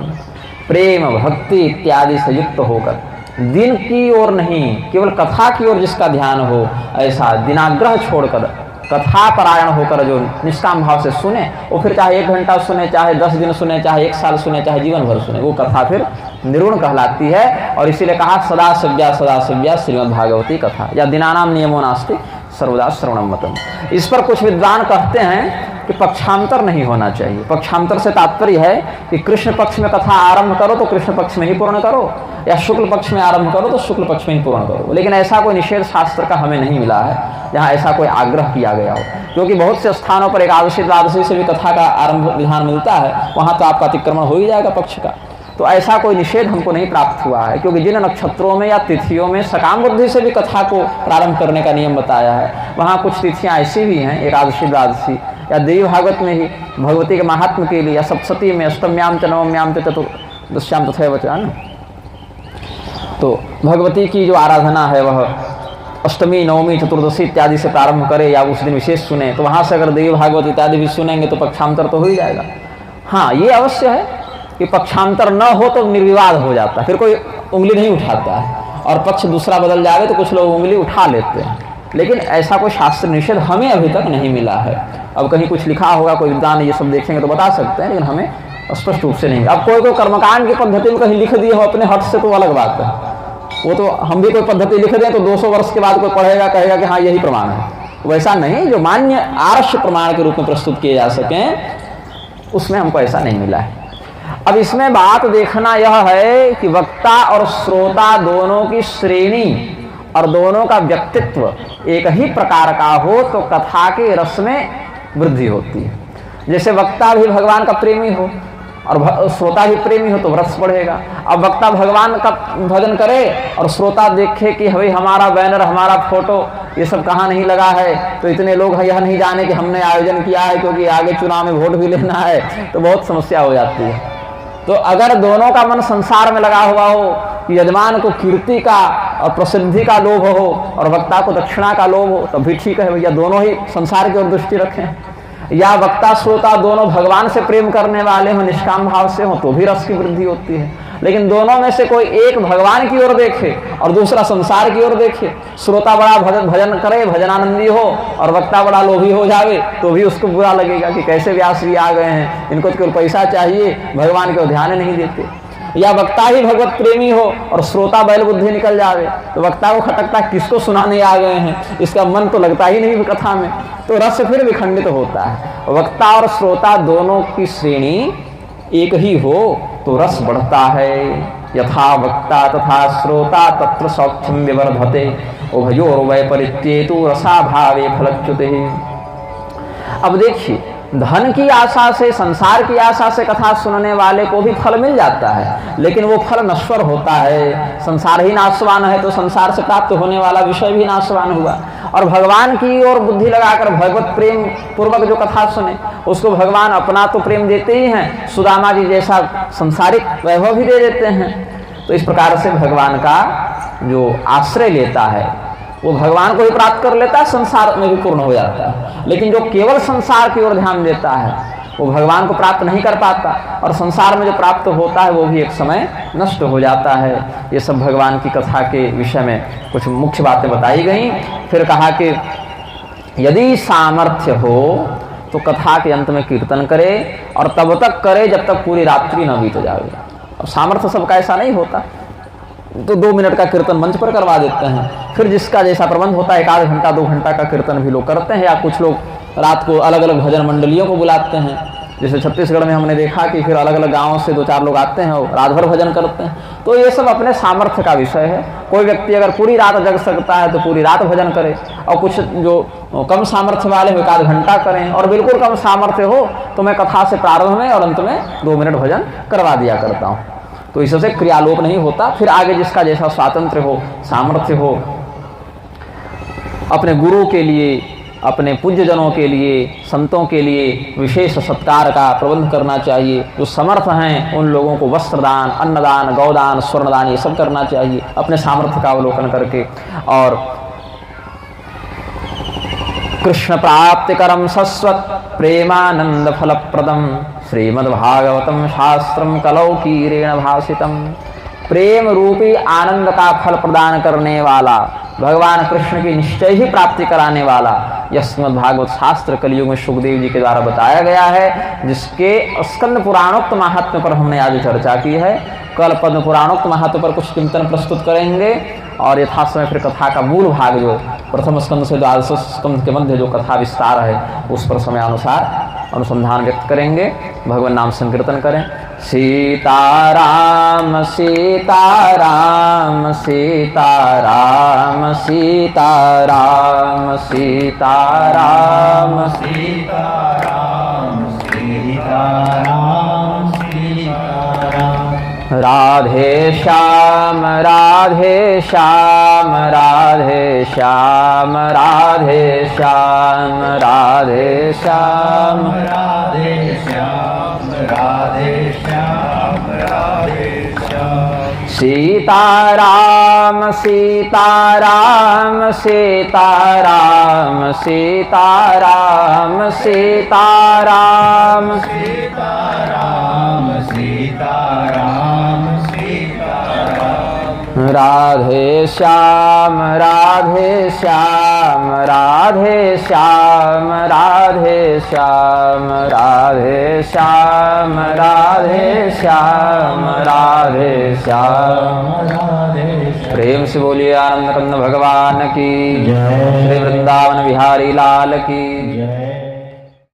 प्रेम भक्ति इत्यादि से युक्त होकर दिन की ओर नहीं केवल कथा की ओर जिसका ध्यान हो, ऐसा दिनाग्रह छोड़कर कथा परायण होकर जो निष्काम भाव से सुने, वो फिर चाहे 1 घंटा सुने, चाहे 10 दिन सुने, चाहे 1 साल सुने, चाहे जीवन भर सुने, वो कथा फिर निर्गुण कहलाती है। और इसीलिए कहा सदा सव्या श्रीमद्भागवती कथा या दिनानाम नियमो नास्ति सर्वदा श्रवणम मतम। इस पर कुछ विद्वान कहते हैं कि पक्षांतर नहीं होना चाहिए। पक्षांतर से तात्पर्य है कि कृष्ण पक्ष में कथा आरंभ करो तो कृष्ण पक्ष में ही पूर्ण करो, या शुक्ल पक्ष में आरंभ करो तो शुक्ल पक्ष में ही पूर्ण करो। लेकिन ऐसा कोई निषेध शास्त्र का हमें नहीं मिला है जहाँ ऐसा कोई आग्रह किया गया हो, क्योंकि बहुत से स्थानों पर एकादशी द्वादशी से भी कथा का आरंभ विधान मिलता है, वहाँ तो आपका अतिक्रमण हो ही जाएगा पक्ष का। तो ऐसा कोई निषेध हमको नहीं प्राप्त हुआ है, क्योंकि जिन नक्षत्रों में या तिथियों में सकाम बुद्धि से भी कथा को प्रारंभ करने का नियम बताया है, वहाँ कुछ तिथियाँ ऐसी भी हैं, एकादशी द्वादशी या देवी भागवत में ही भगवती के महात्म के लिए, या सप्तशती में अष्टम्याम च नवम्याम च चतुर्दश्याम तथैव च, तो भगवती की जो आराधना है वह अष्टमी नवमी चतुर्दशी इत्यादि से प्रारंभ करे या उस दिन विशेष सुने, तो वहाँ से अगर देवी भागवत इत्यादि भी सुनेंगे तो पक्षांतर तो हो ही जाएगा। हाँ, ये अवश्य है कि पक्षांतर न हो तो निर्विवाद हो जाता है, फिर कोई उंगली नहीं उठाता है, और पक्ष दूसरा बदल जाए तो कुछ लोग उंगली उठा लेते हैं, लेकिन ऐसा कोई शास्त्र निषेध हमें अभी तक नहीं मिला है। अब कहीं कुछ लिखा होगा, कोई विद्वान ये सब देखेंगे तो बता सकते हैं, लेकिन हमें स्पष्ट रूप से नहीं। अब कोई कर्मकांड की पद्धति में कहीं लिख दिए हो अपने हट से तो अलग बात है, वो तो हम भी कोई पद्धति लिख दें तो 200 वर्ष के बाद कोई पढ़ेगा कहेगा कि हाँ यही प्रमाण है, वैसा नहीं। जो मान्य आर्ष प्रमाण के रूप में प्रस्तुत किए जा सकें उसमें हमको ऐसा नहीं मिला है। अब इसमें बात देखना यह है कि वक्ता और श्रोता दोनों की श्रेणी और दोनों का व्यक्तित्व एक ही प्रकार का हो तो कथा के रस में वृद्धि होती है। जैसे वक्ता भी भगवान का प्रेमी हो और श्रोता भी प्रेमी हो तो रस बढ़ेगा। अब वक्ता भगवान का भजन करे और श्रोता देखे कि भाई हमारा बैनर, हमारा फोटो ये सब कहाँ नहीं लगा है, तो इतने लोग यह नहीं जाने कि हमने आयोजन किया है, क्योंकि आगे चुनाव में वोट भी लेना है, तो बहुत समस्या हो जाती है। तो अगर दोनों का मन संसार में लगा हुआ हो कि यजमान को कीर्ति का और प्रसिद्धि का लोभ हो और वक्ता को दक्षिणा का लोभ हो तब भी ठीक है भैया, दोनों ही संसार की ओर दृष्टि रखें। या वक्ता श्रोता दोनों भगवान से प्रेम करने वाले हो, निष्काम भाव से हो, तो भी रस की वृद्धि होती है। लेकिन दोनों में से कोई एक भगवान की ओर देखे और दूसरा संसार की ओर देखे, श्रोता बड़ा भजन करे, भजनानंदी हो, और वक्ता बड़ा लोभी हो जावे, तो भी उसको बुरा लगेगा कि कैसे व्यास जी आ गए हैं, इनको तो केवल पैसा चाहिए, भगवान को ध्यान नहीं देते। या वक्ता ही भगवत प्रेमी हो और श्रोता बैल बुद्धि निकल जावे, तो वक्ता को खटकता किसको सुनाने आ गए हैं, इसका मन तो लगता ही नहीं कथा में, तो रस फिर विखंडित होता है। वक्ता और श्रोता दोनों की श्रेणी एक ही हो तो रस बढ़ता है। यथा वक्ता तथा श्रोता तत्र सौख्यम विवर्धते उभयोर वैपरीत्येतु रसाभावे फलच्युते। अब देखिए, धन की आशा से, संसार की आशा से कथा सुनने वाले को भी फल मिल जाता है, लेकिन वो फल नश्वर होता है। संसार ही नाशवान है तो संसार से प्राप्त होने वाला विषय भी नाशवान हुआ। और भगवान की ओर बुद्धि लगाकर भगवत प्रेम पूर्वक जो कथा सुने उसको भगवान अपना तो प्रेम देते ही हैं, सुदामा जी जैसा संसारिक वैभव भी दे देते हैं। तो इस प्रकार से भगवान का जो आश्रय लेता है वो भगवान को ही प्राप्त कर लेता है, संसार में भी पूर्ण हो जाता है। लेकिन जो केवल संसार की ओर ध्यान देता है वो भगवान को प्राप्त नहीं कर पाता, और संसार में जो प्राप्त होता है वो भी एक समय नष्ट हो जाता है। ये सब भगवान की कथा के विषय में कुछ मुख्य बातें बताई गई। फिर कहा कि यदि सामर्थ्य हो तो कथा के अंत में कीर्तन करे, और तब तक करे जब तक पूरी रात्रि न बीत जाए। अब सामर्थ्य सबका ऐसा नहीं होता, तो 2 मिनट का कीर्तन मंच पर करवा देते हैं, फिर जिसका जैसा प्रबंध होता है 1 घंटा 2 घंटा का कीर्तन भी लोग करते हैं, या कुछ लोग रात को अलग अलग भजन मंडलियों को बुलाते हैं। जैसे छत्तीसगढ़ में हमने देखा कि फिर अलग अलग गांवों से 2-4 लोग आते हैं और रात भर भजन करते हैं। तो ये सब अपने सामर्थ्य का विषय है। कोई व्यक्ति अगर पूरी रात जग सकता है तो पूरी रात भजन करे, और कुछ जो कम सामर्थ्य वाले हो 1 घंटा करें, और बिल्कुल कम सामर्थ्य हो तो मैं कथा से प्रारंभ में और अंत में 2 मिनट भजन करवा दिया करता हूँ। तो इससे क्रियालोप नहीं होता। फिर आगे जिसका जैसा स्वातंत्र्य हो, सामर्थ्य हो, अपने गुरु के लिए, अपने पूज्यजनों के लिए, संतों के लिए विशेष सत्कार का प्रबंध करना चाहिए। जो समर्थ हैं उन लोगों को वस्त्रदान, अन्नदान, गौदान, स्वर्णदान ये सब करना चाहिए अपने सामर्थ्य का अवलोकन करके। और कृष्ण प्राप्तिकरम शश्वत प्रेमानंद फलप्रदम श्रीमद्भागवतम शास्त्रम कलौकीरेण भासितम। प्रेम रूपी आनंद का फल प्रदान करने वाला, भगवान कृष्ण की निश्चय ही प्राप्ति कराने वाला यह श्रीमद्भागवत शास्त्र कलयुग में सुखदेव जी के द्वारा बताया गया है, जिसके स्कंद पुराणोक्त महात्म्य पर हमने आज चर्चा की है। कल पद्म पुराणोक्त महात्म्य पर कुछ चिंतन प्रस्तुत करेंगे, और यथासमय फिर कथा का मूल भाग जो प्रथम स्कंद से 12 स्कंद के मध्य जो कथा विस्तार है उस पर समय अनुसार अनुसंधान व्यक्त करेंगे। भगवान नाम संकीर्तन करें। सीताराम सीताराम सीताराम सीताराम सीताराम सीताराम सीताराम सीताराम। राधे श्याम राधे श्याम राधे श्याम राधे श्याम राधे श्याम राधे श्याम राधे श्याम राधे श्याम। सीताराम सीताराम सीताराम सीताराम सीताराम सीताराम सीताराम सीताराम। राधे श्याम राधे श्याम राधे श्याम राधे श्याम राधे श्याम राधे श्याम राधे श्याम राधे। प्रेम से बोलिए आनंद कंद भगवान की जय, श्री वृंदावन बिहारी लाल की जय।